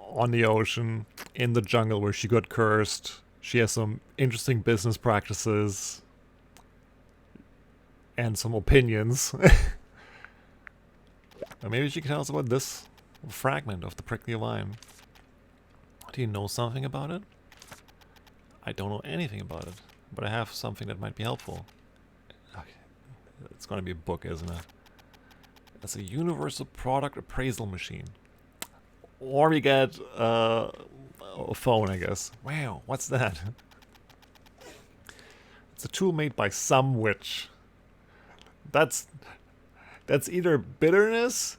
on the ocean, in the jungle where she got cursed. She has some interesting business practices. And some opinions. Or maybe she can tell us about this fragment of the prickly vine. Do you know something about it? I don't know anything about it, but I have something that might be helpful. Okay. It's going to be a book, isn't it? It's a universal product appraisal machine. Or we get a phone, I guess. Wow, what's that? It's a tool made by some witch. That's either bitterness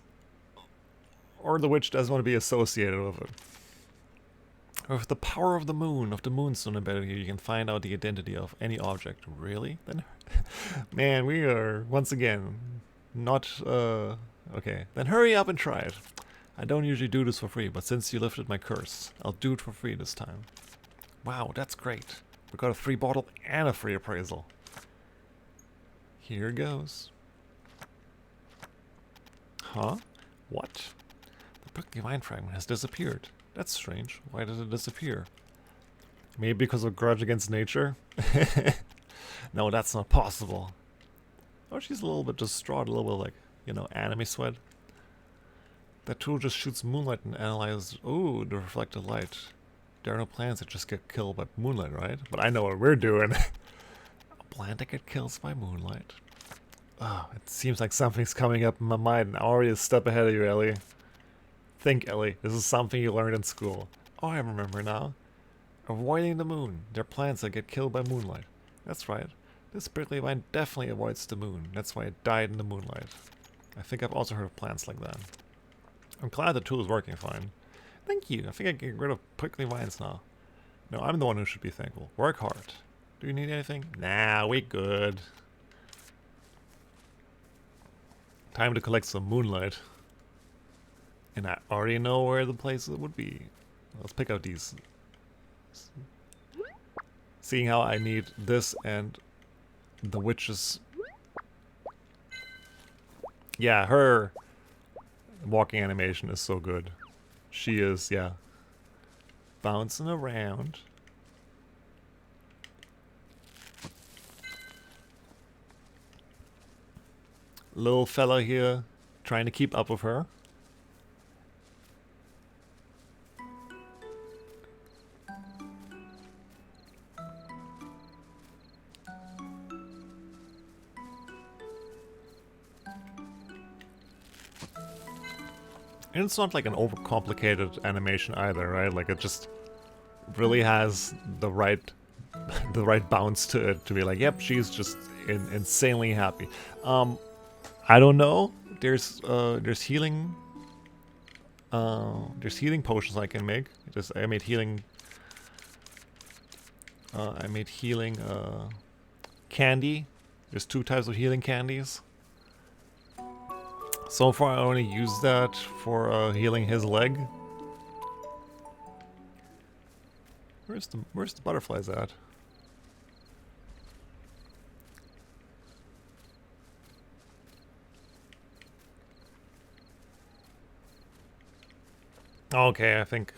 or the witch doesn't want to be associated with it. With the power of the moonstone embedded here, you can find out the identity of any object. Really? Then, man, we are once again not okay. Then hurry up and try it. I don't usually do this for free, but since you lifted my curse, I'll do it for free this time. Wow, that's great. We got a free bottle and a free appraisal. Here goes. Huh? What? The prickly vine fragment has disappeared. That's strange. Why did it disappear? Maybe because of grudge against nature? No, that's not possible. Oh, she's a little bit distraught, a little bit like, you know, anime sweat. That tool just shoots moonlight and analyzes, ooh, the reflected light. There are no plants that just get killed by moonlight, right? But I know what we're doing. A plant that gets killed by moonlight. Oh, it seems like something's coming up in my mind. I'm already a step ahead of you, Ellie. Think, Ellie. This is something you learned in school. Oh, I remember now. Avoiding the moon. There are plants that get killed by moonlight. That's right. This prickly vine definitely avoids the moon. That's why it died in the moonlight. I think I've also heard of plants like that. I'm glad the tool is working fine. Thank you. I think I can get rid of prickly vines now. No, I'm the one who should be thankful. Work hard. Do you need anything? Nah, we good. Time to collect some moonlight. And I already know where the place would be. Let's pick out these. Seeing how I need this and the witch's... Yeah, her walking animation is so good. She is, yeah, bouncing around. Little fella here trying to keep up with her. And it's not like an overcomplicated animation either, right? Like it just really has the right bounce to it to be like, yep, she's just insanely happy. I don't know. There's healing potions I can make. I made healing candy. There's 2 types of healing candies. So far I only used that for healing his leg. Where's the butterflies at? Okay, I think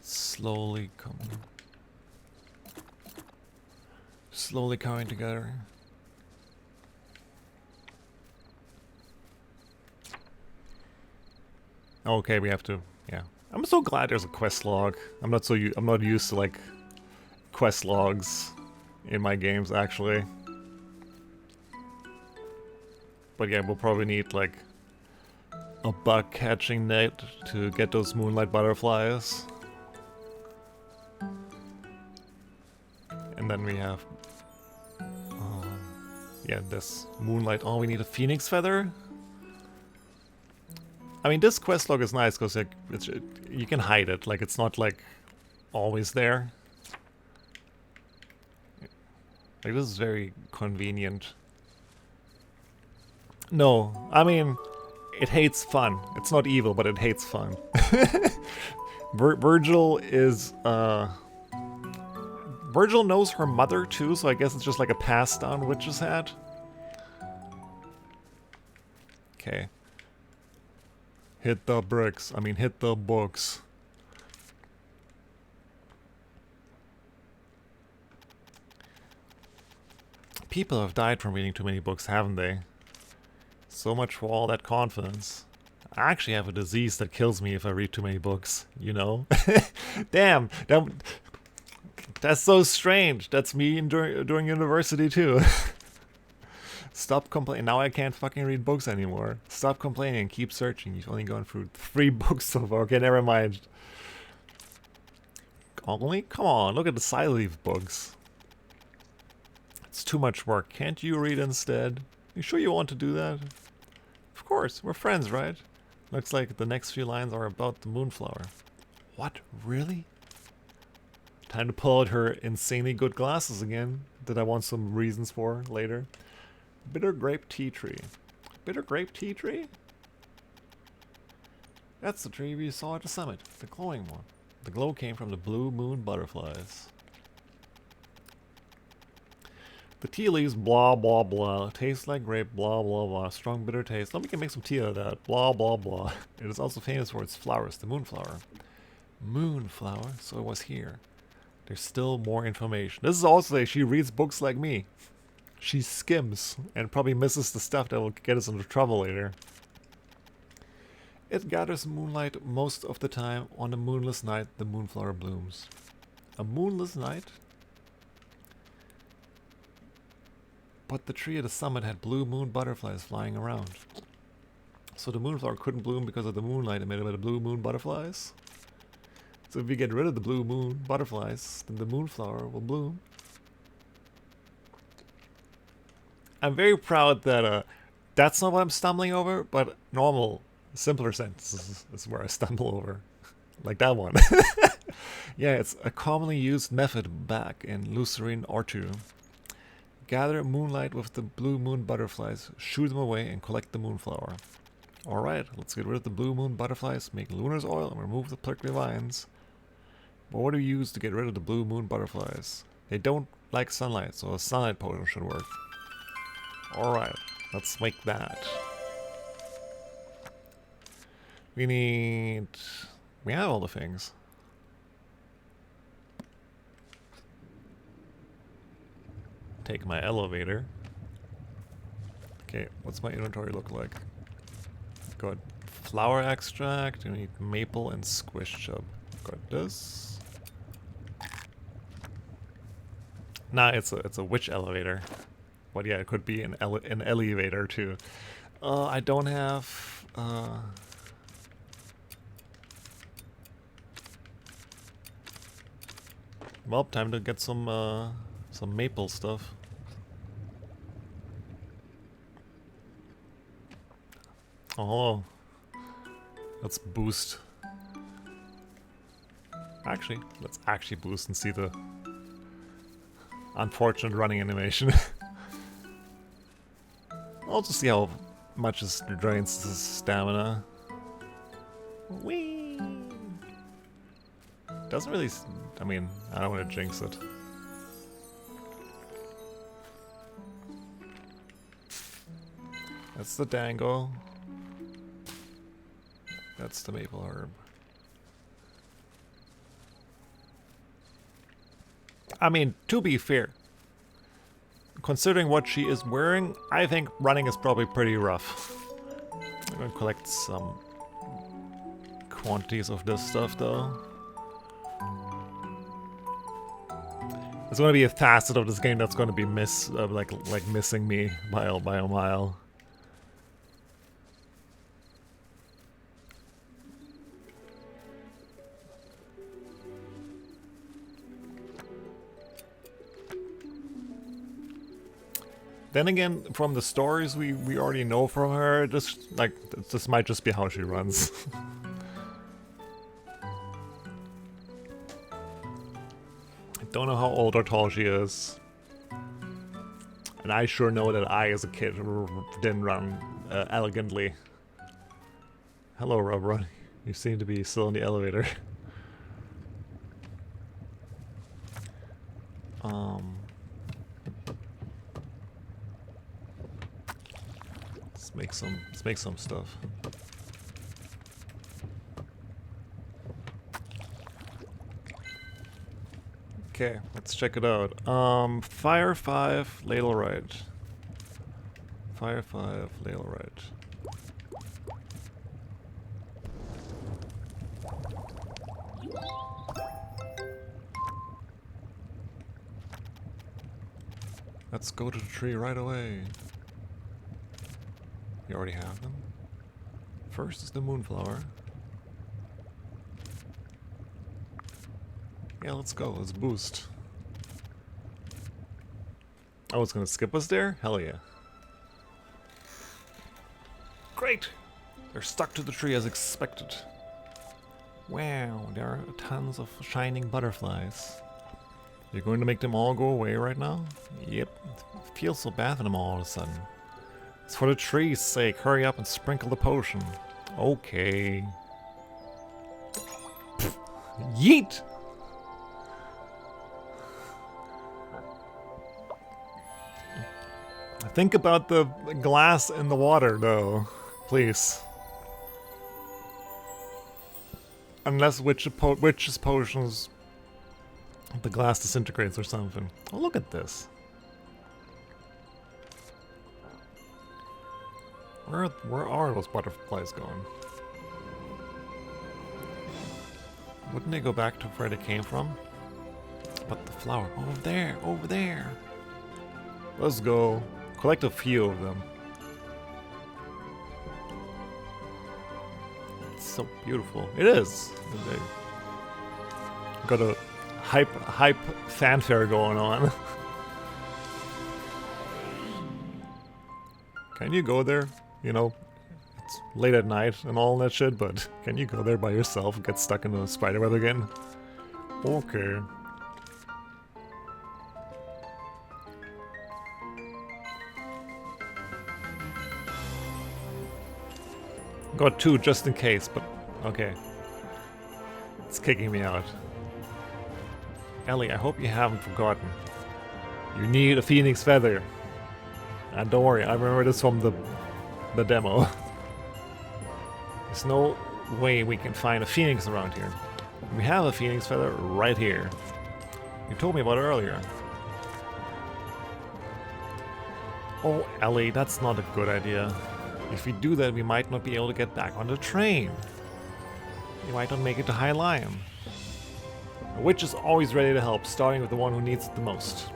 slowly coming together. Okay, we have to, yeah. I'm so glad there's a quest log. I'm not used to like quest logs in my games actually. But yeah, we'll probably need like a bug catching net to get those moonlight butterflies. And then we have yeah, this moonlight. Oh, we need a phoenix feather. I mean, this quest log is nice because like, you can hide it. Like, it's not like always there. Like, this is very convenient. No, I mean, it hates fun. It's not evil, but it hates fun. Virgil is, Virgil knows her mother too, so I guess it's just like a passed down witch's hat. Okay. Hit the bricks. I mean, hit the books. People have died from reading too many books, haven't they? So much for all that confidence. I actually have a disease that kills me if I read too many books, you know? Damn! That's so strange. That's me during university too. Stop complaining. Now I can't fucking read books anymore. Stop complaining. Keep searching. You've only gone through 3 books so far. Okay, never mind. Only? Come on, look at the side of these books. It's too much work. Can't you read instead? You sure you want to do that? Of course, we're friends, right? Looks like the next few lines are about the moonflower. What? Really? Time to pull out her insanely good glasses again that I want some reasons for later. Bitter grape tea tree. Bitter grape tea tree? That's the tree we saw at the summit, the glowing one. The glow came from the blue moon butterflies. The tea leaves, blah blah blah. Tastes like grape, blah blah blah. Strong bitter taste. Let me make some tea out of that. Blah blah blah. It is also famous for its flowers, the moonflower. Moonflower, so it was here. There's still more information. This is also like she reads books like me. She skims and probably misses the stuff that will get us into trouble later. It gathers moonlight most of the time. On a moonless night, the moonflower blooms. A moonless night? But the tree at the summit had blue moon butterflies flying around. So the moonflower couldn't bloom because of the moonlight emitted by the blue moon butterflies? So if we get rid of the blue moon butterflies, then the moonflower will bloom. I'm very proud that That's not what I'm stumbling over, but normal, simpler sentences is where I stumble over. Like that one. Yeah, it's a commonly used method back in Lucerne Ortu. Gather moonlight with the blue moon butterflies, shoo them away, and collect the moonflower. Alright, let's get rid of the blue moon butterflies, make Lunar's oil, and remove the prickly vines. But what do we use to get rid of the blue moon butterflies? They don't like sunlight, so a sunlight potion should work. Alright, let's make that. We have all the things. Take my elevator. Okay, what's my inventory look like? Got flower extract, we need maple and squish chub. Got this. Nah, it's a witch elevator. But yeah, it could be an elevator too. I don't have well, time to get some maple stuff. Oh, let's boost. Actually, let's actually boost and see the unfortunate running animation. I'll just see how much it drains the stamina. Whee! Doesn't really. I mean, I don't want to jinx it. That's the dango. That's the maple herb. I mean, to be fair, considering what she is wearing, I think running is probably pretty rough. I'm gonna collect some quantities of this stuff though. There's gonna be a facet of this game that's gonna be like missing me by a mile. Then again, from the stories we already know from her, this might just be how she runs. I don't know how old or tall she is. And I sure know that I, as a kid, didn't run elegantly. Hello, Rubber. You seem to be still in the elevator. Let's make some stuff. Okay, let's check it out. Fire 5, ladle right. Fire 5, ladle right. Let's go to the tree right away. You already have them. First is the moonflower. Yeah, let's go. Let's boost. Oh, it's gonna skip us there? Hell yeah. Great! They're stuck to the tree as expected. Wow, there are tons of shining butterflies. You're going to make them all go away right now? Yep. It feels so bad for them all of a sudden. It's for the tree's sake. Hurry up and sprinkle the potion. Okay. Yeet! Think about the glass in the water, though. Please. Unless witch's potions, the glass disintegrates or something. Oh, look at this. Where are those butterflies going? Wouldn't they go back to where they came from? But the flower, over there, over there. Let's go. Collect a few of them. It's so beautiful. It is. Got a hype fanfare going on. can you go there? You know, it's late at night and all that shit, but can you go there by yourself and get stuck in the spiderweb again? Okay. Got 2 just in case, but okay. It's kicking me out. Ellie, I hope you haven't forgotten. You need a phoenix feather. And don't worry, I remember this from the demo. There's no way we can find a phoenix around here. We have a phoenix feather right here. You told me about it earlier. Oh, Ellie, that's not a good idea. If we do that, we might not be able to get back on the train. We might not make it to High Lion. A witch is always ready to help, starting with the one who needs it the most.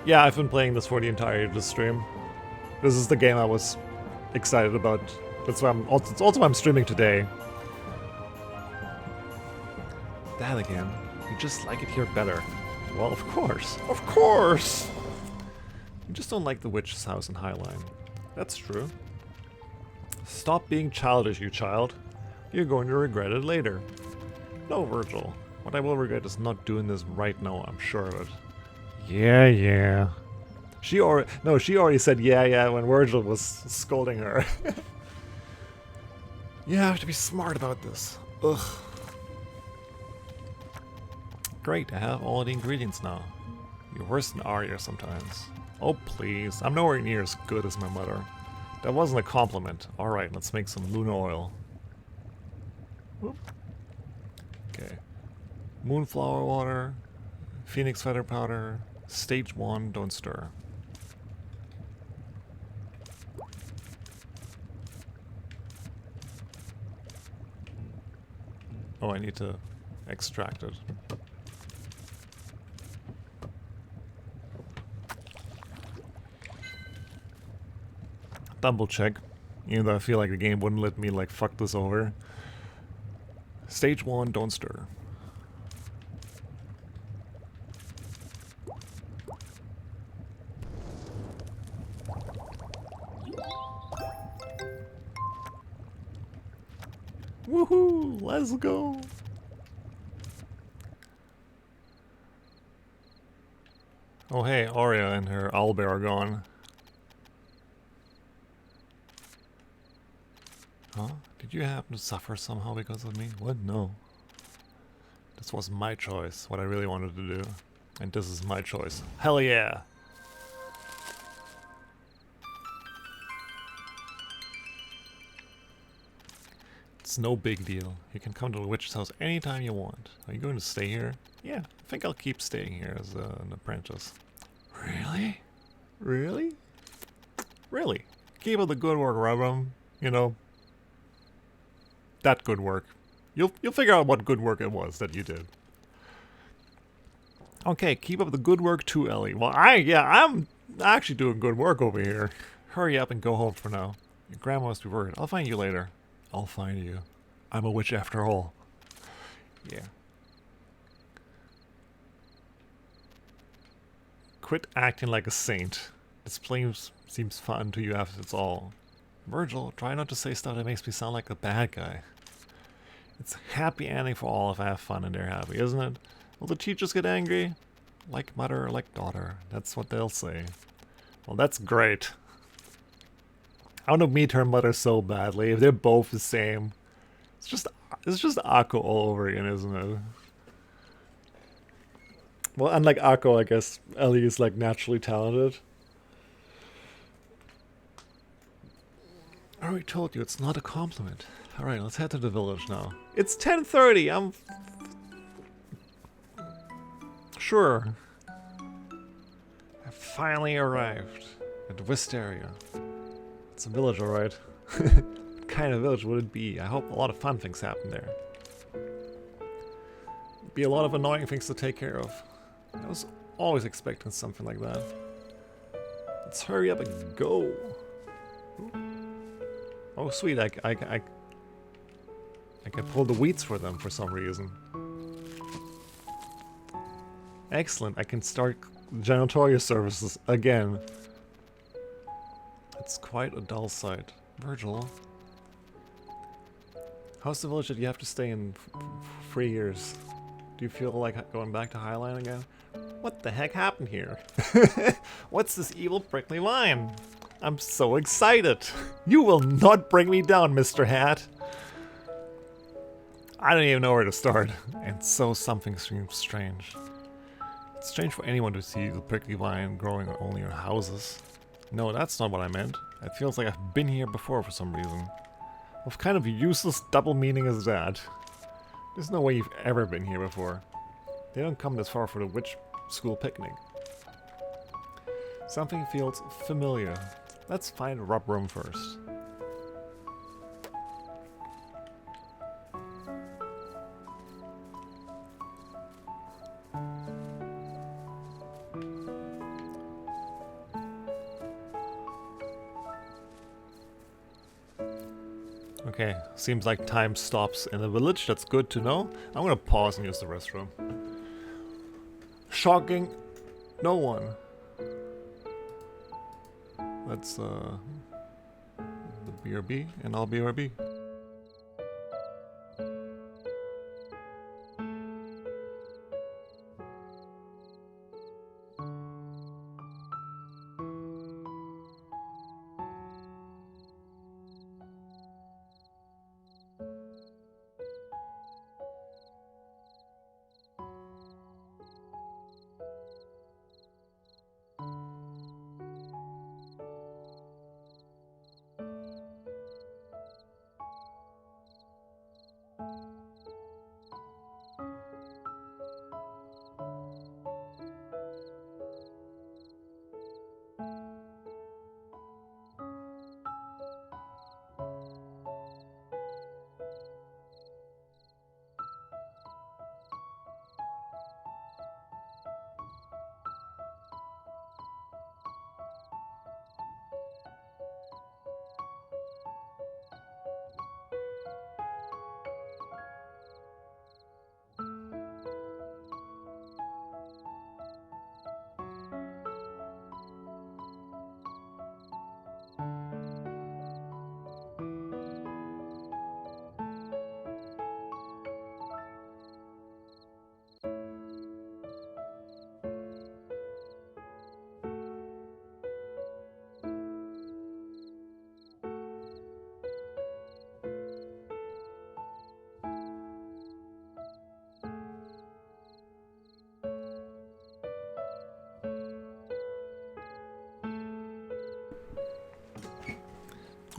Yeah, I've been playing this for the entirety of the stream. This is the game I was excited about. That's why it's also why I'm streaming today. That again. You just like it here better. Well, of course. Of course! You just don't like the witch's house in Highline. That's true. Stop being childish, you child. You're going to regret it later. No, Virgil. What I will regret is not doing this right now, I'm sure of it. Yeah. She already said yeah when Virgil was scolding her. You have to be smart about this. Ugh. Great, I have all the ingredients now. You're worse than Arya sometimes. Oh please, I'm nowhere near as good as my mother. That wasn't a compliment. Alright, let's make some Luna oil. Whoop. Okay. Moonflower water, phoenix feather powder, stage 1, don't stir. Oh, I need to extract it. Double check, even though I feel like the game wouldn't let me like fuck this over. Stage 1, don't stir. Woohoo! Let's go! Oh hey, Arya and her owlbear are gone. Huh? Did you happen to suffer somehow because of me? What? No. This was my choice, what I really wanted to do. And this is my choice. Hell yeah! It's no big deal. You can come to the witch's house anytime you want. Are you going to stay here? Yeah, I think I'll keep staying here as an apprentice. Really? Really? Really? Keep up the good work, Rubrum. You know, that good work. You'll figure out what good work it was that you did. Okay, keep up the good work too, Ellie. Well, I'm actually doing good work over here. Hurry up and go home for now. Your grandma must be worried. I'll find you later. I'll find you. I'm a witch after all. Yeah. Quit acting like a saint. This plane seems fun to you after it's all. Virgil, try not to say stuff that makes me sound like a bad guy. It's a happy ending for all if I have fun and they're happy, isn't it? Will the teachers get angry? Like mother or like daughter. That's what they'll say. Well, that's great. I want to meet her mother so badly. If they're both the same. It's just Akko all over again, isn't it? Well, unlike Akko, I guess Ellie is like naturally talented. I already told you it's not a compliment. Alright, let's head to the village now. It's 10:30! I'm... Sure. I finally arrived at Wisteria. It's a village, alright. What kind of village would it be? I hope a lot of fun things happen there. Be a lot of annoying things to take care of. I was always expecting something like that. Let's hurry up and go. Oh sweet, I can pull the weeds for them for some reason. Excellent, I can start Janitorial services again. It's quite a dull sight. Virgil, how's the village that you have to stay in 3 years? Do you feel like going back to Highline again? What the heck happened here? What's this evil prickly vine? I'm so excited. You will not bring me down, Mr. Hat. I don't even know where to start. And so something seems strange. It's strange for anyone to see the prickly vine growing only in houses. No, that's not what I meant. It feels like I've been here before for some reason. What kind of useless double meaning is that? There's no way you've ever been here before. They don't come this far for the witch school picnic. Something feels familiar. Let's find Rob Room first. Okay, seems like time stops in the village. That's good to know. I'm gonna pause and use the restroom. Shocking. No one. Let's the BRB and I'll BRB.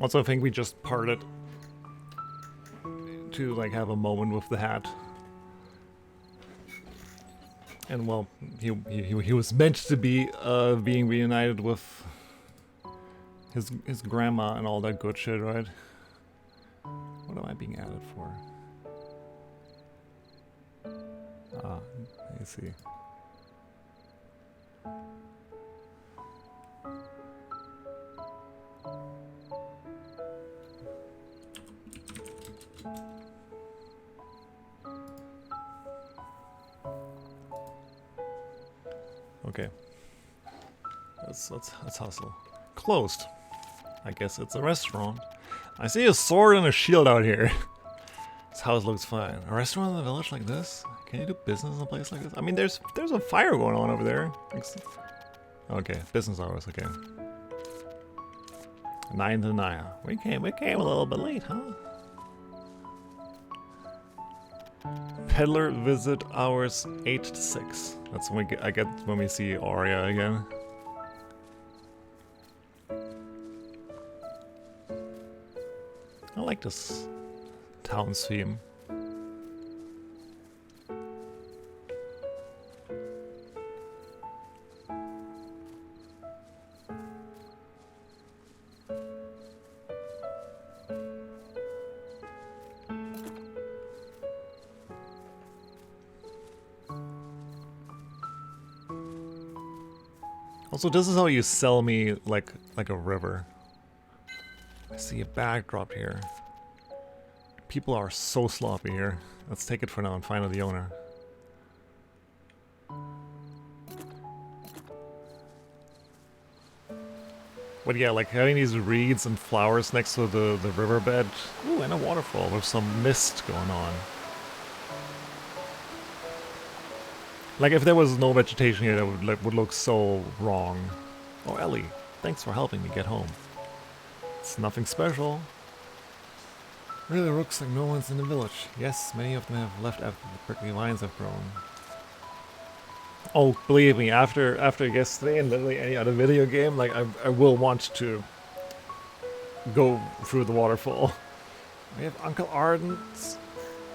Also, I think we just parted to like have a moment with the hat. And well, he was meant to be being reunited with his grandma and all that good shit, right? What am I being added for? Ah, I see. Okay. Let's hustle. Closed. I guess it's a restaurant. I see a sword and a shield out here. This house looks fine. A restaurant in the village like this? Can you do business in a place like this? I mean, there's a fire going on over there. Okay, business hours. Okay. 9 to 9. We came a little bit late, huh? Peddler visit hours 8 to 6. That's when I get when we see Arya again. I like this town's theme. Also, this is how you sell me like a river. I see a bag dropped here. People are so sloppy here. Let's take it for now and find out the owner. But yeah, like having these reeds and flowers next to the riverbed. Ooh, and a waterfall with some mist going on. Like if there was no vegetation here, that would look so wrong. Oh, Ellie, thanks for helping me get home. It's nothing special. Really looks like no one's in the village. Yes, many of them have left after the prickly vines have grown. Oh, believe me, after yesterday and literally any other video game, like I will want to go through the waterfall. We have Uncle Arden's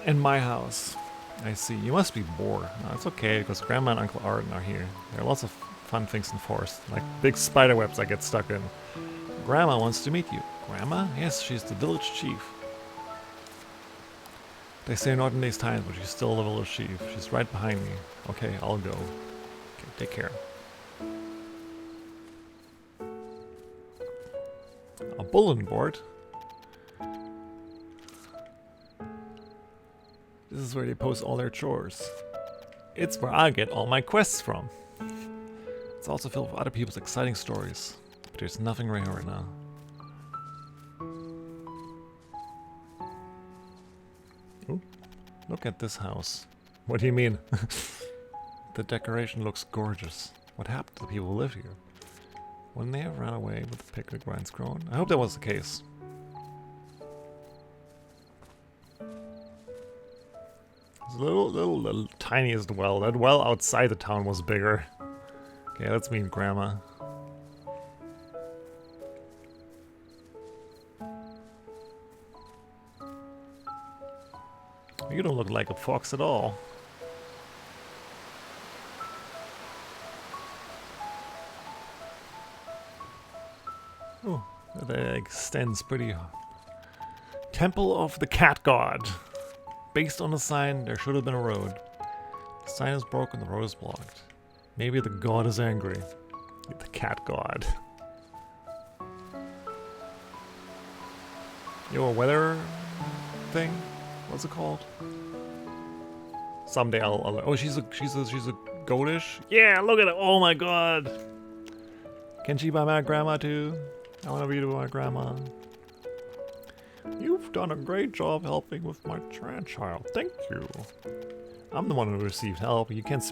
in my house. I see. You must be bored. No, it's okay, because Grandma and Uncle Arden are here. There are lots of fun things in the forest, like big spider webs I get stuck in. Grandma wants to meet you. Grandma? Yes, she's the village chief. They say not in these times, but she's still the village chief. She's right behind me. Okay, I'll go. Okay, take care. A bulletin board? This is where they post all their chores. It's where I get all my quests from. It's also filled with other people's exciting stories. But there's nothing right here right now. Ooh, look at this house. What do you mean? The decoration looks gorgeous. What happened to the people who live here? Wouldn't they have ran away with the picnic vines grown? I hope that was the case. It's a little tiniest well. That well outside the town was bigger. Okay, let's meet Grandma. You don't look like a fox at all. Oh, that extends pretty. Temple of the Cat God. Based on the sign, there should have been a road. The sign is broken, the road is blocked. Maybe the god is angry. The cat god. Your weather thing? What's it called? Someday I'll oh, she's a goatish? Yeah, look at it. Oh my god. Can she buy my grandma too? I want to be my grandma. You've done a great job helping with my grandchild. Thank you. I'm the one who received help. You can't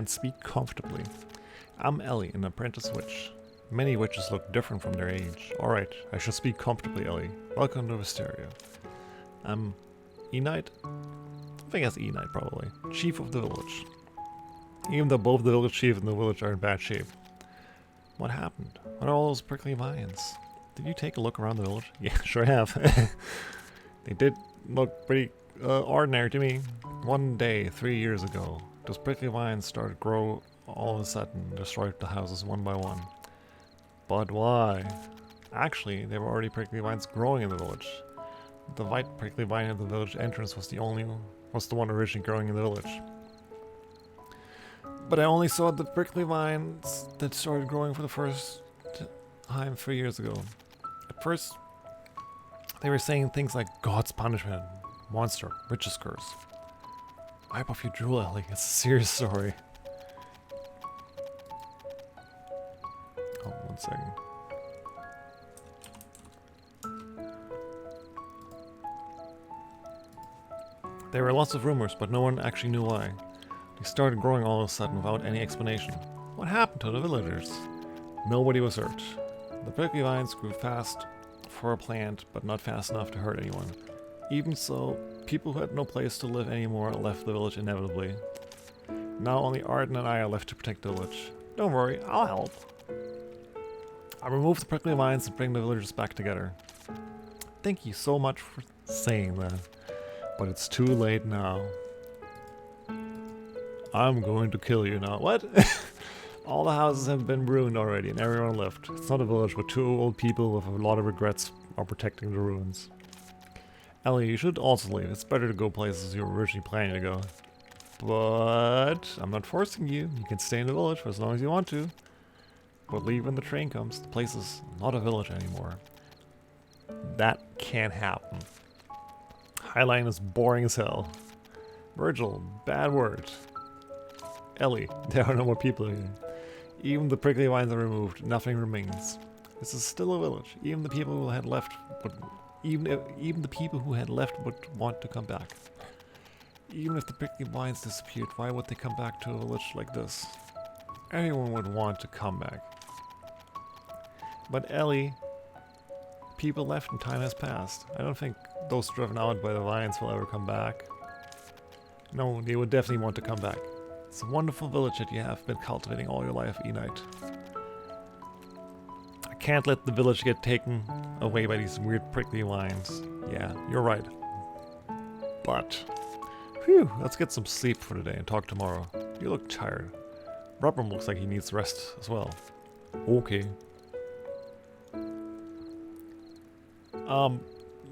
speak comfortably. I'm Ellie, an apprentice witch. Many witches look different from their age. Alright, I shall speak comfortably, Ellie. Welcome to Wisteria. I'm Enite? I think that's Enite, probably. Chief of the village. Even though both the village chief and the village are in bad shape. What happened? What are all those prickly vines? Did you take a look around the village? Yeah, sure have. They did look pretty ordinary to me. One day, 3 years ago, those prickly vines started to grow all of a sudden, destroyed the houses one by one. But why? Actually, there were already prickly vines growing in the village. The white prickly vine at the village entrance was the one originally growing in the village. But I only saw the prickly vines that started growing for the first time 3 years ago. At first, they were saying things like God's punishment, monster, witch's curse. Wipe off your drool, Ellie. It's a serious story. Oh, 1 second. There were lots of rumors, but no one actually knew why. They started growing all of a sudden without any explanation. What happened to the villagers? Nobody was hurt. The prickly vines grew fast for a plant, but not fast enough to hurt anyone. Even so, people who had no place to live anymore left the village inevitably. Now only Arden and I are left to protect the village. Don't worry, I'll help. I'll remove the prickly vines and bring the villagers back together. Thank you so much for saying that. But it's too late now. I'm going to kill you now. What? All the houses have been ruined already and everyone left. It's not a village with 2 old people with a lot of regrets are protecting the ruins. Ellie, you should also leave. It's better to go places you were originally planning to go. But I'm not forcing you. You can stay in the village for as long as you want to. But leave when the train comes. The place is not a village anymore. That can't happen. Highline is boring as hell. Virgil, bad word. Ellie, there are no more people here. Even the prickly vines are removed, nothing remains. This is still a village. Even the people who had left would, even the people who had left would want to come back. Even if the prickly vines disappeared, why would they come back to a village like this? Everyone would want to come back. But Ellie, people left and time has passed. I don't think those driven out by the vines will ever come back. No, they would definitely want to come back. It's a wonderful village that you have been cultivating all your life, Enite. I can't let the village get taken away by these weird prickly vines. Yeah, you're right. But, phew, let's get some sleep for today and talk tomorrow. You look tired. Rubram looks like he needs rest as well. Okay.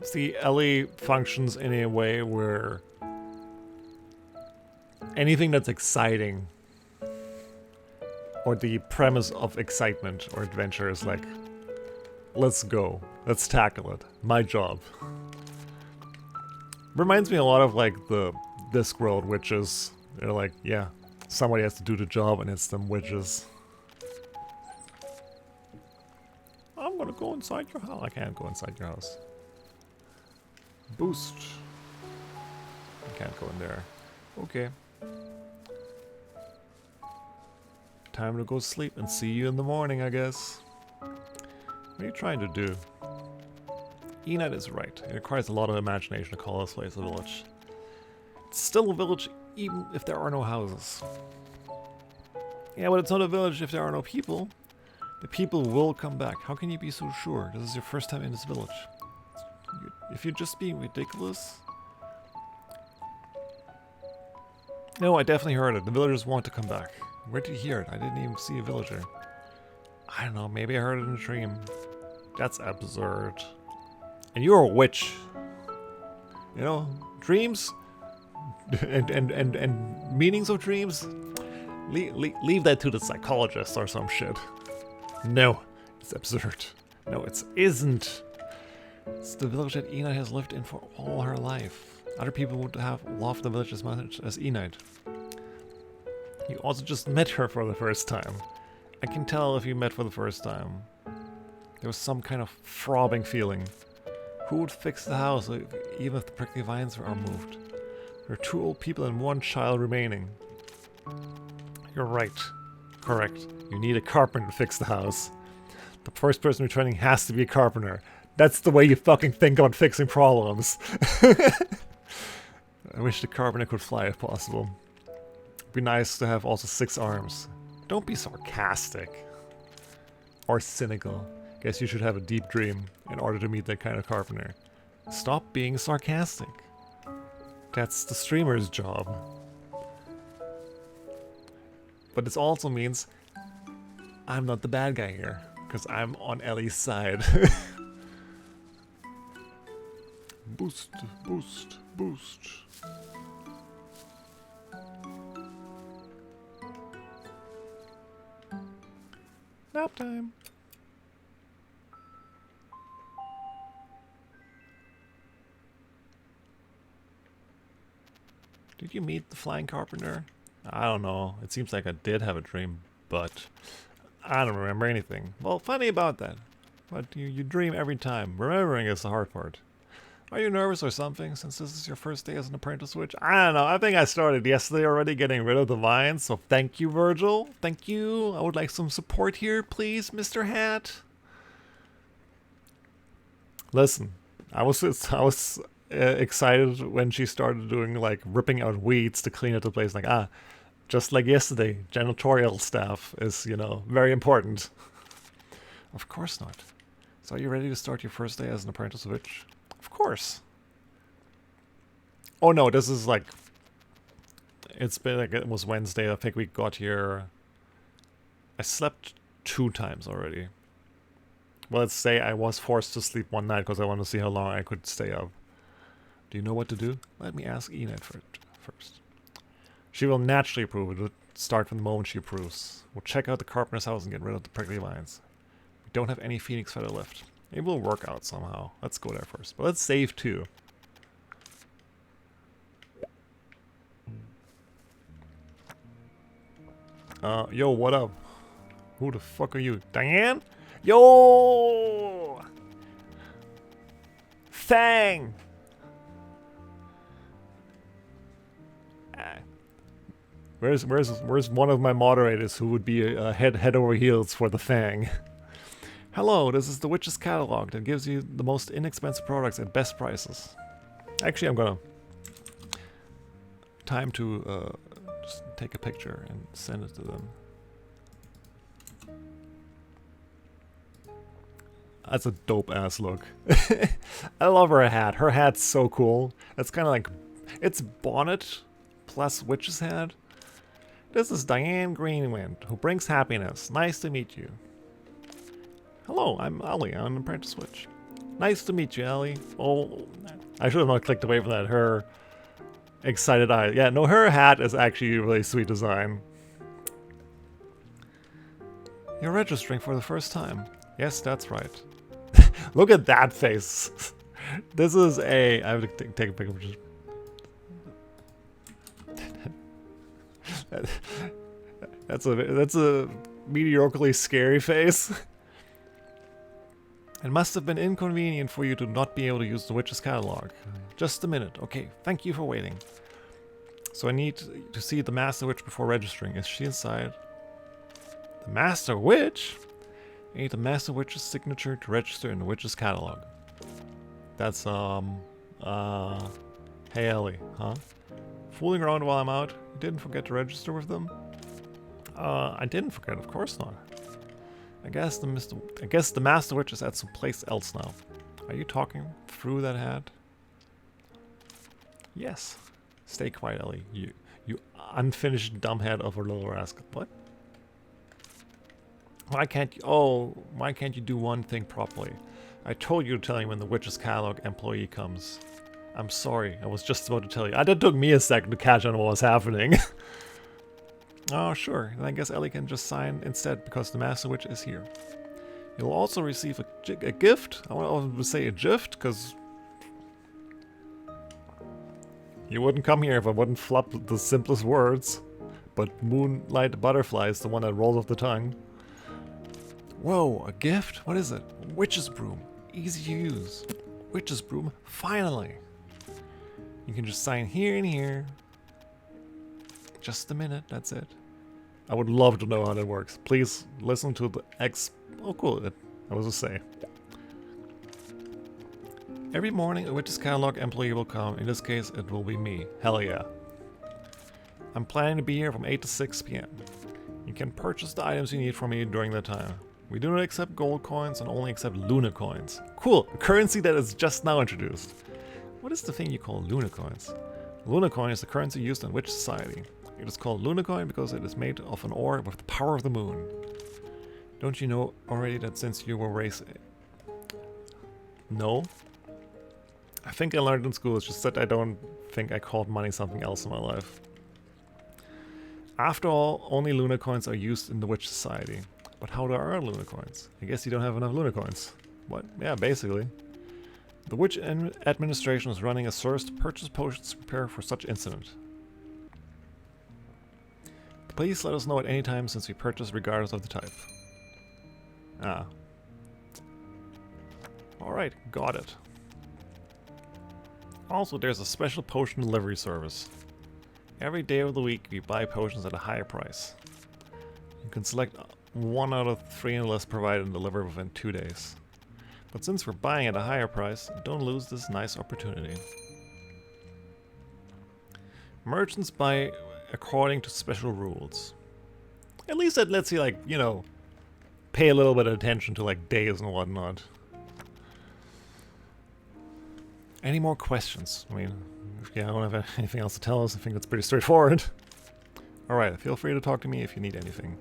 See, Ellie functions in a way where anything that's exciting or the premise of excitement or adventure is like, let's go, let's tackle it, my job. Reminds me a lot of like the Discworld witches. They're like, yeah, somebody has to do the job and it's them witches. I'm gonna go inside your house. I can't go inside your house. Boost. I can't go in there. Okay. Time to go sleep and see you in the morning, I guess. What are you trying to do? Enite is right. It requires a lot of imagination to call this place a village. It's still a village even if there are no houses. Yeah, but it's not a village if there are no people. The people will come back. How can you be so sure? This is your first time in this village. If you're just being ridiculous... No, I definitely heard it. The villagers want to come back. Where did you hear it? I didn't even see a villager. I don't know, maybe I heard it in a dream. That's absurd. And you're a witch. You know, dreams and meanings of dreams, leave that to the psychologist or some shit. No, it's absurd. No, it isn't. It's the village that Enite has lived in for all her life. Other people would have loved the village as much as Enite. You also just met her for the first time. I can tell if you met for the first time. There was some kind of throbbing feeling. Who would fix the house even if the prickly vines are moved? There are 2 old people and 1 child remaining. You're right. Correct. You need a carpenter to fix the house. The first person returning has to be a carpenter. That's the way you fucking think about fixing problems. I wish the carpenter could fly if possible. It'd be nice to have also 6 arms. Don't be sarcastic. Or cynical. Guess you should have a deep dream in order to meet that kind of carpenter. Stop being sarcastic. That's the streamer's job. But this also means I'm not the bad guy here, because I'm on Ellie's side. Boost, boost, boost. Nap time. Did you meet the flying carpenter? I don't know. It seems like I did have a dream, but I don't remember anything. Well, funny about that. But you dream every time. Remembering is the hard part. Are you nervous or something, since this is your first day as an apprentice witch? I don't know. I think I started yesterday already getting rid of the vines, so thank you, Virgil. Thank you. I would like some support here, please, Mr. Hat. Listen, I was excited when she started doing, like, ripping out weeds to clean up the place. Like, just like yesterday, janitorial staff is, you know, very important. Of course not. So are you ready to start your first day as an apprentice witch? Of course. Oh no, this is like... It's been like, it was Wednesday, I think we got here... I slept 2 times already. Well, let's say I was forced to sleep one night because I wanted to see how long I could stay up. Do you know what to do? Let me ask Enite first. She will naturally approve. It will start from the moment she approves. We'll check out the carpenter's house and get rid of the prickly vines. We don't have any phoenix feather left. Maybe we'll work out somehow. Let's go there first. But let's save too. Yo, what up? Who the fuck are you? Diane? Yo! Fang! Where's one of my moderators who would be head over heels for the Fang? Hello, this is the Witch's Catalog that gives you the most inexpensive products at best prices. Actually, I'm gonna... Time to just take a picture and send it to them. That's a dope-ass look. I love her hat. Her hat's so cool. It's kind of like... It's bonnet plus witch's hat. This is Diane Greenwind, who brings happiness. Nice to meet you. Hello, I'm Ellie. I'm an apprentice witch. Nice to meet you, Ellie. Oh, I should have not clicked away from that. Her excited eye. Yeah, no, her hat is actually a really sweet design. You're registering for the first time. Yes, that's right. Look at that face. This is a... I have to take a picture. That's a mediocrely scary face. It must have been inconvenient for you to not be able to use the Witch's Catalog. Just a minute. Okay, thank you for waiting. So I need to see the Master Witch before registering. Is she inside? The Master Witch? I need the Master Witch's signature to register in the Witch's Catalog. That's, hey Ellie, huh? Fooling around while I'm out? You didn't forget to register with them? I didn't forget, of course not. I guess the Master Witch is at some place else now. Are you talking through that hat? Yes. Stay quiet, Ellie. You unfinished dumbhead of a little rascal. What? Why can't you do one thing properly? I told you to tell me when the Witch's Catalog employee comes. I'm sorry, I was just about to tell you. That took me a second to catch on what was happening. Oh, sure. Then I guess Ellie can just sign instead because the Master Witch is here. You'll also receive a gift. I want to say a gift because you wouldn't come here if I wouldn't flop the simplest words. But Moonlight Butterfly is the one that rolls off the tongue. Whoa, a gift? What is it? Witch's Broom. Easy to use. Witch's Broom, finally. You can just sign here and here. Just a minute, that's it. I would love to know how that works. Please listen to the Oh, cool. I was to say. Every morning, a Witch's Catalog employee will come. In this case, it will be me. Hell yeah. I'm planning to be here from 8 to 6 p.m. You can purchase the items you need from me during that time. We do not accept gold coins and only accept Luna coins. Cool, a currency that is just now introduced. What is the thing you call Luna coins? Luna coin is the currency used in Witch Society. It is called Luna coin because it is made of an ore with the power of the moon. Don't you know already that since you were raised... No? I think I learned in school, it's just that I don't think I called money something else in my life. After all, only Luna coins are used in the Witch Society. But how do I earn Luna coins? I guess you don't have enough Luna coins. What? Yeah, basically. The Witch Administration is running a service to purchase potions to prepare for such incident. Please let us know at any time since we purchase regardless of the type. Ah. Alright, got it. Also, there's a special potion delivery service. Every day of the week, we buy potions at a higher price. You can select 1 out of 3 in the list provided and delivered within 2 days. But since we're buying at a higher price, don't lose this nice opportunity. Merchants buy according to special rules. At least that lets you, like, you know, pay a little bit of attention to, like, days and whatnot. Any more questions? I mean, if you don't have anything else to tell us, I think that's pretty straightforward. Alright, feel free to talk to me if you need anything.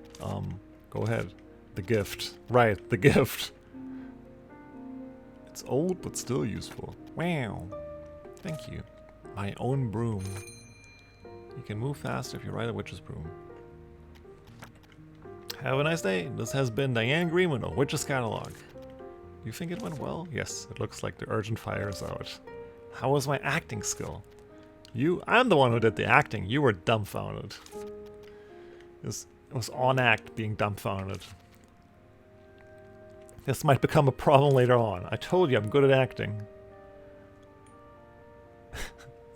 Go ahead. The gift. Right, the gift. It's old, but still useful. Wow. Thank you. My own broom. You can move faster if you ride a witch's broom. Have a nice day. This has been Diane Greenwind of Witch's Catalog. You think it went well? Yes, it looks like the urgent fire is out. How was my acting skill? I'm the one who did the acting. You were dumbfounded. It was on act being dumbfounded. This might become a problem later on. I told you I'm good at acting.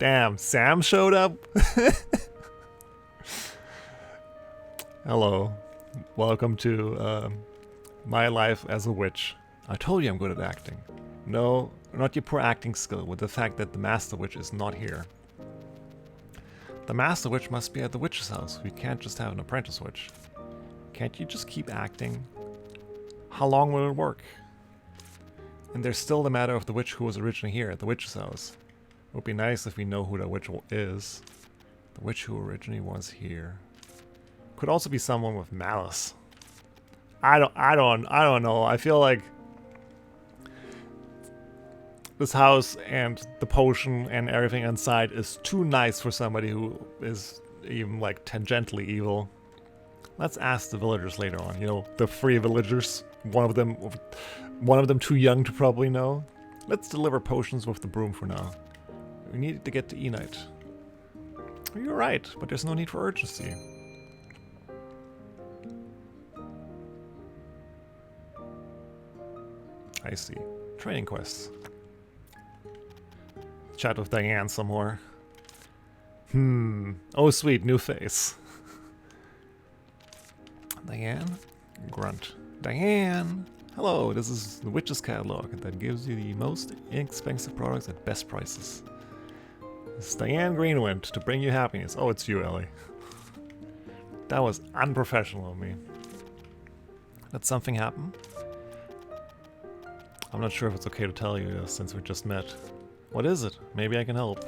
Damn, Sam showed up? Hello. Welcome to my life as a witch. I told you I'm good at acting. No, not your poor acting skill, with the fact that the Master Witch is not here. The Master Witch must be at the witch's house. We can't just have an apprentice witch. Can't you just keep acting? How long will it work? And there's still the matter of the witch who was originally here at the witch's house. It would be nice if we know who that witch is. The witch who originally was here. Could also be someone with malice. I don't know. I feel like this house and the potion and everything inside is too nice for somebody who is even like tangentially evil. Let's ask the villagers later on. You know, the 3 villagers. One of them too young to probably know. Let's deliver potions with the broom for now. We need to get to Enite. You're right, but there's no need for urgency. I see. Training quests. Chat with Diane some more. Oh sweet, new face. Diane? Grunt. Diane! Hello, this is the Witch's Catalog that gives you the most inexpensive products at best prices. It's Diane Greenwind to bring you happiness. Oh, it's you, Ellie. That was unprofessional of me. Did something happen? I'm not sure if it's okay to tell you this since we just met. What is it? Maybe I can help.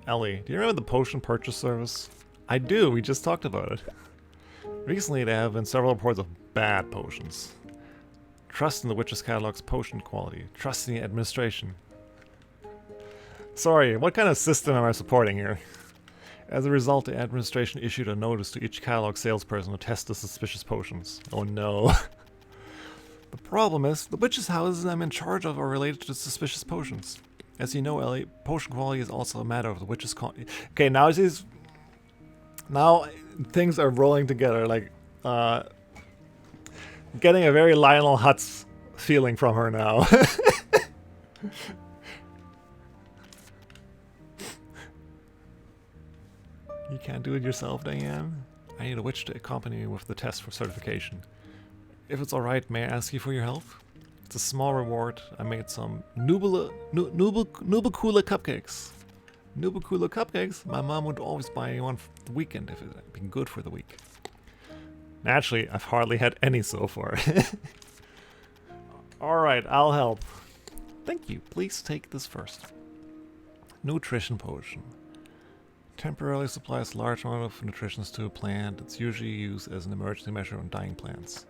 Ellie, do you remember the potion purchase service? I do, we just talked about it. Recently there have been several reports of bad potions. Trust in the Witch's Catalog's potion quality. Trust in the administration. Sorry, what kind of system am I supporting here? As a result, the administration issued a notice to each catalog salesperson to test the suspicious potions. Oh no. The problem is, the witch's houses I'm in charge of are related to suspicious potions. As you know, Ellie, potion quality is also a matter of the witch's Okay, now things are rolling together, like, getting a very Lionel Hutz feeling from her now. You can't do it yourself, Diane? I need a witch to accompany me with the test for certification. If it's alright, may I ask you for your help? It's a small reward. I made some Nubicula cupcakes. Nubicula cupcakes? My mom would always buy me one for the weekend if it had been good for the week. Naturally, I've hardly had any so far. Alright, I'll help. Thank you. Please take this first. Nutrition potion. Temporarily supplies large amount of nutrition to a plant. It's usually used as an emergency measure on dying plants.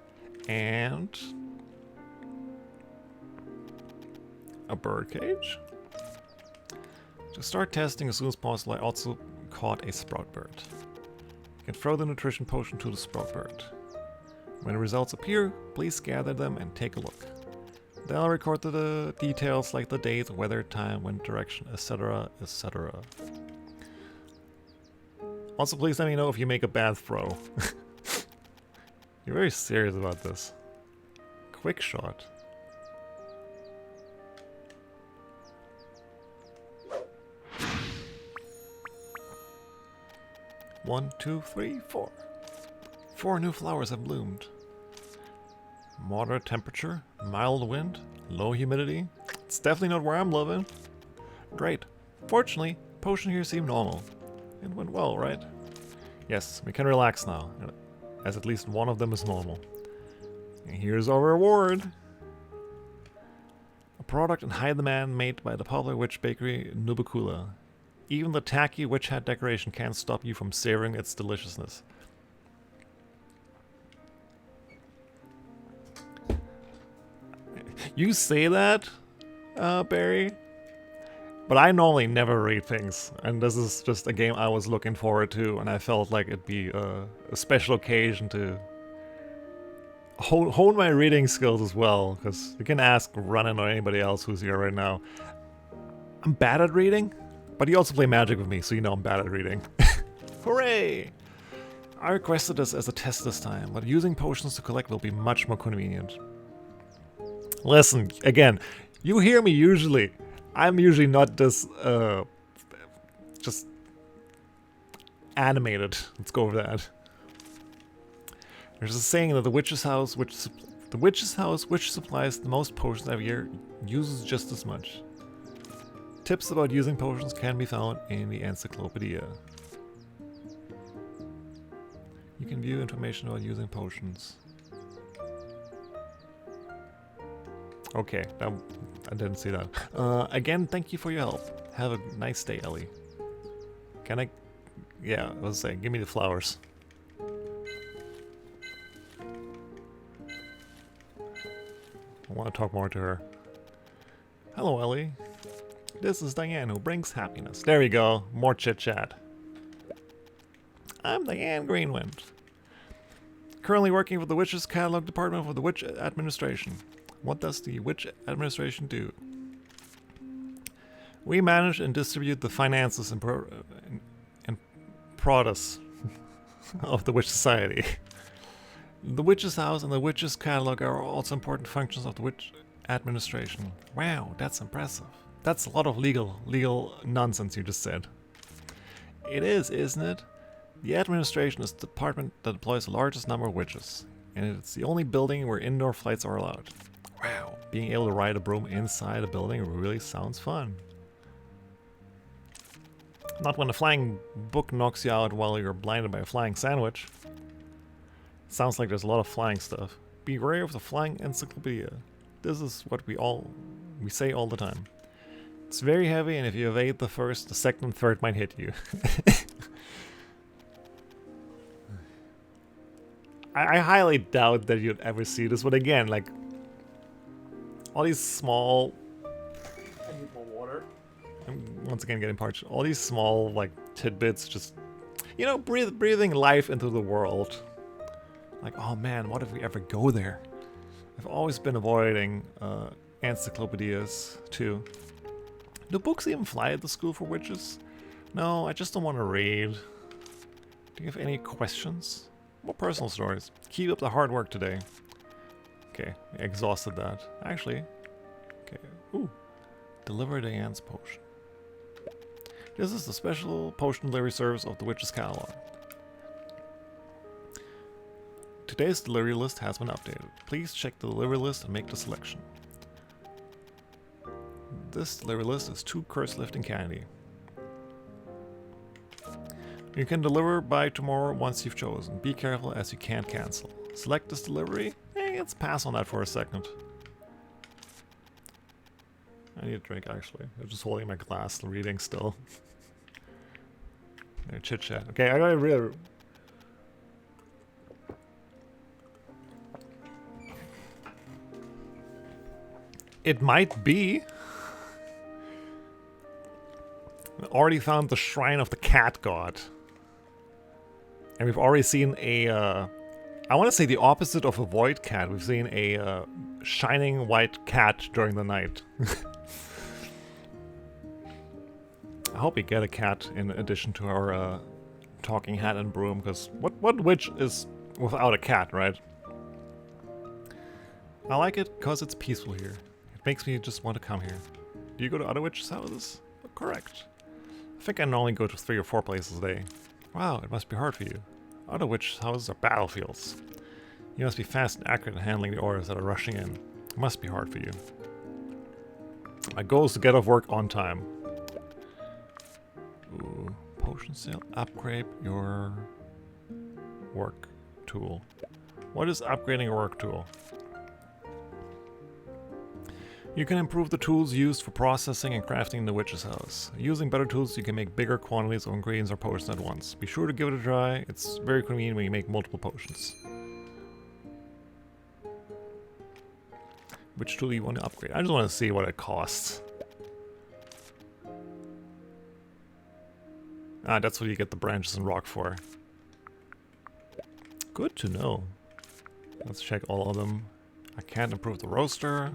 And a bird cage. To start testing as soon as possible, I also caught a sprout bird. You can throw the nutrition potion to the sprout bird. When the results appear, please gather them and take a look. Then I'll record the details like the date, weather, time, wind direction, etc., etc. Also, please let me know if you make a bad throw. You're very serious about this. Quick shot. One, two, three, four. 4 new flowers have bloomed. Moderate temperature, mild wind, low humidity. It's definitely not where I'm living. Great. Fortunately, potion here seemed normal. It went well, right? Yes, we can relax now, as at least one of them is normal. And here's our reward. A product in high demand made by the popular witch bakery Nubicula. Even the tacky witch hat decoration can't stop you from savoring its deliciousness. You say that, Barry? But I normally never read things, and this is just a game I was looking forward to, and I felt like it'd be a special occasion to hone my reading skills as well, because you can ask Ronan or anybody else who's here right now. I'm bad at reading, but you also play Magic with me, so you know I'm bad at reading. Hooray! I requested this as a test this time, but using potions to collect will be much more convenient. Listen, again, you hear me usually. I'm usually not this, just animated. Let's go with that. There's a saying that the witch's house which supplies the most potions every year uses just as much. Tips about using potions can be found in the encyclopedia. You can view information about using potions. Okay, I didn't see that. Again, thank you for your help. Have a nice day, Ellie. Can I? Yeah, I was saying, give me the flowers. I want to talk more to her. Hello, Ellie. This is Diane, who brings happiness. There we go. More chit-chat. I'm Diane Greenwind. Currently working for the Witches Catalog Department for the Witch Administration. What does the Witch Administration do? We manage and distribute the finances and produce of the Witch Society. The Witch's House and the Witch's Catalog are also important functions of the Witch Administration. Wow, that's impressive. That's a lot of legal nonsense you just said. It is, isn't it? The administration is the department that employs the largest number of witches, and it's the only building where indoor flights are allowed. Wow, being able to ride a broom inside a building really sounds fun. Not when a flying book knocks you out while you're blinded by a flying sandwich. Sounds like there's a lot of flying stuff. Beware of the flying encyclopedia. This is what we say all the time. It's very heavy, and if you evade the first, the second and third might hit you. I highly doubt that you'd ever see this, but again, like, all these small... I need more water. I'm once again getting parched. All these small, like, tidbits just, you know, breathing life into the world. Like, oh man, what if we ever go there? I've always been avoiding encyclopedias, too. Do books even fly at the School for Witches? No, I just don't want to read. Do you have any questions? More personal stories. Keep up the hard work today. Okay, I exhausted that. Actually, okay. Ooh, deliver Diane's potion. This is the special potion delivery service of the Witch's Catalog. Today's delivery list has been updated. Please check the delivery list and make the selection. This delivery list is 2 curse lifting candy. You can deliver by tomorrow once you've chosen. Be careful as you can't cancel. Select this delivery. Let's pass on that for a second. I need a drink actually. I'm just holding my glass and reading still. Chit chat. Okay, I gotta really... It might be. We already found the Shrine of the Cat God. And we've already seen a, I want to say the opposite of a void cat. We've seen a shining white cat during the night. I hope we get a cat in addition to our talking hat and broom, because what witch is without a cat, right? I like it because it's peaceful here. It makes me just want to come here. Do you go to other witches' houses? Oh, correct. I think I can only go to 3 or 4 places a day. Wow, it must be hard for you. Other witches' houses are battlefields. You must be fast and accurate in handling the orders that are rushing in. It must be hard for you. My goal is to get off work on time. Ooh, potion sale. Upgrade your work tool. What is upgrading your work tool? You can improve the tools used for processing and crafting in the witch's house. Using better tools, you can make bigger quantities of ingredients or potions at once. Be sure to give it a try. It's very convenient when you make multiple potions. Which tool do you want to upgrade? I just want to see what it costs. Ah, that's what you get the branches and rock for. Good to know. Let's check all of them. I can't improve the roaster.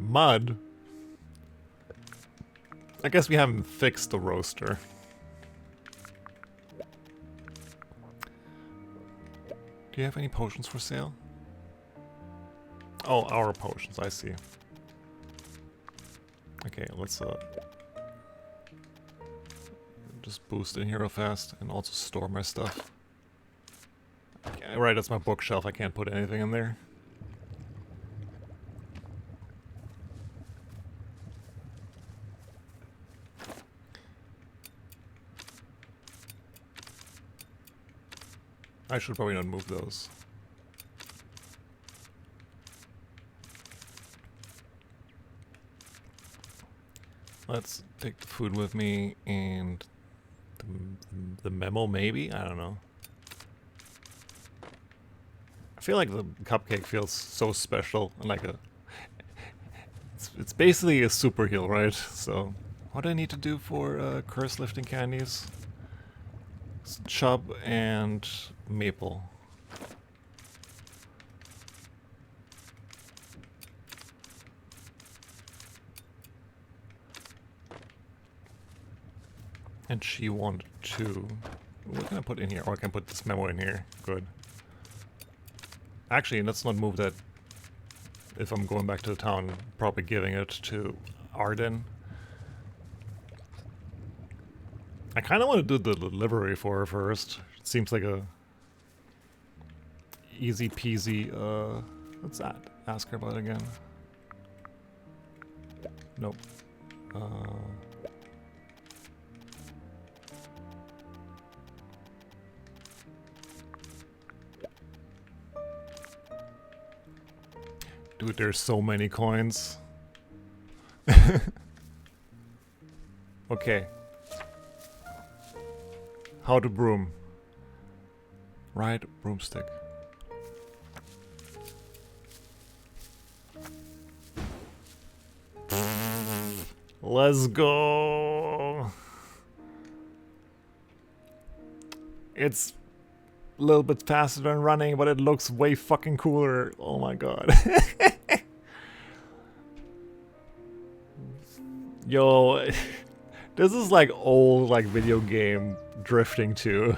Mud? I guess we haven't fixed the roaster. Do you have any potions for sale? Oh, our potions, I see. Okay, let's just boost in here real fast and also store my stuff. Okay, right, that's my bookshelf. I can't put anything in there. I should probably not move those. Let's take the food with me and the memo, maybe? I don't know. I feel like the cupcake feels so special and like a... It's basically a super heal, right? So, what do I need to do for curse lifting candies? It's Chub and Maple. And she wanted to... What can I put in here? Oh, I can put this memo in here. Good. Actually, let's not move that. If I'm going back to the town, probably giving it to Arden. I kind of want to do the delivery for her first. It seems like a easy peasy. What's that? Ask her about it again. Nope. Dude, there's so many coins. Okay. How to broom. Ride broomstick. Let's go. It's a little bit faster than running, but it looks way fucking cooler. Oh my god. Yo, this is like old like video game drifting too.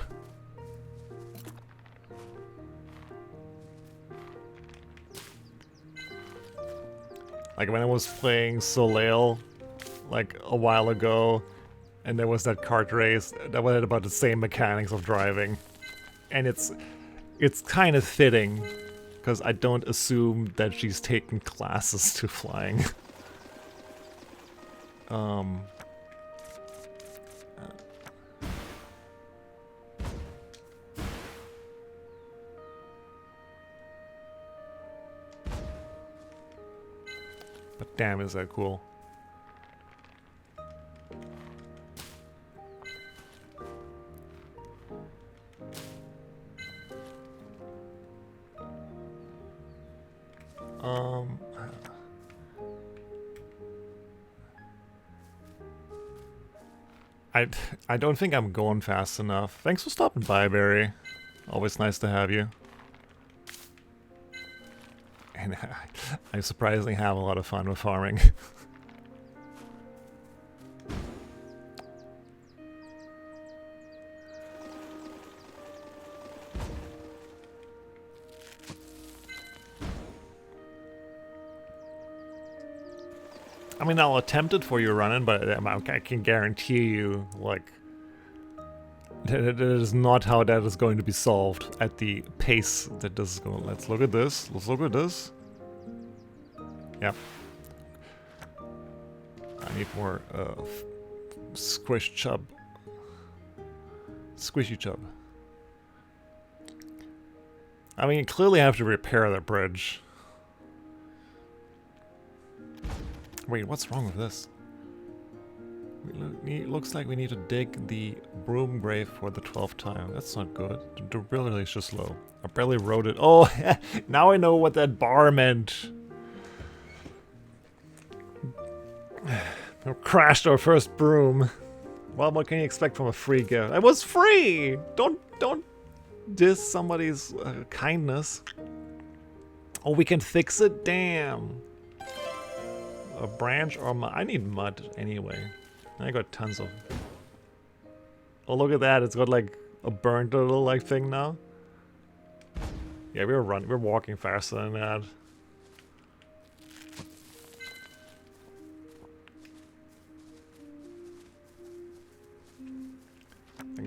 Like when I was playing Soleil like a while ago, and there was that kart race that had about the same mechanics of driving. And it's kind of fitting, because I don't assume that she's taken classes to flying. But damn, is that cool. I don't think I'm going fast enough. Thanks for stopping by, Barry. Always nice to have you. And I surprisingly have a lot of fun with farming. I mean, I'll attempt it for you running, but I can guarantee you, like, that is not how that is going to be solved at the pace that this is going. Let's look at this. Let's look at this. Yep. I need more squish chub. Squishy chub. I mean, clearly I have to repair that bridge. Wait, what's wrong with this? It looks like we need to dig the broom grave for the 12th time. That's not good. The durability is just low. I barely wrote it. Oh, now I know what that bar meant. We crashed our first broom. Well, what can you expect from a free gift? It was free! Don't diss somebody's kindness. Oh, we can fix it? Damn. A branch or mud? I need mud anyway. I got tons of... Oh, look at that. It's got like a burnt little like thing now. Yeah, we're walking faster than that.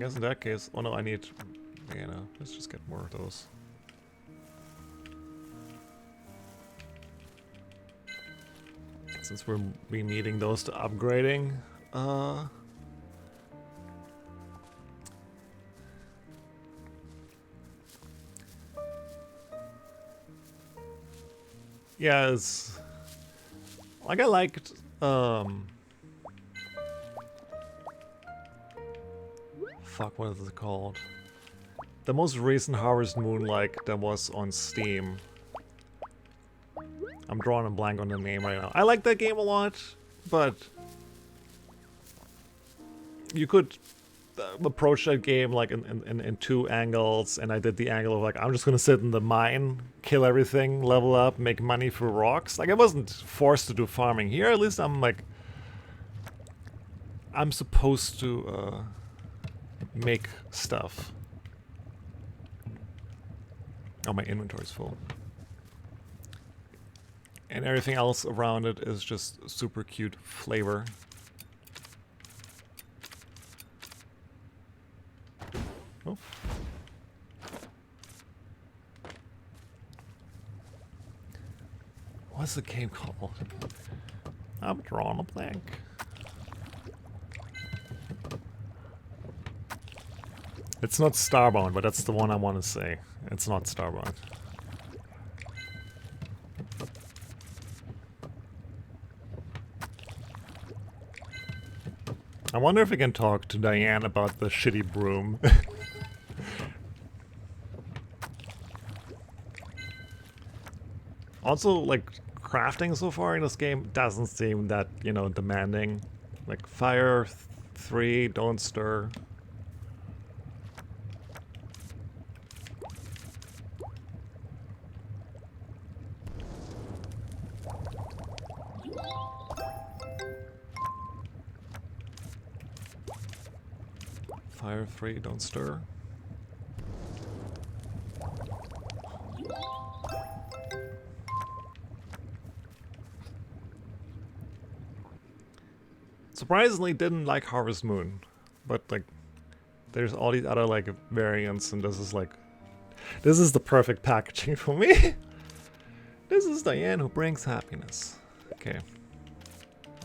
guess in that case... Oh no, I need... Yeah, no, let's just get more of those. Since we're needing those to upgrading. Yeah, it's... Like, I liked... Fuck, what is it called? The most recent Harvest Moon, like, that was on Steam. I'm drawing a blank on the name right now. I like that game a lot, but... You could approach that game, like, in two angles, and I did the angle of, like, I'm just gonna sit in the mine, kill everything, level up, make money for rocks. Like, I wasn't forced to do farming. Here, at least I'm, like... I'm supposed to, make stuff. Oh, my inventory's full. And everything else around it is just super cute flavor. Oh. What's the game called? I'm drawing a blank. It's not Starbound, but that's the one I want to say. It's not Starbound. I wonder if I can talk to Diane about the shitty broom. Also, like, crafting so far in this game doesn't seem that, you know, demanding. Like, fire 3, don't stir. Fire 3, don't stir. Surprisingly didn't like Harvest Moon, but like there's all these other like variants, and this is the perfect packaging for me. This is Diane who brings happiness. Okay.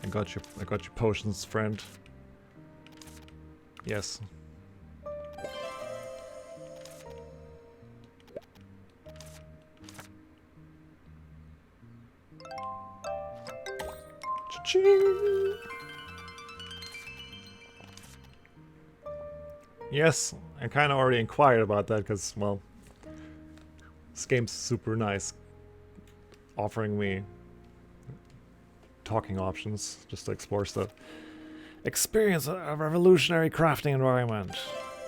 I got your potions, friend. Yes. Cha-ching! Yes, I kind of already inquired about that because, well, this game's super nice, offering me talking options just to explore stuff. Experience a revolutionary crafting environment.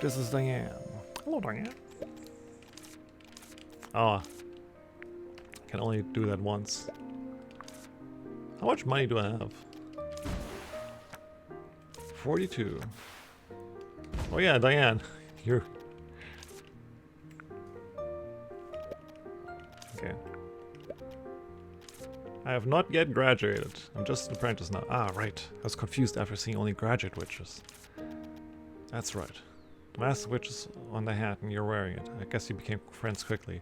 This is Diane. Hello, Diane. Oh, I can only do that once. How much money do I have? 42. Oh yeah, Diane, you're... Okay. I have not yet graduated. I'm just an apprentice now. Ah, right. I was confused after seeing only graduate witches. That's right. The master witch is on the hat and you're wearing it. I guess you became friends quickly.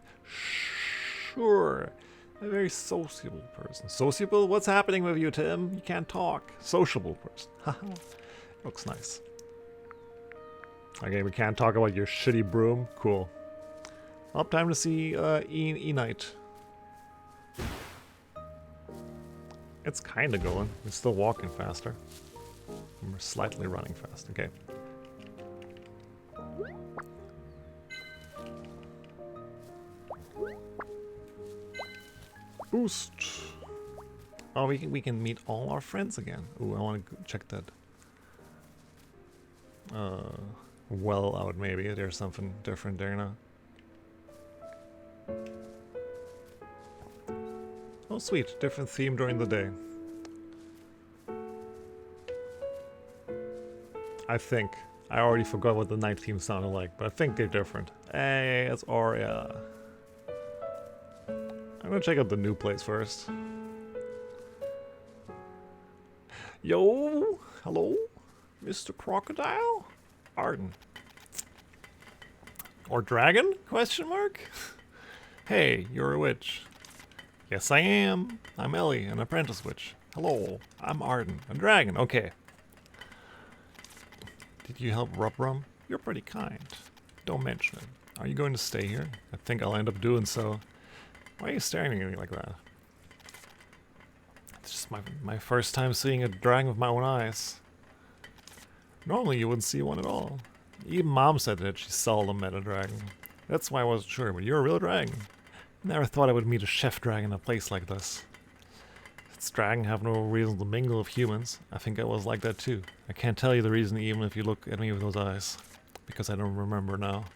Sure. A very sociable person. Sociable? What's happening with you, Tim? You can't talk. Sociable person. Haha. Looks nice. Okay, we can't talk about your shitty broom. Cool. Well, time to see E-Knight. It's kinda going. We're still walking faster. We're slightly running fast. Okay. Boost. Oh, we can meet all our friends again. Ooh, I want to check that. Well out maybe. There's something different there now. Oh sweet, different theme during the day. I think. I already forgot what the night theme sounded like, but I think they're different. Hey, it's Aria. I'm gonna check out the new place first. Yo, hello, Mr. Crocodile? Arden. Or dragon? Question mark? Hey, you're a witch. Yes, I am. I'm Ellie, an apprentice witch. Hello, I'm Arden, a dragon. Okay. Did you help Rubrum? You're pretty kind. Don't mention it. Are you going to stay here? I think I'll end up doing so. Why are you staring at me like that? It's just my first time seeing a dragon with my own eyes. Normally you wouldn't see one at all. Even Mom said that she seldom met a dragon. That's why I wasn't sure, but you're a real dragon. Never thought I would meet a chef dragon in a place like this. Its dragon have no reason to mingle with humans. I think I was like that too. I can't tell you the reason even if you look at me with those eyes. Because I don't remember now.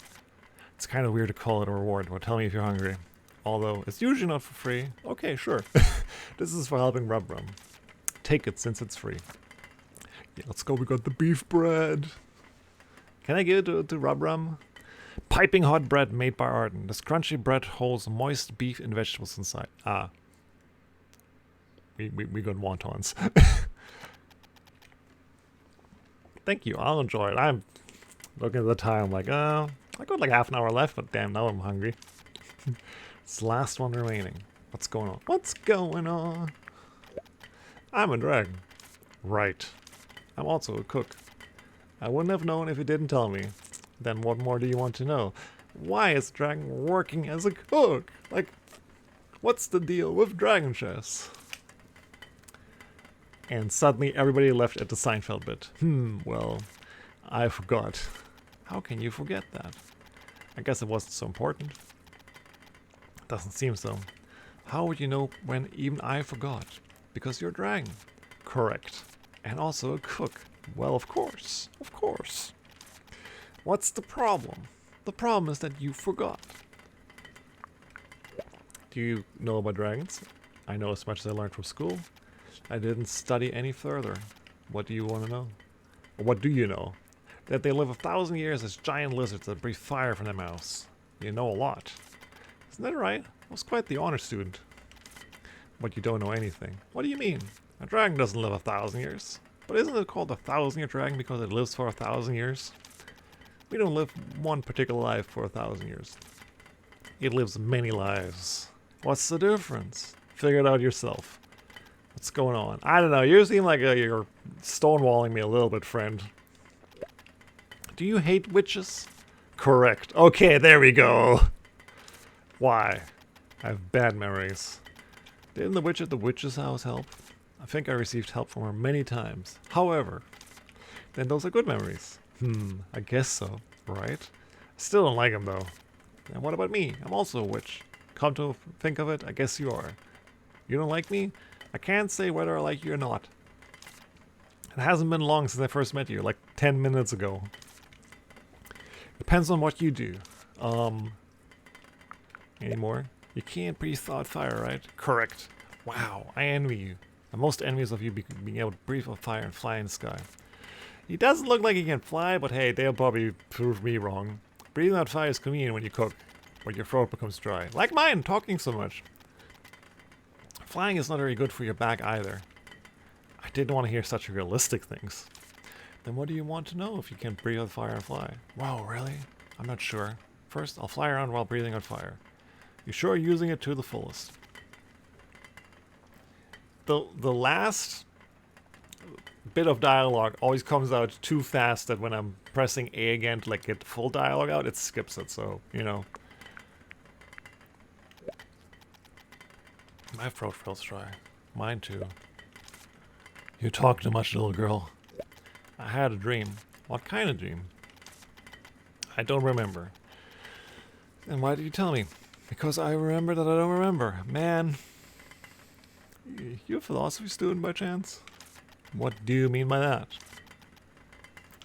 It's kind of weird to call it a reward, but tell me if you're hungry. Although, it's usually not for free. Okay, sure. This is for helping Rubrum. Take it since it's free. Yeah, let's go, we got the beef bread. Can I give it to Rubrum? Piping hot bread made by Arden. This crunchy bread holds moist beef and vegetables inside. Ah. We got wontons. Thank you, I'll enjoy it. I'm looking at the time like, I got like half an hour left, but damn, now I'm hungry. It's the last one remaining. What's going on? What's going on? I'm a dragon. Right. I'm also a cook. I wouldn't have known if you didn't tell me. Then what more do you want to know? Why is dragon working as a cook? Like, what's the deal with dragon chess? And suddenly everybody left at the Seinfeld bit. Well, I forgot. How can you forget that? I guess it wasn't so important. Doesn't seem so. How would you know when even I forgot? Because you're a dragon. Correct. And also a cook. Well, of course. Of course. What's the problem? The problem is that you forgot. Do you know about dragons? I know as much as I learned from school. I didn't study any further. What do you want to know? Or what do you know? That they live 1,000 years as giant lizards that breathe fire from their mouths. You know a lot. Isn't that right? I was quite the honor student. But you don't know anything. What do you mean? A dragon doesn't live 1,000 years. But isn't it called a 1,000-year dragon because it lives for 1,000 years? We don't live one particular life for 1,000 years. It lives many lives. What's the difference? Figure it out yourself. What's going on? I don't know. You seem like you're stonewalling me a little bit, friend. Do you hate witches? Correct. Okay, there we go. Why? I have bad memories. Didn't the witch at the witch's house help? I think I received help from her many times. However, then those are good memories. I guess so, right? Still don't like them though. And what about me? I'm also a witch. Come to think of it, I guess you are. You don't like me? I can't say whether I like you or not. It hasn't been long since I first met you, like 10 minutes ago. Depends on what you do. Anymore? You can't breathe thought fire, right? Correct. Wow, I envy you. I'm most envious of you being able to breathe on fire and fly in the sky. He doesn't look like he can fly, but hey, they'll probably prove me wrong. Breathing out fire is convenient when you cook, when your throat becomes dry. Like mine, talking so much. Flying is not very good for your back either. I didn't want to hear such realistic things. Then what do you want to know if you can breathe on fire and fly? Wow, really? I'm not sure. First, I'll fly around while breathing on fire. You sure you're using it to the fullest? The last bit of dialogue always comes out too fast that when I'm pressing A again to like get the full dialogue out, it skips it, so, you know. My throat feels dry. Mine too. You talk too much, little girl. I had a dream. What kind of dream? I don't remember. And why did you tell me? Because I remember that I don't remember. Man. You a philosophy student by chance? What do you mean by that?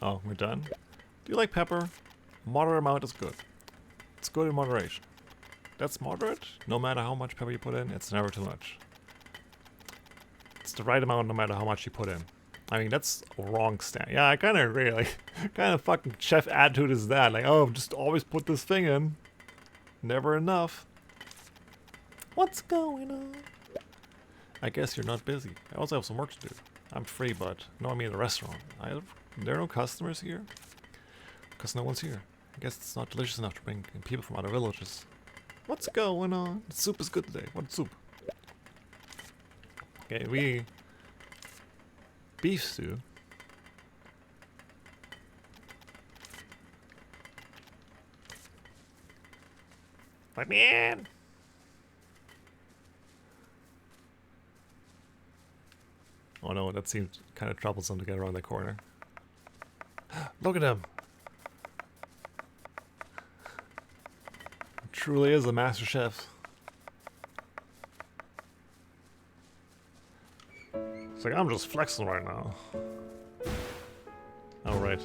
Oh, we're done? Do you like pepper? Moderate amount is good. It's good in moderation. That's moderate? No matter how much pepper you put in, it's never too much. It's the right amount no matter how much you put in. I mean, that's a wrong stand. Yeah, I kind of agree. Like, kind of fucking chef attitude is that? Like, oh, just always put this thing in. Never enough. What's going on? I guess you're not busy. I also have some work to do. I'm free, but no, I mean the restaurant. There are no customers here? Because no one's here. I guess it's not delicious enough to bring in people from other villages. What's going on? The soup is good today. What soup? Okay, beef stew. Let me in! Oh no, that seems kind of troublesome to get around the corner. Look at him! Truly is a master chef. It's like, I'm just flexing right now. Alright.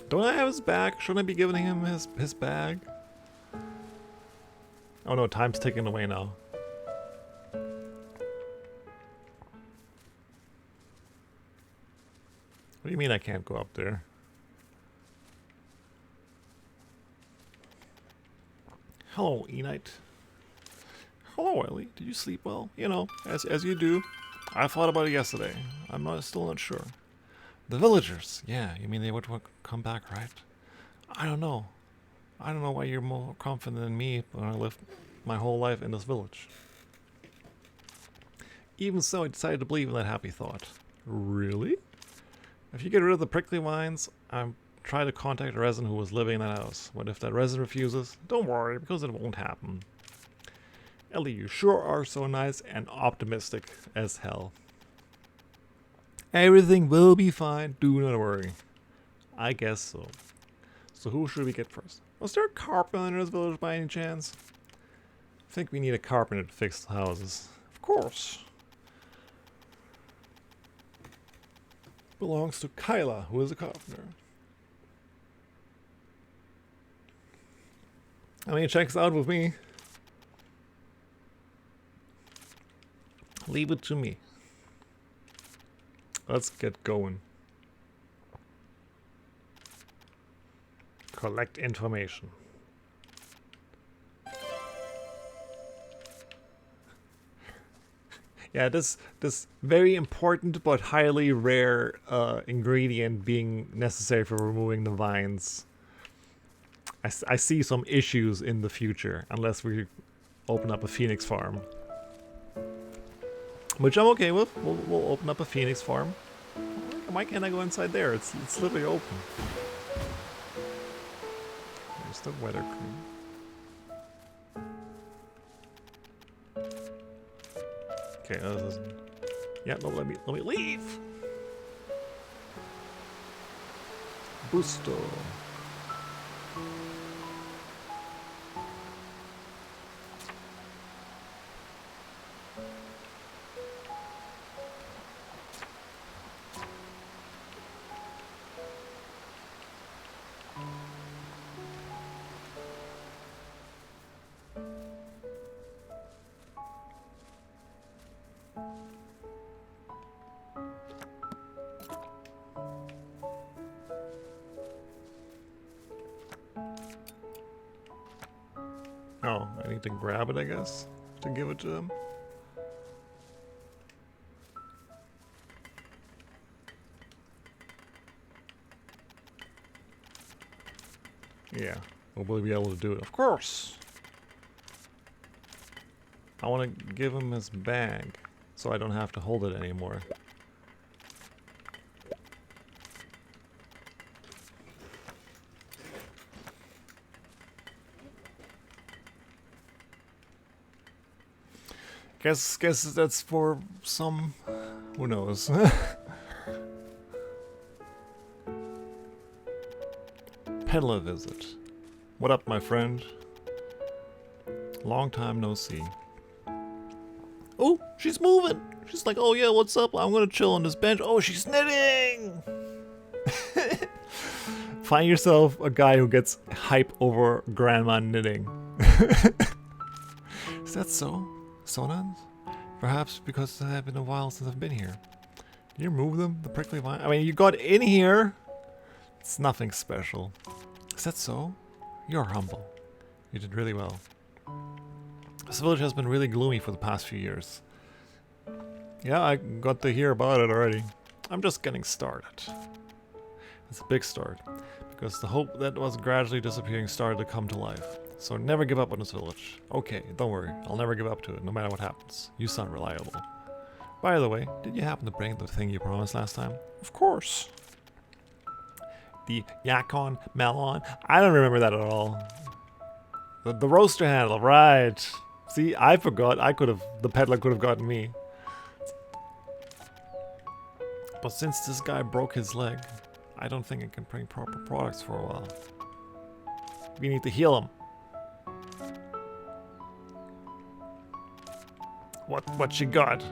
Don't I have his bag? Shouldn't I be giving him his bag? Oh no, time's ticking away now. What do you mean I can't go up there? Hello, Enite. Hello, Ellie. Did you sleep well? You know, as you do. I thought about it yesterday. I'm still not sure. The villagers. Yeah, you mean they would come back, right? I don't know. I don't know why you're more confident than me when I lived my whole life in this village. Even so, I decided to believe in that happy thought. Really? If you get rid of the prickly vines, I'm trying to contact a resident who was living in that house. What if that resident refuses? Don't worry, because it won't happen. Ellie, you sure are so nice and optimistic as hell. Everything will be fine, do not worry. I guess so. So who should we get first? Was there a carpenter in this village by any chance? I think we need a carpenter to fix the houses. Of course. Belongs to Kyla, who is a carpenter. I mean, checks out with me. Leave it to me. Let's get going. Collect information. Yeah, this very important but highly rare ingredient being necessary for removing the vines. I see some issues in the future unless we open up a phoenix farm. Which I'm okay with. We'll open up a phoenix farm. Why can't I go inside there? It's literally open. There's the weather cream. Okay, this isn't. Yeah, no, let me leave. Busto. Oh, I need to grab it, I guess, to give it to him. Yeah, we'll be able to do it, of course. I want to give him his bag, so I don't have to hold it anymore. Guess that's for some, who knows. Peddler visit. What up, my friend? Long time no see. Oh, she's moving. She's like, oh yeah, what's up? I'm gonna chill on this bench. Oh, she's knitting. Find yourself a guy who gets hype over grandma knitting. Is that so? Sonans? Perhaps because it has been a while since I've been here. Did you remove them? The prickly vine? I mean, you got in here. It's nothing special. Is that so? You're humble. You did really well. This village has been really gloomy for the past few years. Yeah, I got to hear about it already. I'm just getting started. It's a big start, because the hope that was gradually disappearing started to come to life. So never give up on this village. Okay, don't worry, I'll never give up to it, no matter what happens. You sound reliable. By the way, did you happen to bring the thing you promised last time? Of course. The Yacon Melon? I don't remember that at all. The roaster handle, right. See, I forgot. The peddler could have gotten me. But since this guy broke his leg, I don't think I can bring proper products for a while. We need to heal him. What she got?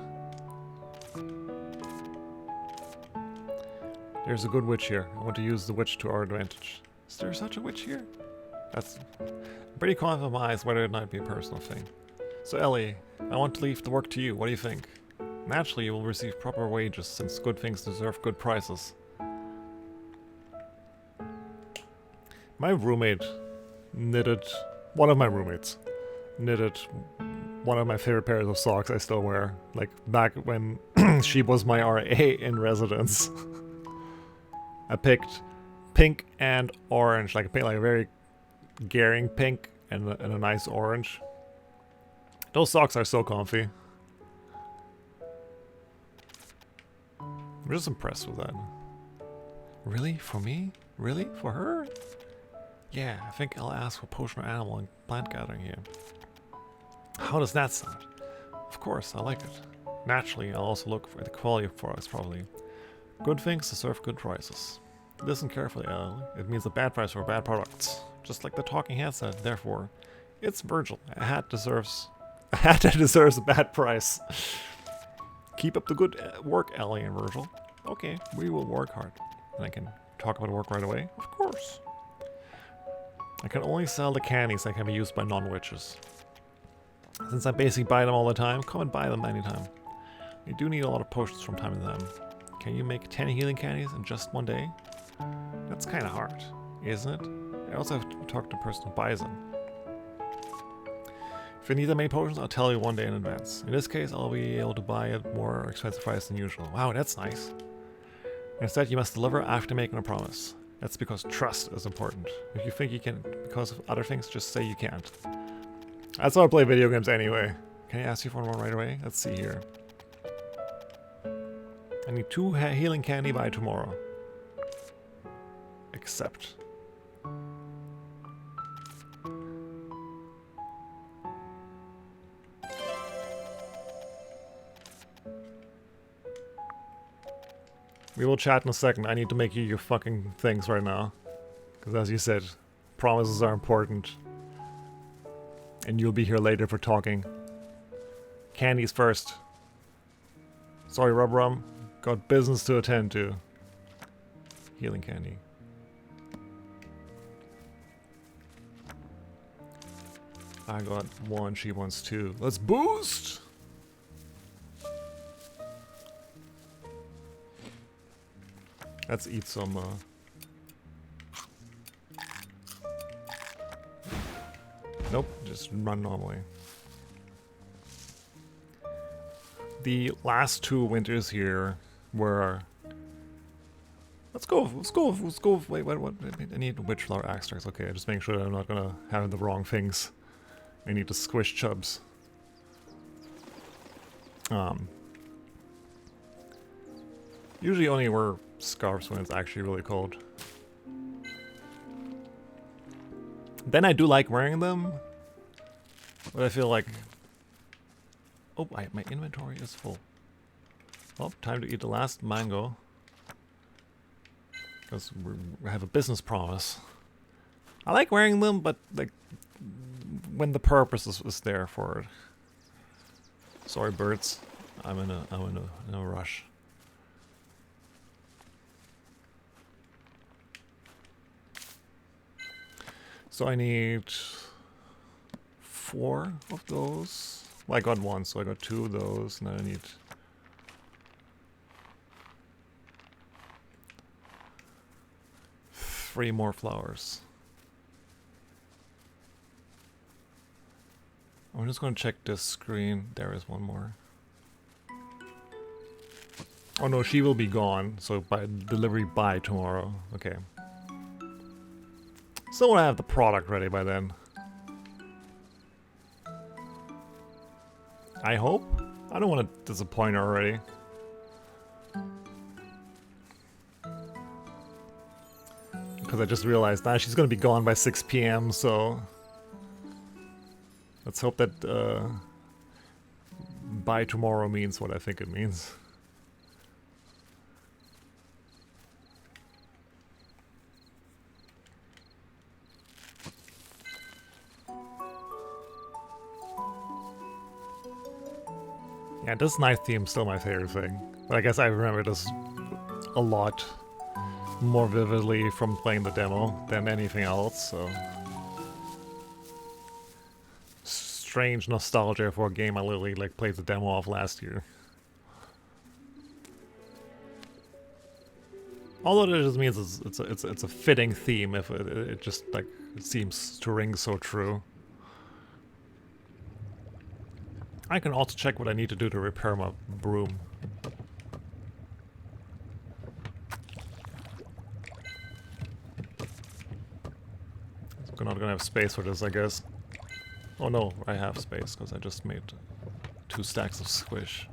There's a good witch here. I want to use the witch to our advantage. Is there such a witch here? That's pretty compromised whether it might be a personal thing. So Ellie, I want to leave the work to you. What do you think? Naturally, you will receive proper wages since good things deserve good prices. My roommate knitted, one of my roommates knitted one of my favorite pairs of socks I still wear, like back when she was my RA in residence. I picked pink and orange, like a very Gehring pink and a nice orange. Those socks are so comfy. I'm just impressed with that. Really? For me? Really? For her? Yeah, I think I'll ask for potion or animal and plant gathering here. How does that sound? Of course, I like it. Naturally, I'll also look for the quality of products, probably. Good things deserve good prices. Listen carefully, Ellie. It means a bad price for bad products. Just like the talking head said, therefore, it's Virgil. A hat that deserves a bad price. Keep up the good work, Ellie and Virgil. Okay, we will work hard. And I can talk about work right away? Of course. I can only sell the candies that can be used by non-witches. Since I basically buy them all the time, come and buy them anytime. You do need a lot of potions from time to time. Can you make 10 healing candies in just one day? That's kind of hard, isn't it? I also have to talk to the person who buys them. If you need that many potions, I'll tell you one day in advance. In this case, I'll be able to buy at more expensive price than usual. Wow, that's nice. Instead, you must deliver after making a promise. That's because trust is important. If you think you can because of other things, just say you can't. That's how I play video games anyway. Can I ask you for one right away? Let's see here. I need 2 healing candy by tomorrow. Accept. We will chat in a second. I need to make you your fucking things right now. Because as you said, promises are important. And you'll be here later for talking. Candies first. Sorry, Rubrum. Got business to attend to. Healing candy. I got 1, she wants 2. Let's boost! Let's eat some, Nope, just run normally. The last 2 winters here were... Let's go, wait, what? I need witchflower extracts, okay, just making sure that I'm not gonna have the wrong things. I need to squish chubs. Usually only wear scarves when it's actually really cold. Then I do like wearing them, but I feel like... Oh, my inventory is full. Well, time to eat the last mango. Because we have a business promise. I like wearing them, but like when the purpose is there for it. Sorry, birds. I'm in a rush. So I need 4 of those. Well, I got 1, so I got 2 of those, and then I need 3 more flowers. I'm just going to check this screen. There is 1 more. Oh no, she will be gone, so by delivery by tomorrow. Okay. Still want to have the product ready by then. I hope. I don't want to disappoint her already. Because I just realized now she's going to be gone by 6 p.m., so... Let's hope that by tomorrow means what I think it means. Yeah, this night theme's still my favorite thing. But I guess I remember this a lot more vividly from playing the demo than anything else, so... Strange nostalgia for a game I literally played the demo of last year. Although it just means it's a fitting theme if it just it seems to ring so true. I can also check what I need to do to repair my broom. I'm not gonna have space for this, I guess. Oh no, I have space because I just made 2 stacks of squish.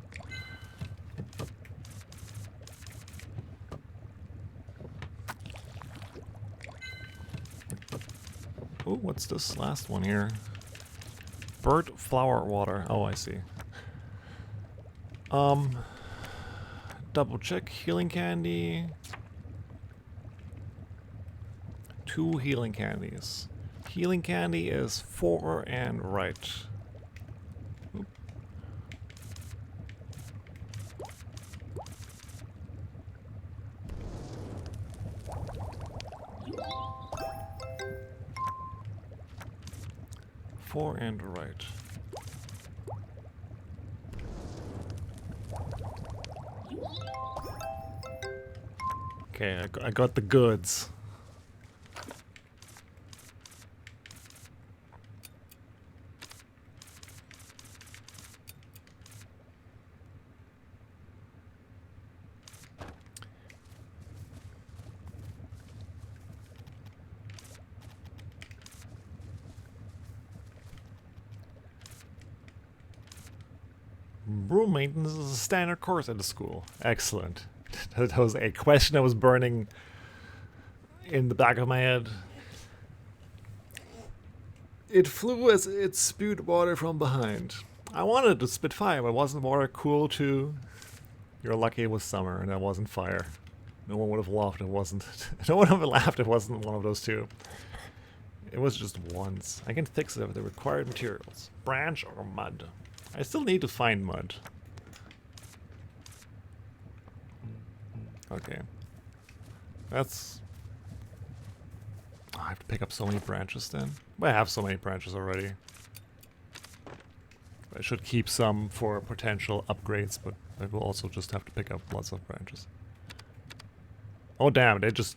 Oh, what's this last one here? Bird flower water. Oh, I see. Double check healing candy. 2 healing candies. Healing candy is 4 and right. Oop. Four and right. Okay, I got the goods. Broom maintenance is a standard course at the school. Excellent. That was a question that was burning in the back of my head. It flew as it spewed water from behind. I wanted to spit fire, but wasn't water cool too? You're lucky it was summer and it wasn't fire. No one would have laughed if it wasn't. No one would have laughed if it wasn't one of those two. It was just once. I can fix it with the required materials. Branch or mud. I still need to find mud. Okay. That's... Oh, I have to pick up so many branches then. Well, I have so many branches already. I should keep some for potential upgrades, but I will also just have to pick up lots of branches. Oh damn, it just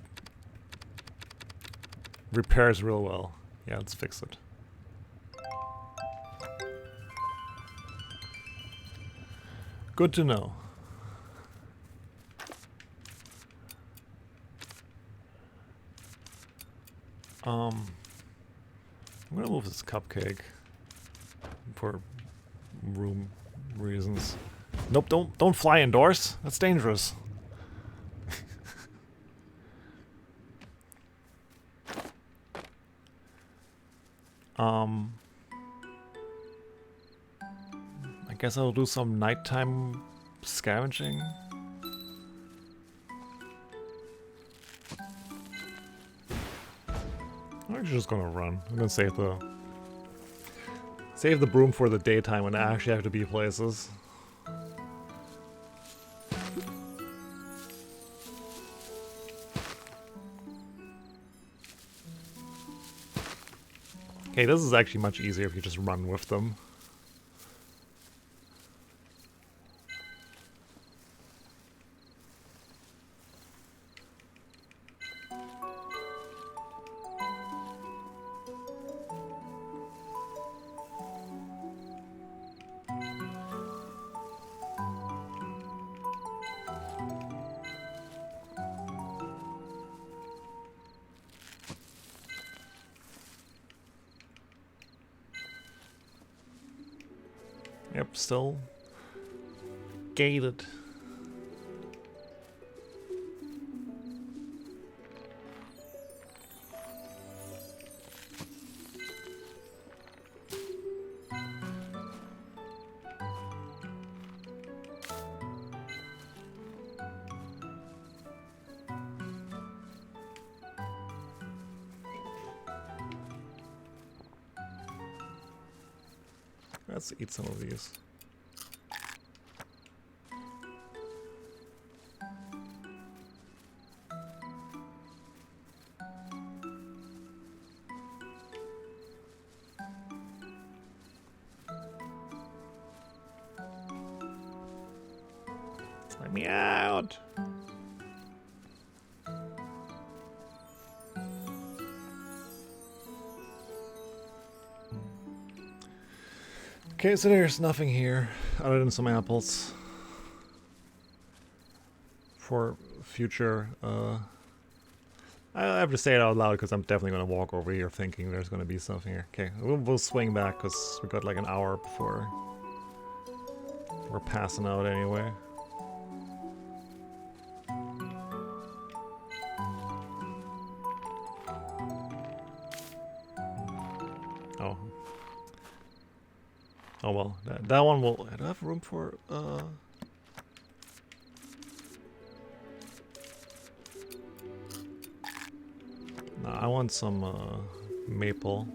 repairs real well. Yeah, let's fix it. Good to know. I'm gonna move this cupcake for room reasons. Nope, don't fly indoors. That's dangerous. I guess I'll do some nighttime scavenging. I'm actually just gonna run. I'm gonna save the broom for the daytime when I actually have to be places. Okay, this is actually much easier if you just run with them. Yep, still gated. Let's eat some of these. Let me out. Okay, so there's nothing here other than some apples for future. I have to say it out loud because I'm definitely going to walk over here thinking there's going to be something here. Okay, we'll swing back because we got like an hour before we're passing out anyway. Oh. Oh well, that one will... Do I have room for... No, I want some maple.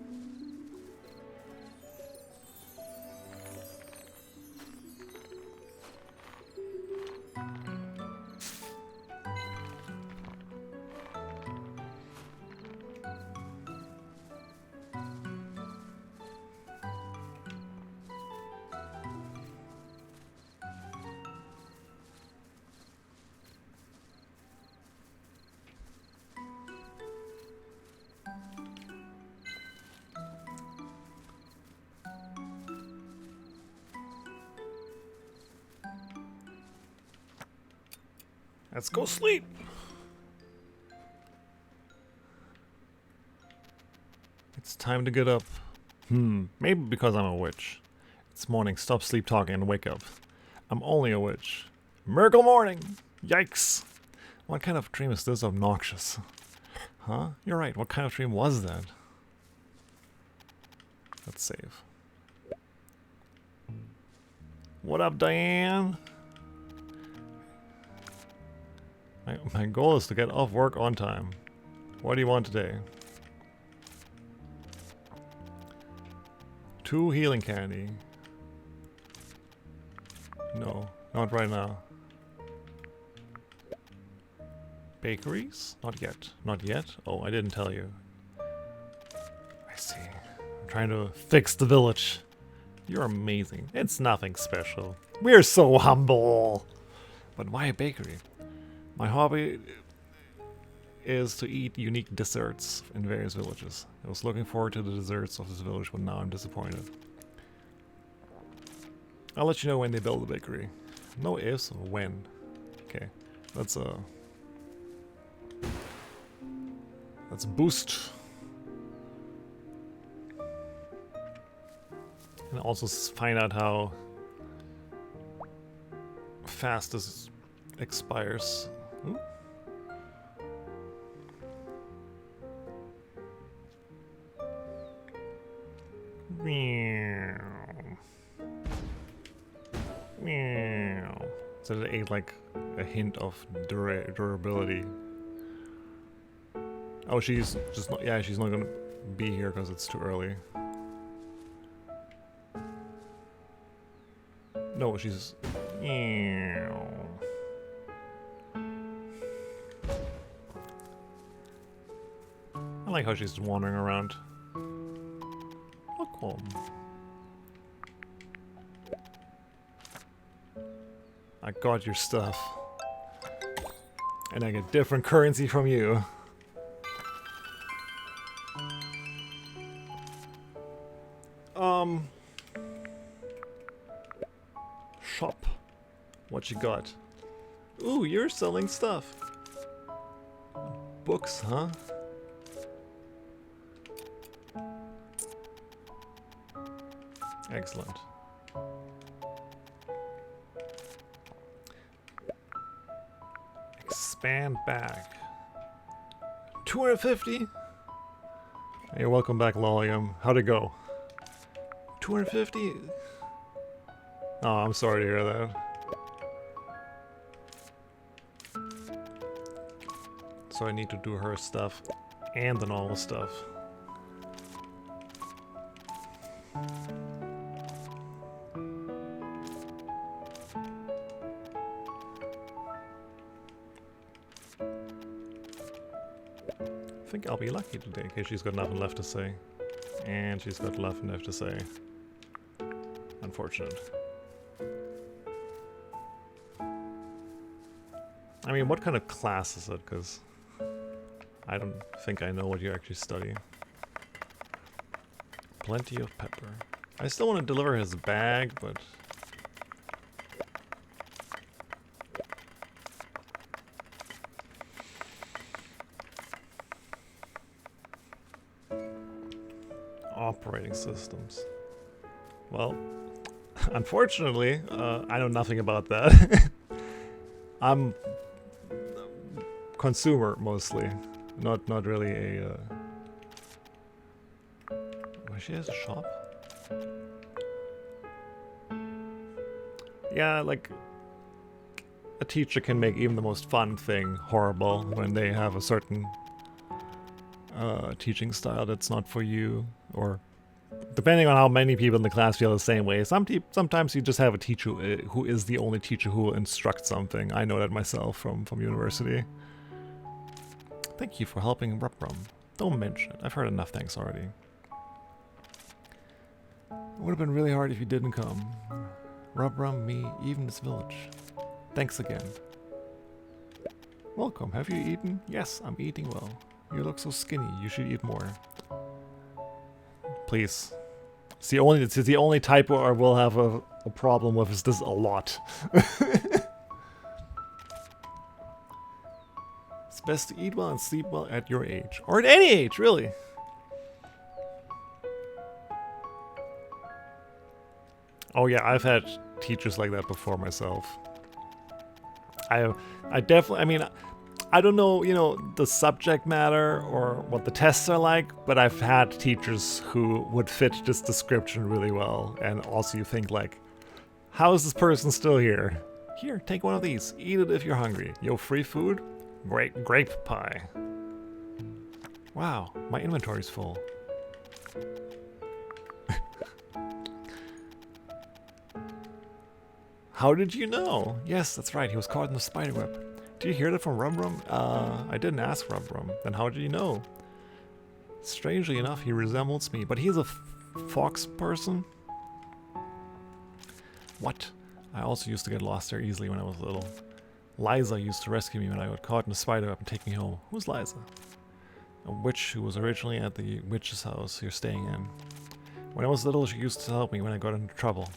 Let's go sleep. It's time to get up. Maybe because I'm a witch. It's morning, stop sleep talking and wake up. I'm only a witch. Miracle morning! Yikes! What kind of dream is this obnoxious? Huh? You're right, what kind of dream was that? Let's save. What up, Diane? My goal is to get off work on time. What do you want today? 2 healing candy. No, not right now. Bakeries? Not yet. Not yet? Oh, I didn't tell you. I see. I'm trying to fix the village. You're amazing. It's nothing special. We're so humble. But why a bakery? My hobby is to eat unique desserts in various villages. I was looking forward to the desserts of this village, but now I'm disappointed. I'll let you know when they build the bakery. No ifs, when. Okay, let's boost. And also find out how fast this expires. Ooh. Meow. Meow. So it ate like a hint of durability. Oh, she's just not. Yeah, she's not gonna be here because it's too early. No, she's. Meow. I like how she's wandering around. Welcome. I got your stuff. And I get different currency from you. Shop. What you got? Ooh, you're selling stuff. Books, huh? Excellent. Expand back. 250? Hey, welcome back, Lolium. How'd it go? 250? Oh, I'm sorry to hear that. So I need to do her stuff and the normal stuff. I think I'll be lucky today, because she's got nothing left to say. And she's got nothing left to say. Unfortunate. I mean, what kind of class is it? Because I don't think I know what you actually study. Plenty of pepper. I still want to deliver his bag, but... Operating systems. Well, unfortunately, I know nothing about that. I'm consumer mostly, not really a. Well, she has a shop. Yeah, like a teacher can make even the most fun thing horrible when they have a certain teaching style that's not for you, or depending on how many people in the class feel the same way. Sometimes you just have a teacher who is the only teacher who will instruct something. I know that myself from university. Thank you for helping Rubrum. Don't mention it. I've heard enough thanks already. It would have been really hard if you didn't come. Rubrum, me, even this village. Thanks again. Welcome. Have you eaten? Yes, I'm eating well. You look so skinny. You should eat more. Please. It's the only typo I will have a problem with is this a lot. It's best to eat well and sleep well at your age. Or at any age, really. Oh yeah, I've had teachers like that before myself. I definitely, I mean, I don't know, you know, the subject matter or what the tests are like, but I've had teachers who would fit this description really well. And also you think like, how is this person still here? Here, take one of these. Eat it if you're hungry. Yo, free food? Great grape pie. Wow, my inventory's full. How did you know? Yes, that's right, he was caught in the spiderweb. Did you hear that from Rubrum? I didn't ask Rubrum. Then how did you know? Strangely enough, he resembles me, but he's a fox person. What? I also used to get lost there easily when I was little. Liza used to rescue me when I got caught in a spiderweb and take me home. Who's Liza? A witch who was originally at the witch's house you're staying in. When I was little, she used to help me when I got into trouble.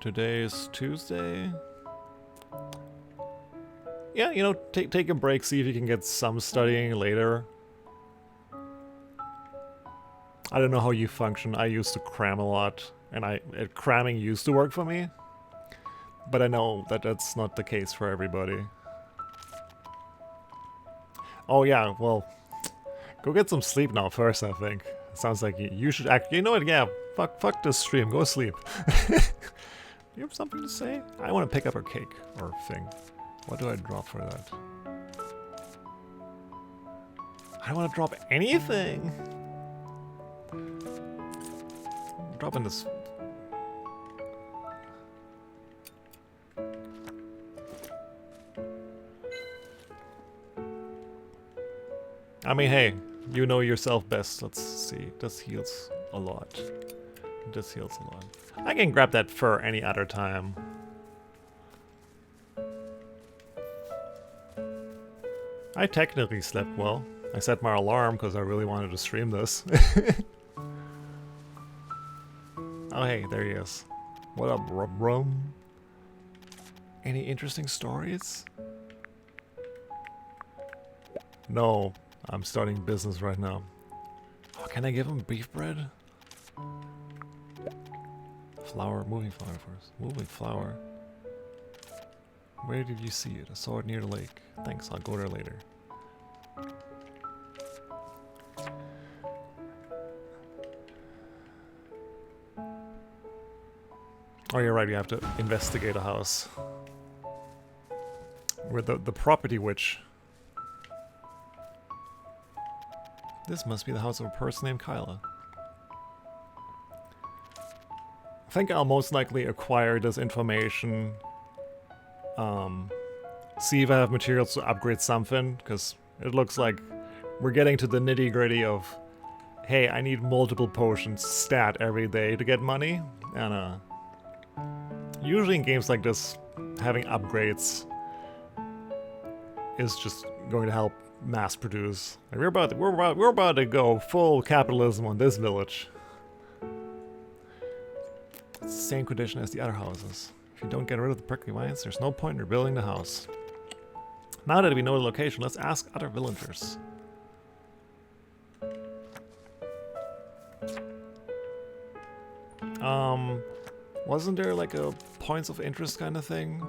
Today is Tuesday. Yeah, you know, take a break, see if you can get some studying later. I don't know how you function. I used to cram a lot, and cramming used to work for me. But I know that that's not the case for everybody. Oh yeah, well, go get some sleep now first, I think. Sounds like you should act. You know what? Yeah, fuck this stream. Go sleep. You have something to say? I want to pick up her cake or thing. What do I drop for that? I don't want to drop anything. I'm dropping this. I mean, hey, you know yourself best. Let's see. This heals a lot. This heals a lot. I can grab that fur any other time. I technically slept well. I set my alarm because I really wanted to stream this. Oh hey, there he is. What up, Rubrum? Any interesting stories? No, I'm starting business right now. Oh, can I give him beef bread? Flower, moving flower first. Moving flower. Where did you see it? I saw it near the lake. Thanks, I'll go there later. Oh, you're right, you have to investigate a house. With the property witch. This must be the house of a person named Kyla. I think I'll most likely acquire this information. See if I have materials to upgrade something, because it looks like we're getting to the nitty-gritty of, hey, I need multiple potions stat every day to get money, and usually in games like this, having upgrades is just going to help mass produce. Like we're about to go full capitalism on this village. It's the same condition as the other houses. If you don't get rid of the prickly vines, there's no point in rebuilding the house. Now that we know the location, let's ask other villagers. Wasn't there like a points of interest kind of thing?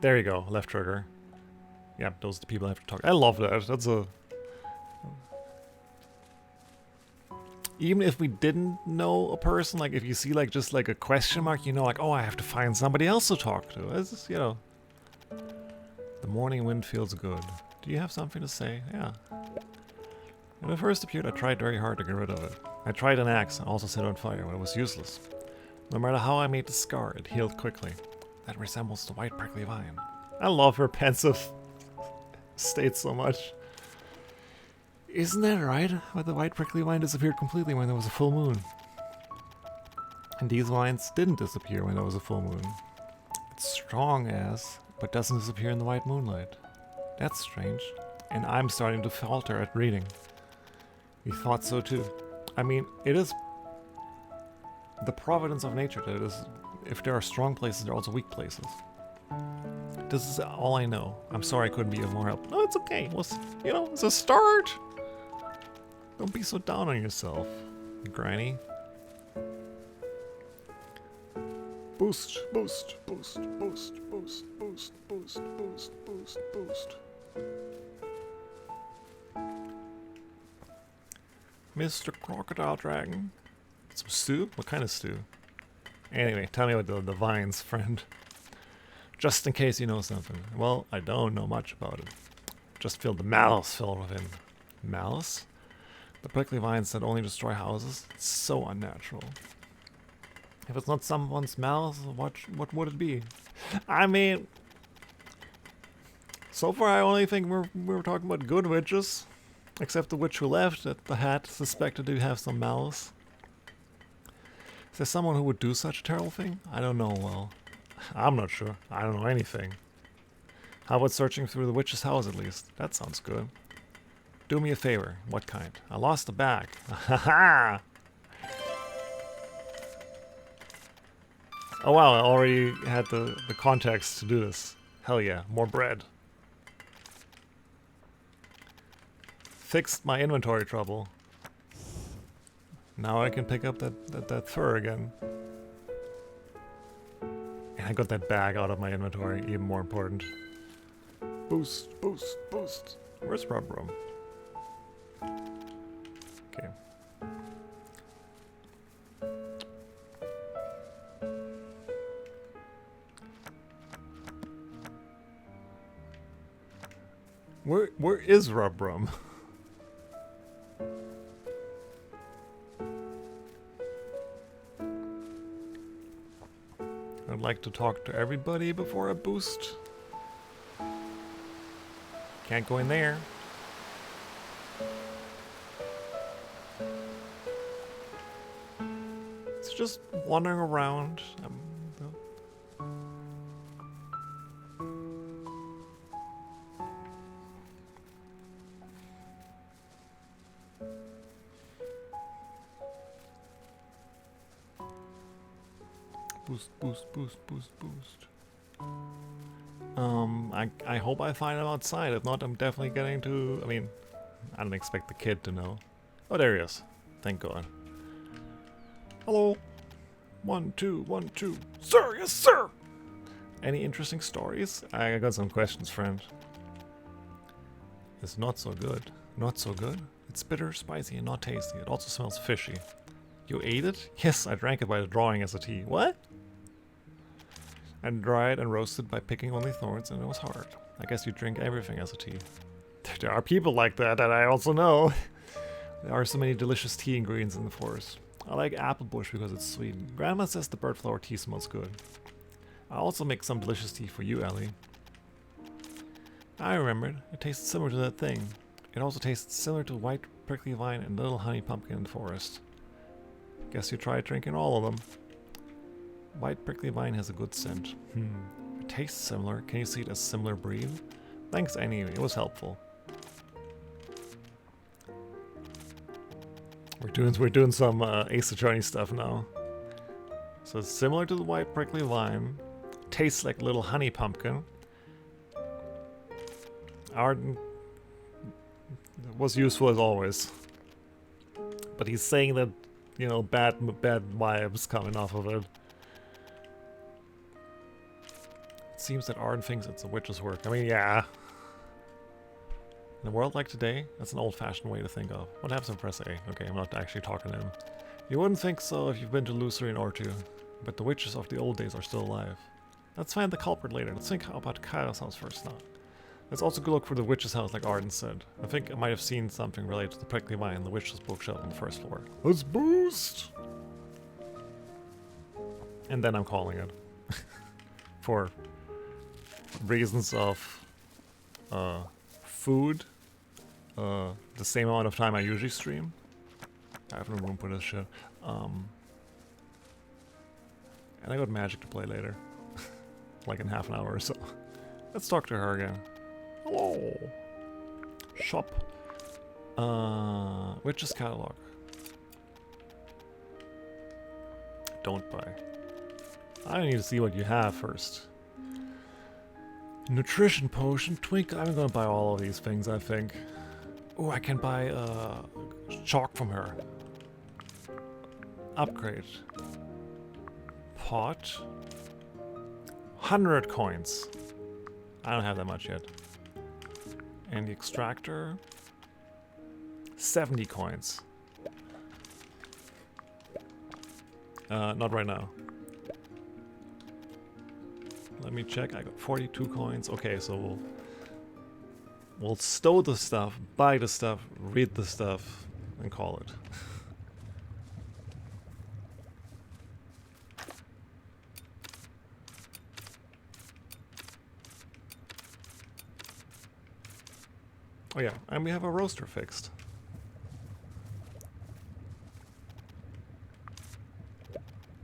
There you go, left trigger. Yeah, those are the people I have to talk. I love that. That's a... Even if we didn't know a person, like if you see like just like a question mark, you know, like, oh, I have to find somebody else to talk to. It's just, you know. The morning wind feels good. Do you have something to say? Yeah. When it first appeared, I tried very hard to get rid of it. I tried an axe and also set it on fire, but it was useless. No matter how I made the scar, it healed quickly. That resembles the white prickly vine. I love her pensive state so much. Isn't that right? But the white prickly vine disappeared completely when there was a full moon. And these vines didn't disappear when there was a full moon. It's strong as, but doesn't disappear in the white moonlight. That's strange. And I'm starting to falter at reading. You thought so too. I mean, it is the providence of nature that it is, if there are strong places, there are also weak places. This is all I know. I'm sorry I couldn't be of more help. No, it's okay. It was, you know, it's a start. Don't be so down on yourself, Granny. Boost, boost, boost, boost, boost, boost, boost, boost, boost, boost. Mr. Crocodile Dragon. Some stew? What kind of stew? Anyway, tell me about the vines, friend. Just in case you know something. Well, I don't know much about it. Just feel the malice filled within. Malice? The prickly vines that only destroy houses? It's so unnatural. If it's not someone's malice, what would it be? I mean, so far I only think we're talking about good witches. Except the witch who left, that the hat suspected to have some malice. Is there someone who would do such a terrible thing? I don't know, well, I'm not sure. I don't know anything. How about searching through the witch's house at least? That sounds good. Do me a favor. What kind? I lost the bag. Ha Oh wow, I already had the context to do this. Hell yeah, more bread. Fixed my inventory trouble. Now I can pick up that fur again. And I got that bag out of my inventory, even more important. Boost, boost, boost. Where's Rubrum? Okay. Where is Rubrum? I'd like to talk to everybody before I boost. Can't go in there. It's just wandering around. Boost, boost, boost, boost, boost. I hope I find him outside. If not, I'm definitely getting to... I mean, I don't expect the kid to know. Oh, there he is. Thank God. Hello. 1, 2, 1, 2. Sir, yes, sir. Any interesting stories? I got some questions, friend. It's not so good. Not so good? It's bitter, spicy, and not tasty. It also smells fishy. You ate it? Yes, I drank it by drawing as a tea. What? And dried and roasted by picking only thorns, and it was hard. I guess you drink everything as a tea. There are people like that I also know. There are so many delicious tea ingredients in the forest. I like apple bush because it's sweet. Grandma says the bird flower tea smells good. I'll also make some delicious tea for you, Ellie. I remembered. It tasted similar to that thing. It also tastes similar to white prickly vine and little honey pumpkin in the forest. Guess you tried drinking all of them. White prickly vine has a good scent. It tastes similar. Can you see it as similar breed? Thanks anyway, it was helpful. We're doing some Ace Attorney stuff now. So it's similar to the white prickly vine. Tastes like little honey pumpkin. Arden was useful as always. But he's saying that, you know, bad vibes coming off of it. It seems that Arden thinks it's a witch's work. I mean, yeah. In a world like today, that's an old-fashioned way to think of. What happens if I press A? Okay, I'm not actually talking to him. You wouldn't think so if you've been to Lucerne or two, but the witches of the old days are still alive. Let's find the culprit later. Let's think about Kyra's house first now. Let's also go look for the witch's house like Arden said. I think I might have seen something related to the prickly vine in the witch's bookshelf on the first floor. Let's boost! And then I'm calling it. For reasons of food, the same amount of time I usually stream. I have no room for this shit. And I got Magic to play later. Like in half an hour or so. Let's talk to her again. Hello. Shop. Witch's catalog. Don't buy. I need to see what you have first. Nutrition potion, twinkle. I'm gonna buy all of these things, I think. Oh, I can buy chalk from her. Upgrade. Pot. 100 coins. I don't have that much yet. And the extractor. 70 coins. Not right now. Let me check. I got 42 coins. Okay, so we'll stow the stuff, buy the stuff, read the stuff, and call it. Oh yeah, and we have a roaster fixed.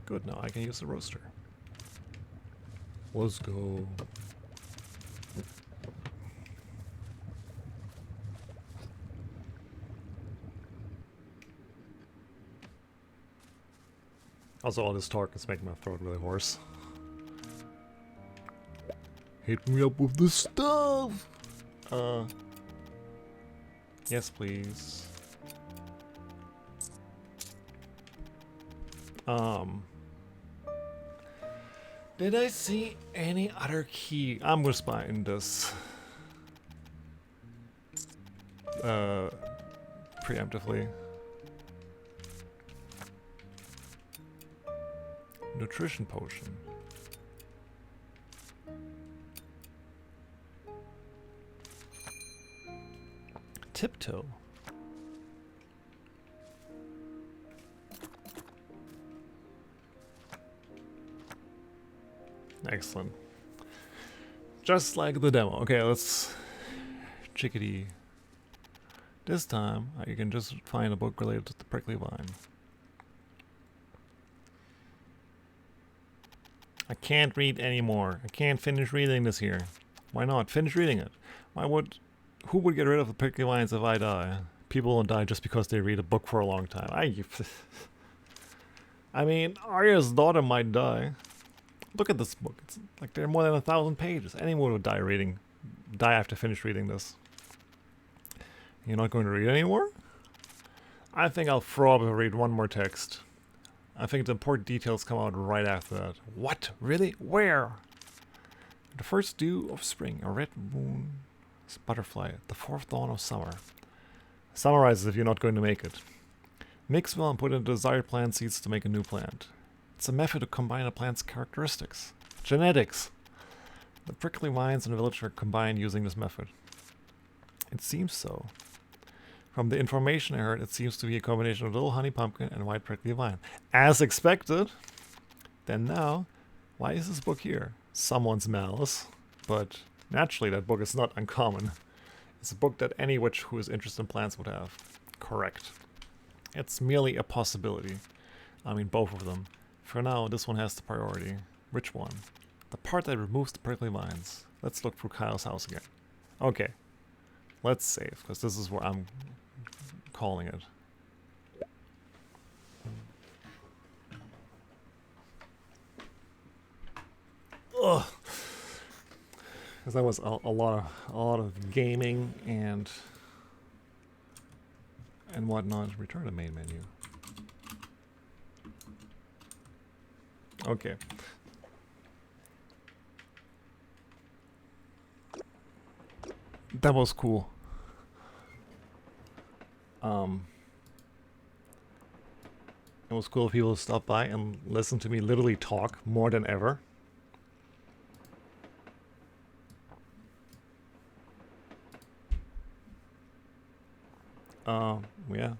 Good, now I can use the roaster. Let's go. Also, all this talk is making my throat really hoarse. Hit me up with the stuff! Yes, please. Did I see any other key? I'm just buying this. Preemptively. Nutrition potion. Tiptoe. Excellent. Just like the demo. Okay, let's chickadee. This time, you can just find a book related to the prickly vine. I can't read anymore. I can't finish reading this here. Why not? Finish reading it. Who would get rid of the prickly vines if I die? People don't die just because they read a book for a long time. I mean, Arya's daughter might die. Look at this book. It's like there are more than 1,000 pages. Anyone would die after finish reading this. You're not going to read anymore? I think I'll probably read one more text. I think the important details come out right after that. What? Really? Where? The first dew of spring, a red moon butterfly, the fourth dawn of summer. Summarizes if you're not going to make it. Mix well and put in the desired plant seeds to make a new plant. It's a method to combine a plant's characteristics. Genetics. The prickly vines in the village are combined using this method. It seems so. From the information I heard, it seems to be a combination of little honey pumpkin and white prickly vine. As expected. Then now, why is this book here? Someone's malice. But naturally, that book is not uncommon. It's a book that any witch who is interested in plants would have. Correct. It's merely a possibility. I mean, both of them. For now, this one has the priority. Which one? The part that removes the prickly vines. Let's look through Kyle's house again. Okay. Let's save, because this is where I'm calling it. Ugh. Because that was a lot of gaming and whatnot. Return to main menu. Okay. That was cool. It was cool if people stopped by and listened to me literally talk more than ever. Yeah.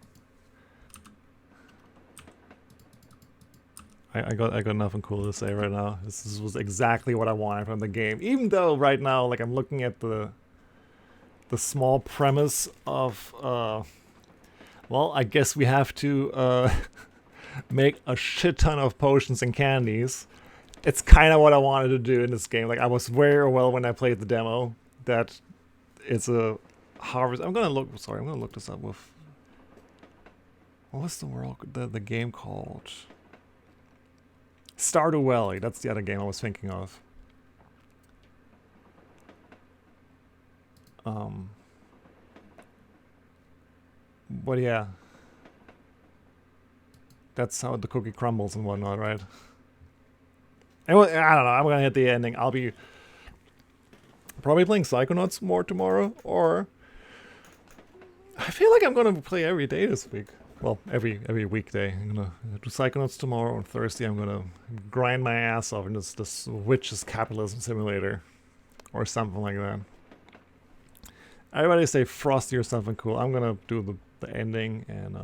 I got nothing cool to say right now. This was exactly what I wanted from the game. Even though right now, like, I'm looking at the small premise of, well, I guess we have to make a shit ton of potions and candies. It's kind of what I wanted to do in this game. Like, I was very aware when I played the demo that it's a harvest. I'm gonna look this up with. What was the game called? Stardew Valley. That's the other game I was thinking of. But yeah. That's how the cookie crumbles and whatnot, right? Anyway, I don't know. I'm gonna hit the ending. I'll be probably playing Psychonauts more tomorrow, or I feel like I'm gonna play every day this week. Well, every weekday. I'm gonna do Psychonauts tomorrow. On Thursday, I'm gonna grind my ass off in this Witch's Capitalism Simulator, or something like that. Everybody say Frosty or something cool. I'm gonna do the ending and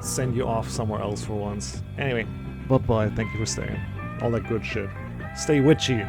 send you off somewhere else for once. Anyway, bye-bye. Thank you for staying. All that good shit. Stay witchy.